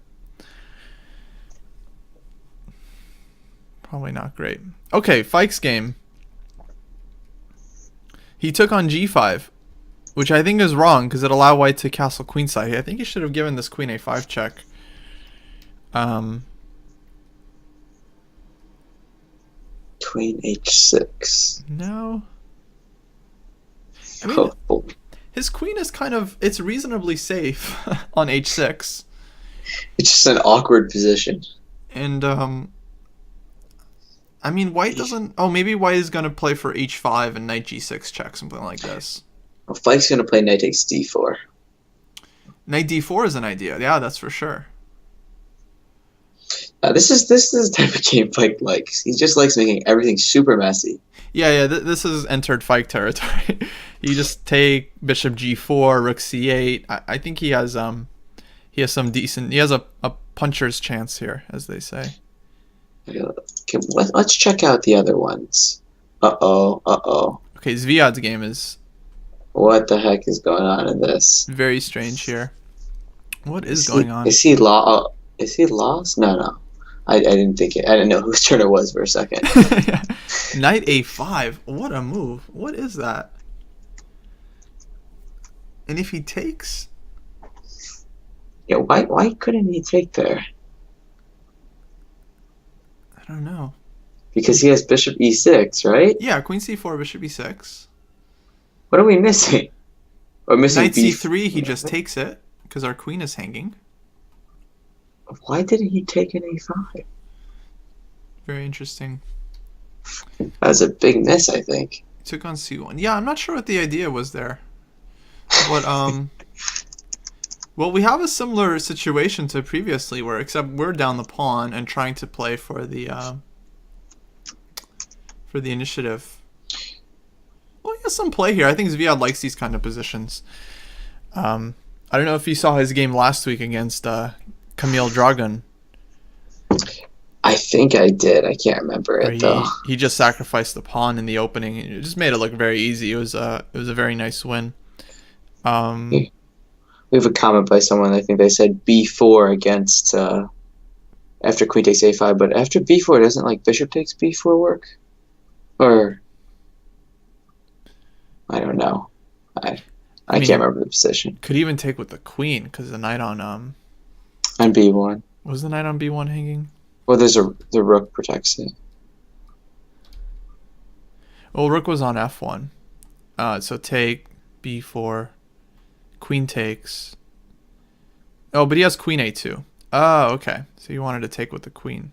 Probably not great. Okay, Fike's game. He took on g5, which I think is wrong because it allowed white to castle queenside. I think he should have given this queen a5 check. Queen h6. No. I mean, his queen is it's reasonably safe on h6. It's just an awkward position. And, I mean, white doesn't... Oh, maybe white is going to play for h5 and knight g6 check, something like this. Well, Fike's going to play knight takes d4. Knight d4 is an idea. Yeah, that's for sure. This is the type of game Fike likes. He just likes making everything super messy. Yeah. This has entered Fike territory. You just take bishop g4, rook c8. I think he has some decent... He has a puncher's chance here, as they say. Okay, let's check out the other ones. Uh-oh. Okay, Zviad's game is... What the heck is going on in this? Very strange here. What is going on? Is he lost? No. I didn't think it. I didn't know whose turn it was for a second. Knight a5. What a move. What is that? And if he takes... Yeah, why couldn't he take there? I don't know. Because he has bishop e6, right? Yeah, queen c4, bishop e6. What are we missing? We're missing knight c3, he just takes it, because our queen is hanging. Why didn't he take an a5? Very interesting. That was a big miss, I think. He took on c1. Yeah, I'm not sure what the idea was there. But, well, we have a similar situation to previously, except we're down the pawn and trying to play for the initiative. Well, he has some play here. I think Zviad likes these kind of positions. I don't know if you saw his game last week against Kamil Dragan. think I did. I can't remember Or it though. he just sacrificed the pawn in the opening. It just made it look very easy. It was a very nice win. We have a comment by someone. I think they said b4 against after queen takes a5, but after b4 doesn't like bishop takes b4 work? Or I don't know. I mean, can't remember the position. Could even take with the queen because the knight on b1. Was the knight on b1 hanging? Well, the rook protects it. Well, rook was on f1. So take b4, queen takes. Oh, but he has queen a2. Oh, okay. So you wanted to take with the queen.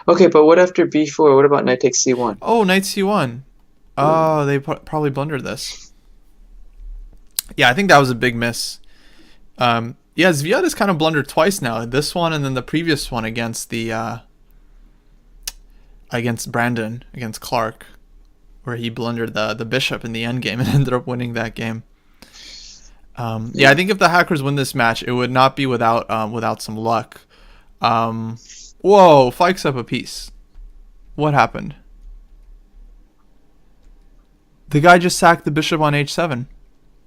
Okay, but what after b4? What about knight takes c1? Oh, knight c1. Oh, they probably blundered this. Yeah, I think that was a big miss. Yeah, Zviad has kind of blundered twice now. This one and then the previous one against the against Brandon, against Clark, where he blundered the bishop in the endgame and ended up winning that game. Yeah, I think if the hackers win this match, it would not be without some luck. Whoa, Fike's up a piece. What happened? The guy just sacked the bishop on h7.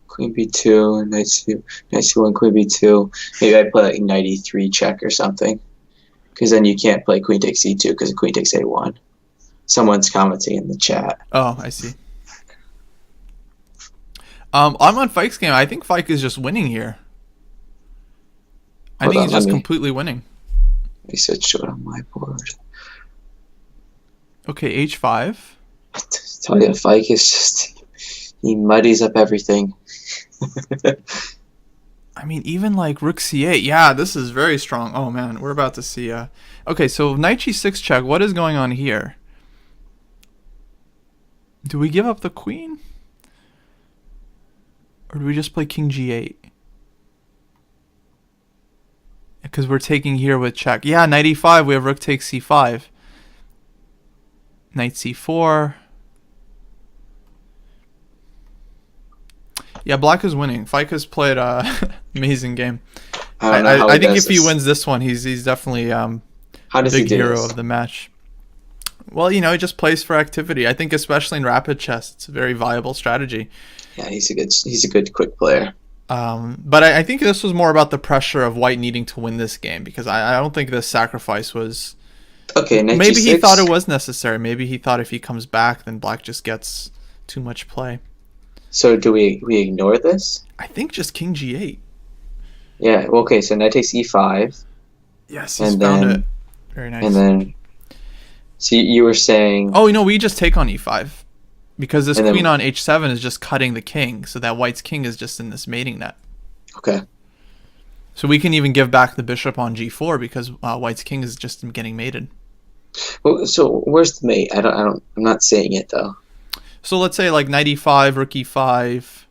Queen b2, knight c1, queen b2. Maybe I play like knight e3 check or something. Because then you can't play queen takes e2 because the queen takes a1. Someone's commenting in the chat. Oh, I see. I'm on Fike's game. I think Fike is just winning here. I think he's just completely winning. Let me switch to it on my board. Okay, h5. I tell you, Fike is just... He muddies up everything. I mean, even like rook c8. Yeah, this is very strong. Oh, man. We're about to see... Okay, so knight g6 check. What is going on here? Do we give up the queen? Or do we just play king g8? Because we're taking here with check. Yeah, knight e5. We have rook takes c5. Knight c4. Yeah, black is winning. Fike has played amazing game. I think if he wins this one, he's definitely big hero of the match. Well, you know, he just plays for activity. I think especially in rapid chess, it's a very viable strategy. Yeah, he's a good quick player. But I think this was more about the pressure of white needing to win this game because I don't think this sacrifice was... Okay, maybe he thought it was necessary. Maybe he thought if he comes back, then black just gets too much play. So do we ignore this? I think just king g8. Yeah, well, okay, so knight takes e5. Yes, he's found it. Very nice. And then... So you were saying... Oh, you know, we just take on e5. Because this queen on h7 is just cutting the king, so that white's king is just in this mating net. Okay. So we can even give back the bishop on g4 because white's king is just getting mated. Well, so where's the mate? I'm not seeing it though. So let's say like knight e5, rook e5,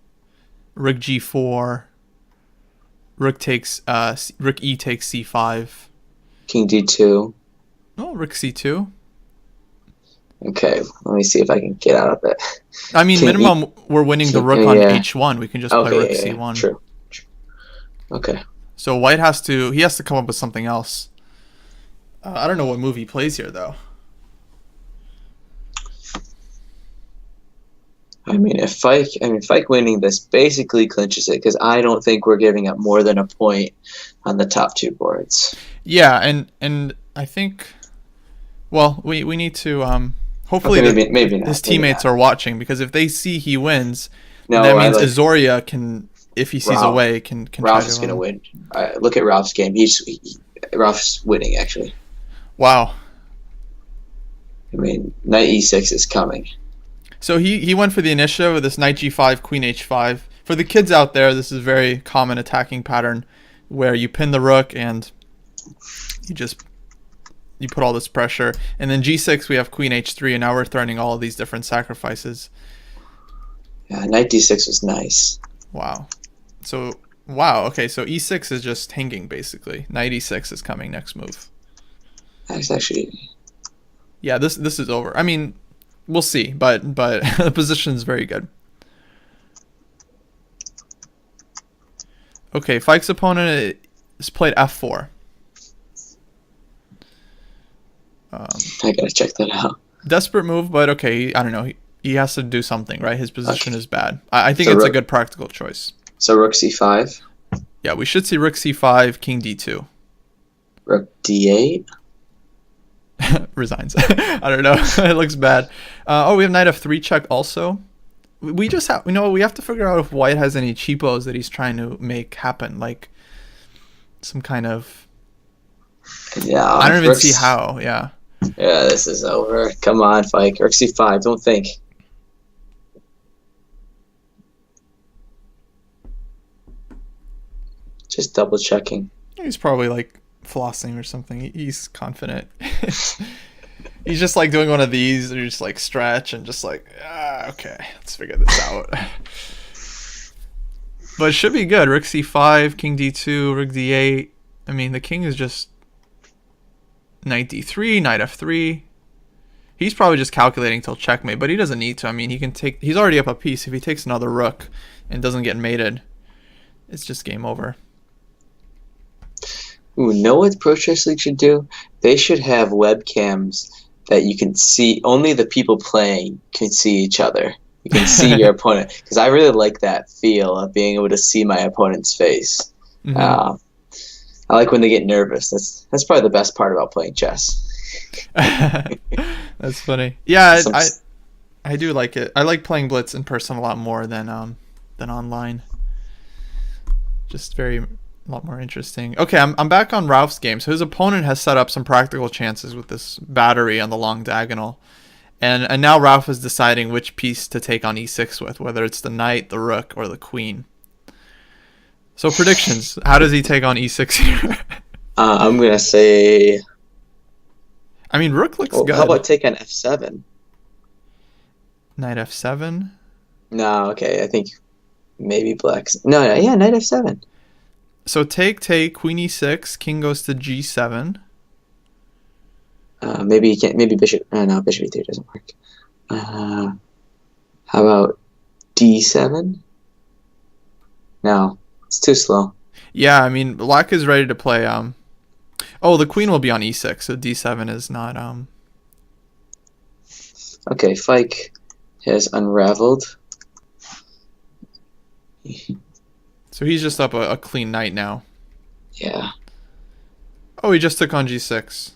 rook g4, rook e takes c5, king d2. Oh, rook c2. Okay, let me see if I can get out of it. I mean, minimum we're winning the rook on h1. We can just play rook c1. True. Okay. So white has to come up with something else. I don't know what move he plays here though. I mean, Fike winning this basically clinches it because I don't think we're giving up more than a point on the top two boards. Yeah, and I think, well, we need to hopefully maybe not, his teammates are watching because if they see he wins, no, that means Azoria can, if he sees a way, can Ralph is going to win. Look at Ralph's game. Ralph's winning actually. Wow. I mean, knight e6 is coming. So he went for the initiative with this knight g5, queen h5. For the kids out there, this is a very common attacking pattern where you pin the rook and you put all this pressure. And then g6, we have queen h3, and now we're threatening all of these different sacrifices. Yeah, knight d6 was nice. Wow. So, wow. Okay, so e6 is just hanging, basically. Knight e6 is coming next move. That's actually... Yeah, this is over. I mean... We'll see, but the position is very good. Okay, Fike's opponent has played f4. I gotta check that out. Desperate move, but okay. I don't know. He has to do something, right? His position is bad. I think So it's a good practical choice. So rook c5. Yeah, we should see rook c5, king d2. Rook d8. Resigns. I don't know. It looks bad. We have knight f3 check also. We just have, we have to figure out if white has any cheapos that he's trying to make happen, like some kind of. Yeah. I don't even see how. Yeah. Yeah, this is over. Come on, Fike. Rook c5. Don't think. Just double checking. He's probably like flossing or something. He's confident. He's just like doing one of these, and you just like stretch and just like, okay, let's figure this out. But it should be good. Rook c5, king d2, rook d8. I mean, the king is just knight d3, knight f3. He's probably just calculating till checkmate, but he doesn't need to. I mean, he can take. He's already up a piece. If he takes another rook and doesn't get mated, it's just game over. Ooh, know what Pro Chess League should do? They should have webcams that you can see. Only the people playing can see each other. You can see your opponent. Because I really like that feel of being able to see my opponent's face. Mm-hmm. I like when they get nervous. That's probably the best part about playing chess. That's funny. Yeah, I do like it. I like playing Blitz in person a lot more than online. Just a lot more interesting. Okay, I'm back on Ralph's game. So his opponent has set up some practical chances with this battery on the long diagonal. And now Ralph is deciding which piece to take on e6 with, whether it's the knight, the rook, or the queen. So predictions. How does he take on e6 here? I'm going to say... I mean, rook looks good. How about take on f7? Knight f7? No, okay. I think maybe black's... No, yeah, knight f7. So take, queen e6, king goes to g7. Maybe you can't. Maybe bishop. No, bishop e3 doesn't work. How about d7? No, it's too slow. Yeah, I mean, black is ready to play. The queen will be on e6, so d7 is not. Okay, Fike has unraveled. So he's just up a clean knight now. Yeah. Oh, he just took on g6.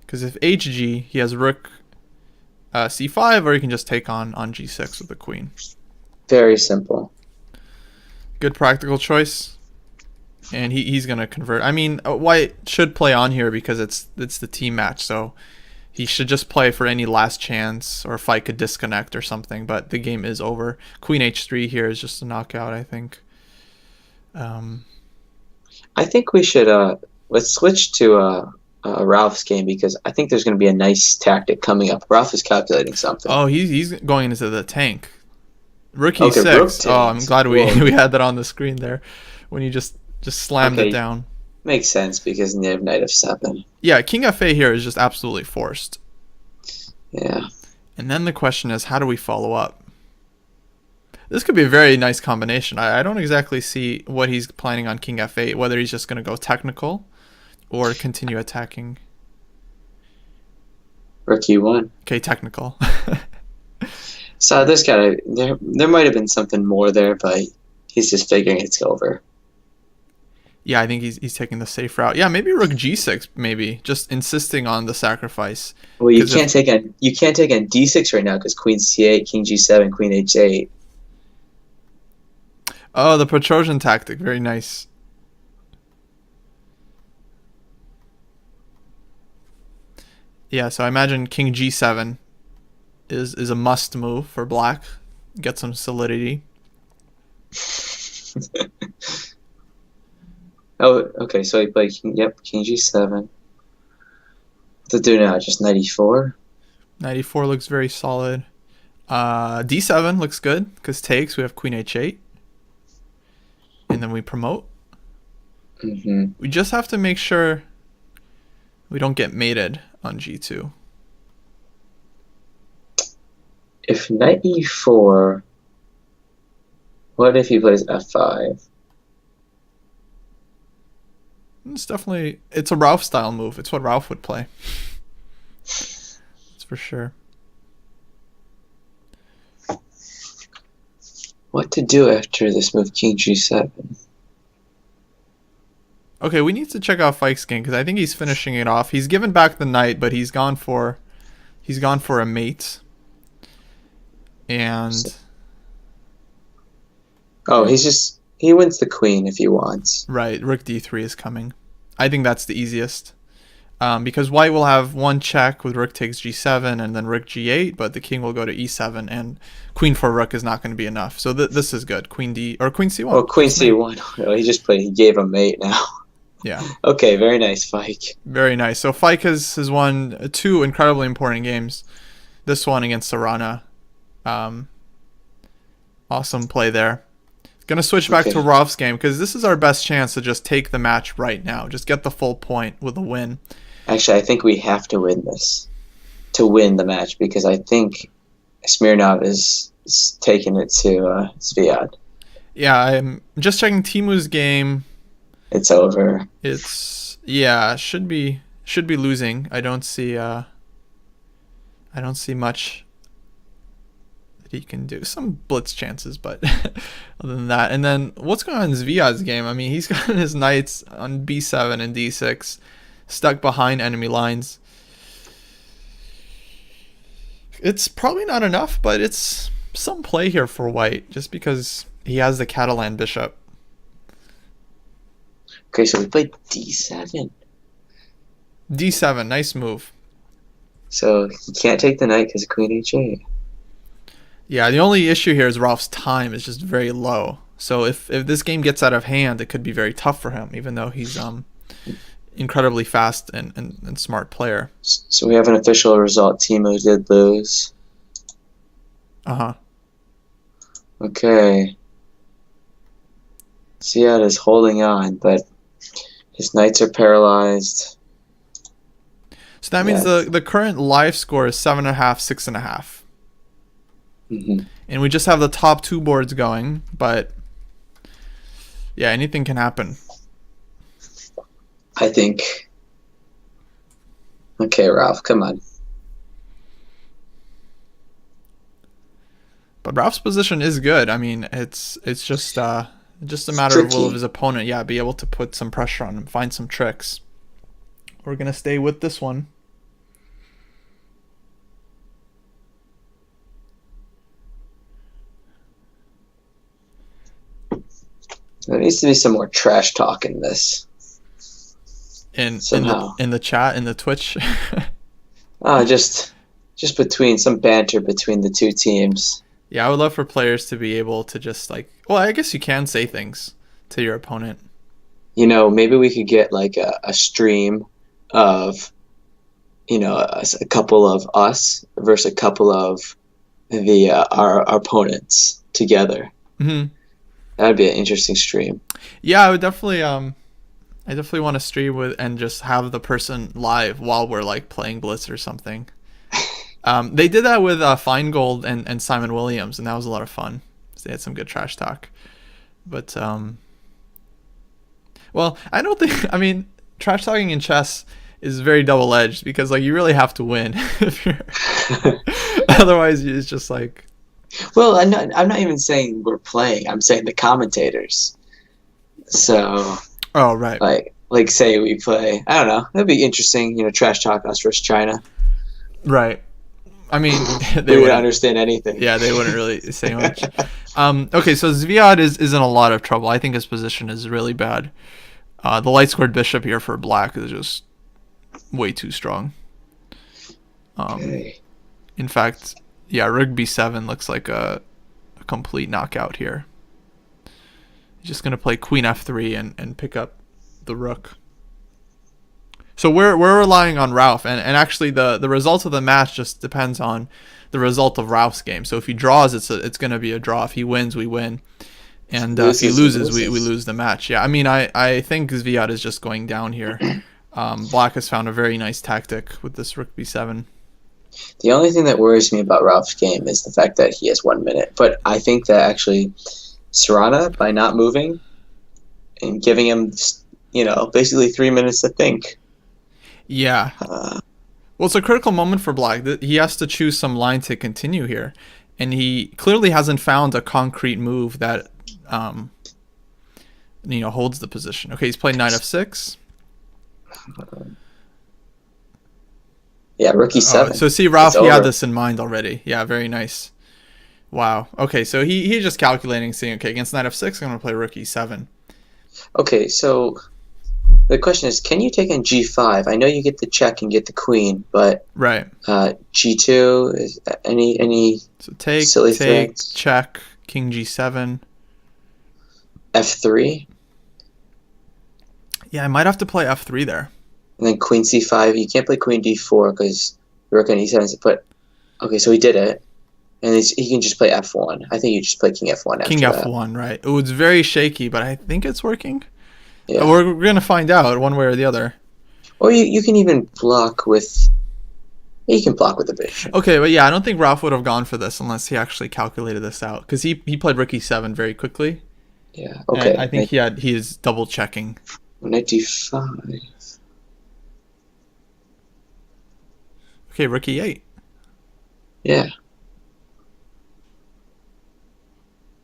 Because if hg, he has rook c5, or he can just take on g6 with the queen. Very simple. Good practical choice. And he's going to convert. I mean, white should play on here because it's the team match, so he should just play for any last chance, or fight could disconnect or something, but the game is over. Queen h3 here is just a knockout, I think. I think we should let's switch to Ralph's game, because I think there's going to be a nice tactic coming up. Ralph is calculating something. Oh, he's going into the tank. Rook e6. Oh, I'm glad we had that on the screen there when you just slammed it down. Makes sense, because you have knight f7. Yeah, king fa here is just absolutely forced. Yeah. And then the question is, how do we follow up? This could be a very nice combination. I don't exactly see what he's planning on king f8, whether he's just going to go technical or continue attacking. Rook e1. Okay, technical. So this guy, there might have been something more there, but he's just figuring it's over. Yeah, I think he's taking the safe route. Yeah, maybe rook g6, maybe just insisting on the sacrifice. Well, you can't take on d6 right now because queen c8, king g7, queen h8. Oh, the Petrosian tactic, very nice. Yeah, so I imagine king g7 is a must move for black. Get some solidity. Oh, okay, so he played king g7. What to do now? Just knight e4? Knight e4 looks very solid. d7 looks good, because takes, we have queen h8. And then we promote. Mm-hmm. We just have to make sure we don't get mated on g2. If knight e4, what if he plays f5? It's a Ralph style move. It's what Ralph would play. for sure. What to do after this move, King G7? Okay, we need to check out Fike's game because I think he's finishing it off. He's given back the knight, but he's gone for a mate. And he wins the queen if he wants. Right, Rook D3 is coming. I think that's the easiest. Because white will have one check with rook takes G7 and then rook G8, but the king will go to E7 and queen for rook is not going to be enough. So this is good. Queen D or Queen C1. Oh, Queen C1. Oh, he gave a mate now. Yeah. Okay, very nice, Fike. Very nice. So Fike has won 2 incredibly important games. This one against Serrana. Awesome play there. Gonna switch back to Rolf's game because this is our best chance to just take the match right now. Just get the full point with a win. Actually, I think we have to win this to win the match because I think Smirnov is taking it to Zviad. Yeah, I'm just checking Timu's game. It's over. Should be losing. I don't see much that he can do. Some blitz chances, but other than that. And then what's going on in Zviad's game? I mean, he's got his knights on B7 and D6 stuck behind enemy lines. It's probably not enough, but it's some play here for white just because he has the Catalan bishop. Okay, so we played D7. D7, nice move. So he can't take the knight because of Queen H8. Yeah, the only issue here is Rolf's time is just very low. So if this game gets out of hand, it could be very tough for him, even though he's incredibly fast and smart player. So we have an official result. Timu did lose. Uh-huh. Okay. Zviad is holding on, but his knights are paralyzed. So that means the current live score is 7.5, 6.5. Mm-hmm. And we just have the top 2 boards going, but yeah, anything can happen. I think. Okay, Ralph, come on. But Ralph's position is good. I mean, it's just a matter of will of his opponent. Yeah, be able to put some pressure on him, find some tricks. We're gonna stay with this one. There needs to be some more trash talk in this. In the chat, in the Twitch. Just between some banter between the two teams. Yeah, I would love for players to be able to just I guess you can say things to your opponent. Maybe we could get like a stream of, a couple of us versus a couple of our opponents together. Mm-hmm. That'd be an interesting stream. Yeah, I would definitely. I definitely want to stream with and just have the person live while we're playing Blitz or something. They did that with Feingold and Simon Williams, and that was a lot of fun. So they had some good trash talk. But well, I don't think. I mean, trash talking in chess is very double edged because you really have to win if you're. Otherwise, it's just like. Well, I'm not even saying we're playing. I'm saying the commentators. So. Oh right. Like say we play. I don't know. That'd be interesting. Trash talk us versus China. Right. I mean, they wouldn't understand anything. Yeah, they wouldn't really say much. Okay, so Zviad is in a lot of trouble. I think his position is really bad. The light squared bishop here for black is just way too strong. Okay. In fact, yeah, rook b7 looks like a complete knockout here. He's just going to play queen f3 and pick up the rook. So we're relying on Ralph, and actually the result of the match just depends on the result of Ralph's game. So if he draws, it's going to be a draw. If he wins, we win. And if he loses, we lose the match. Yeah, I mean, I think Zviad is just going down here. Black has found a very nice tactic with this rook b7. The only thing that worries me about Ralph's game is the fact that he has 1 minute. But I think that actually Serrana, by not moving and giving him, basically 3 minutes to think. Yeah. Well, it's a critical moment for Black. He has to choose some line to continue here, and he clearly hasn't found a concrete move that holds the position. Okay, he's played knight f6. Yeah, rook e7. So see, Ralph, he had this in mind already. Yeah, very nice. Wow. Okay, so he's just calculating, saying, okay, against knight f6, I'm going to play rook e7. Okay, so the question is, can you take on g5? I know you get the check and get the queen, but right. G2 is any so take silly threats? Check, king g7, f3. Yeah, I might have to play f3 there. And then queen c5. You can't play queen d4 because rook on e7 is put. Okay, so he did it, and he can just play f1. I think you just play king f1 after king that. f1, right? Oh, it's very shaky, but I think it's working. Yeah. We're gonna find out one way or the other. Or you can even block with. You can block with the bishop. Okay, but yeah, I don't think Ralph would have gone for this unless he actually calculated this out, because he played rook e7 very quickly. Yeah. Okay. And I think he is double checking. Knight d5. Okay, rook e8. Yeah.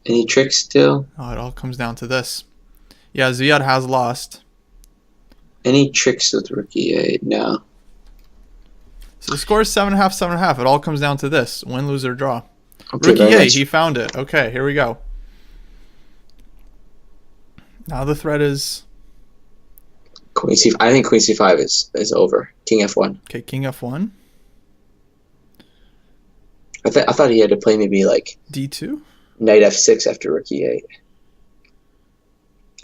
Any tricks still? Oh, it all comes down to this. Yeah, Zviad has lost. Any tricks with rook e8? No. So the score is 7.5, 7.5. It all comes down to this: win, lose, or draw. Okay, rook e8. He found it. Okay, here we go. Now the threat is queen c5. I think queen c5 is over. King f1. Okay, king f1. I thought he had to play maybe like d2. Knight f6 after rook e8.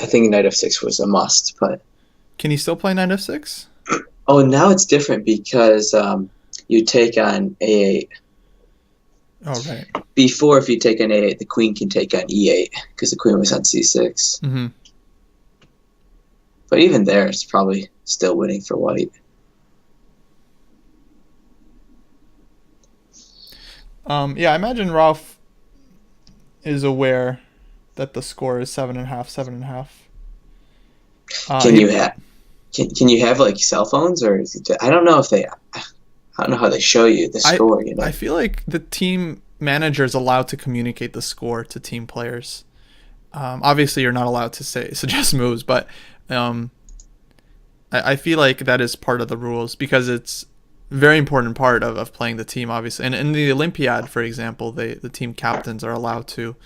I think knight f6 was a must, but can he still play knight f6? Oh, now it's different because you take on a8. Oh, right. Before, if you take on a8, the queen can take on e8 because the queen was on c6. Mm-hmm. But even there, it's probably still winning for white. Yeah, I imagine Ralph is aware that the score is 7.5, 7.5. Can you have like cell phones, or I don't know if I don't know how they show you the score. I feel like the team manager is allowed to communicate the score to team players. Obviously, you're not allowed to suggest moves, but I feel like that is part of the rules because it's a very important part of playing the team, obviously. And in the Olympiad, for example, the team captains are allowed to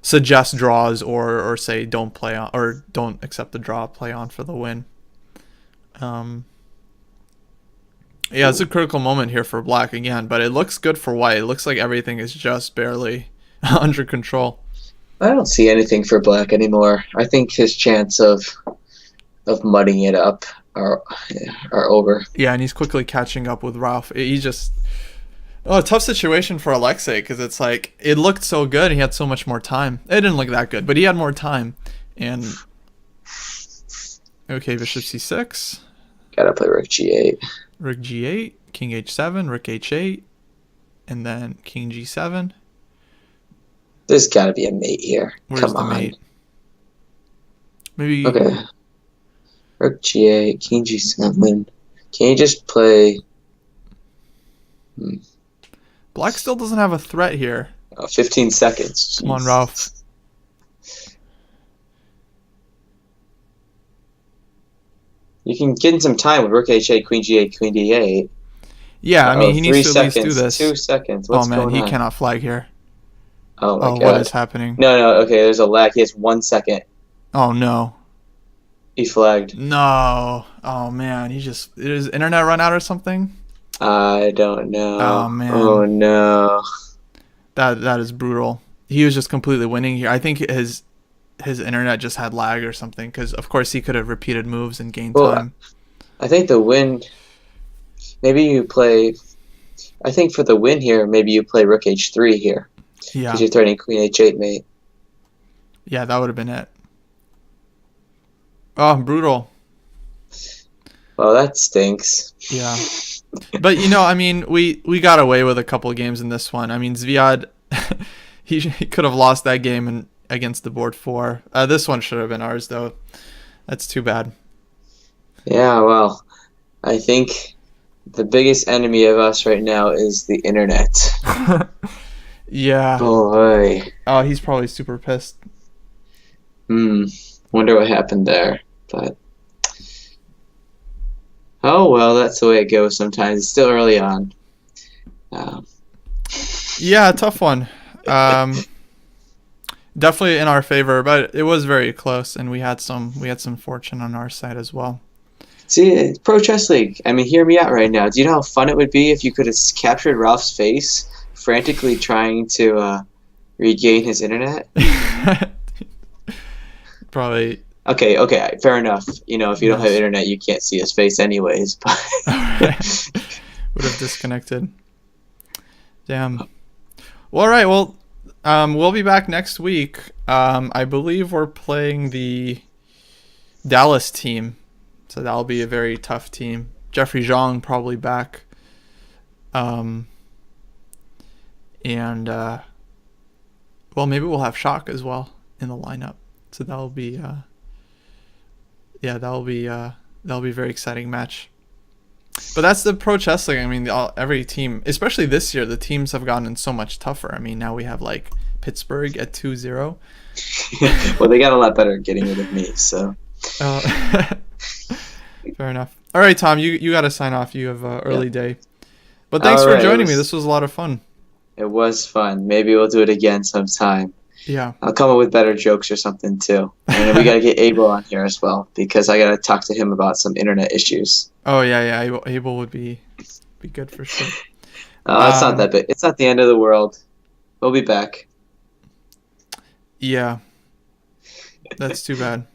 suggest draws or say don't play on or don't accept the draw, play on for the win. Yeah, it's a critical moment here for Black again, but it looks good for White. It looks like everything is just barely under control. I don't see anything for Black anymore. I think his chance of mudding it up are over. Yeah, and he's quickly catching up with Ralph. He just a tough situation for Alexei because it's like it looked so good. He had so much more time. It didn't look that good, but he had more time. And okay, bishop c6. Gotta play rook g8. Rook g8, king h7, rook h8, and then king g7. There's gotta be a mate here. Where's Come the on. mate? Maybe. Okay. Rook g8, king g7. Can you just play? Black still doesn't have a threat here. 15 seconds. Come on, Ralph. You can get in some time with rook h8, queen g8, queen d8. Yeah, I mean, he needs to at least do seconds, this. 2 seconds. What's man, going he on? cannot flag here. Oh, my God. What is happening? No, okay, there's a lag. He has 1 second. Oh, no. He flagged. No. Oh, man. Did his internet run out or something? I don't know. Oh, man. Oh, no. That is brutal. He was just completely winning here. I think his internet just had lag or something because, of course, he could have repeated moves and gained time. I think the win... Maybe you play... I think for the win here, maybe you play rook h3 here. Yeah. Because you're threatening queen h8 mate. Yeah, that would have been it. Oh, brutal. Well, that stinks. Yeah. But, I mean, we got away with a couple of games in this one. I mean, Zviad, he could have lost that game against the board 4. This one should have been ours, though. That's too bad. Yeah, well, I think The biggest enemy of us right now is the internet. Yeah. Boy. Oh, he's probably super pissed. Wonder what happened there. But oh well, that's the way it goes sometimes. It's still early on. Yeah, tough one. Definitely in our favor, but it was very close, and we had some fortune on our side as well. See, Pro Chess League. I mean, hear me out right now. Do you know how fun it would be if you could have captured Ralph's face frantically trying to regain his internet? Probably. Okay, fair enough. You know, if you don't have internet, you can't see his face anyways. But would have disconnected. Damn. Well, all right. Well, we'll be back next week. I believe we're playing the Dallas team, so that'll be a very tough team. Jeffrey Zhang probably back. And well, maybe we'll have Shock as well in the lineup. So that'll be that'll be a very exciting match. But that's the Pro Chess League. I mean, every team, especially this year, the teams have gotten so much tougher. I mean, now we have like Pittsburgh at 2-0. Well, they got a lot better at getting rid of me, so. Fair enough. All right, Tom, you got to sign off. You have an early day. But thanks for joining me. This was a lot of fun. It was fun. Maybe we'll do it again sometime. Yeah. I'll come up with better jokes or something too. And we got to get Abel on here as well because I got to talk to him about some internet issues. Oh yeah. Abel would be good for sure. It's not that big. It's not the end of the world. We'll be back. Yeah. That's too bad.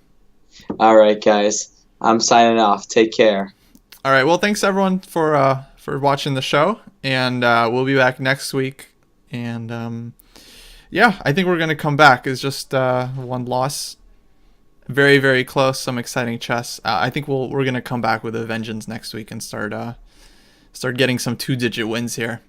All right, guys. I'm signing off. Take care. All right. Well, thanks everyone for watching the show, and we'll be back next week. And yeah, I think we're gonna come back. It's just one loss. Very, very close. Some exciting chess. I think we're gonna come back with a vengeance next week and start getting some 2-digit wins here.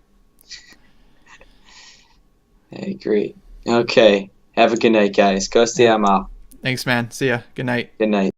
Hey, great. Okay. Have a good night, guys. Kostya, I'm off. Thanks, man. See ya. Good night. Good night.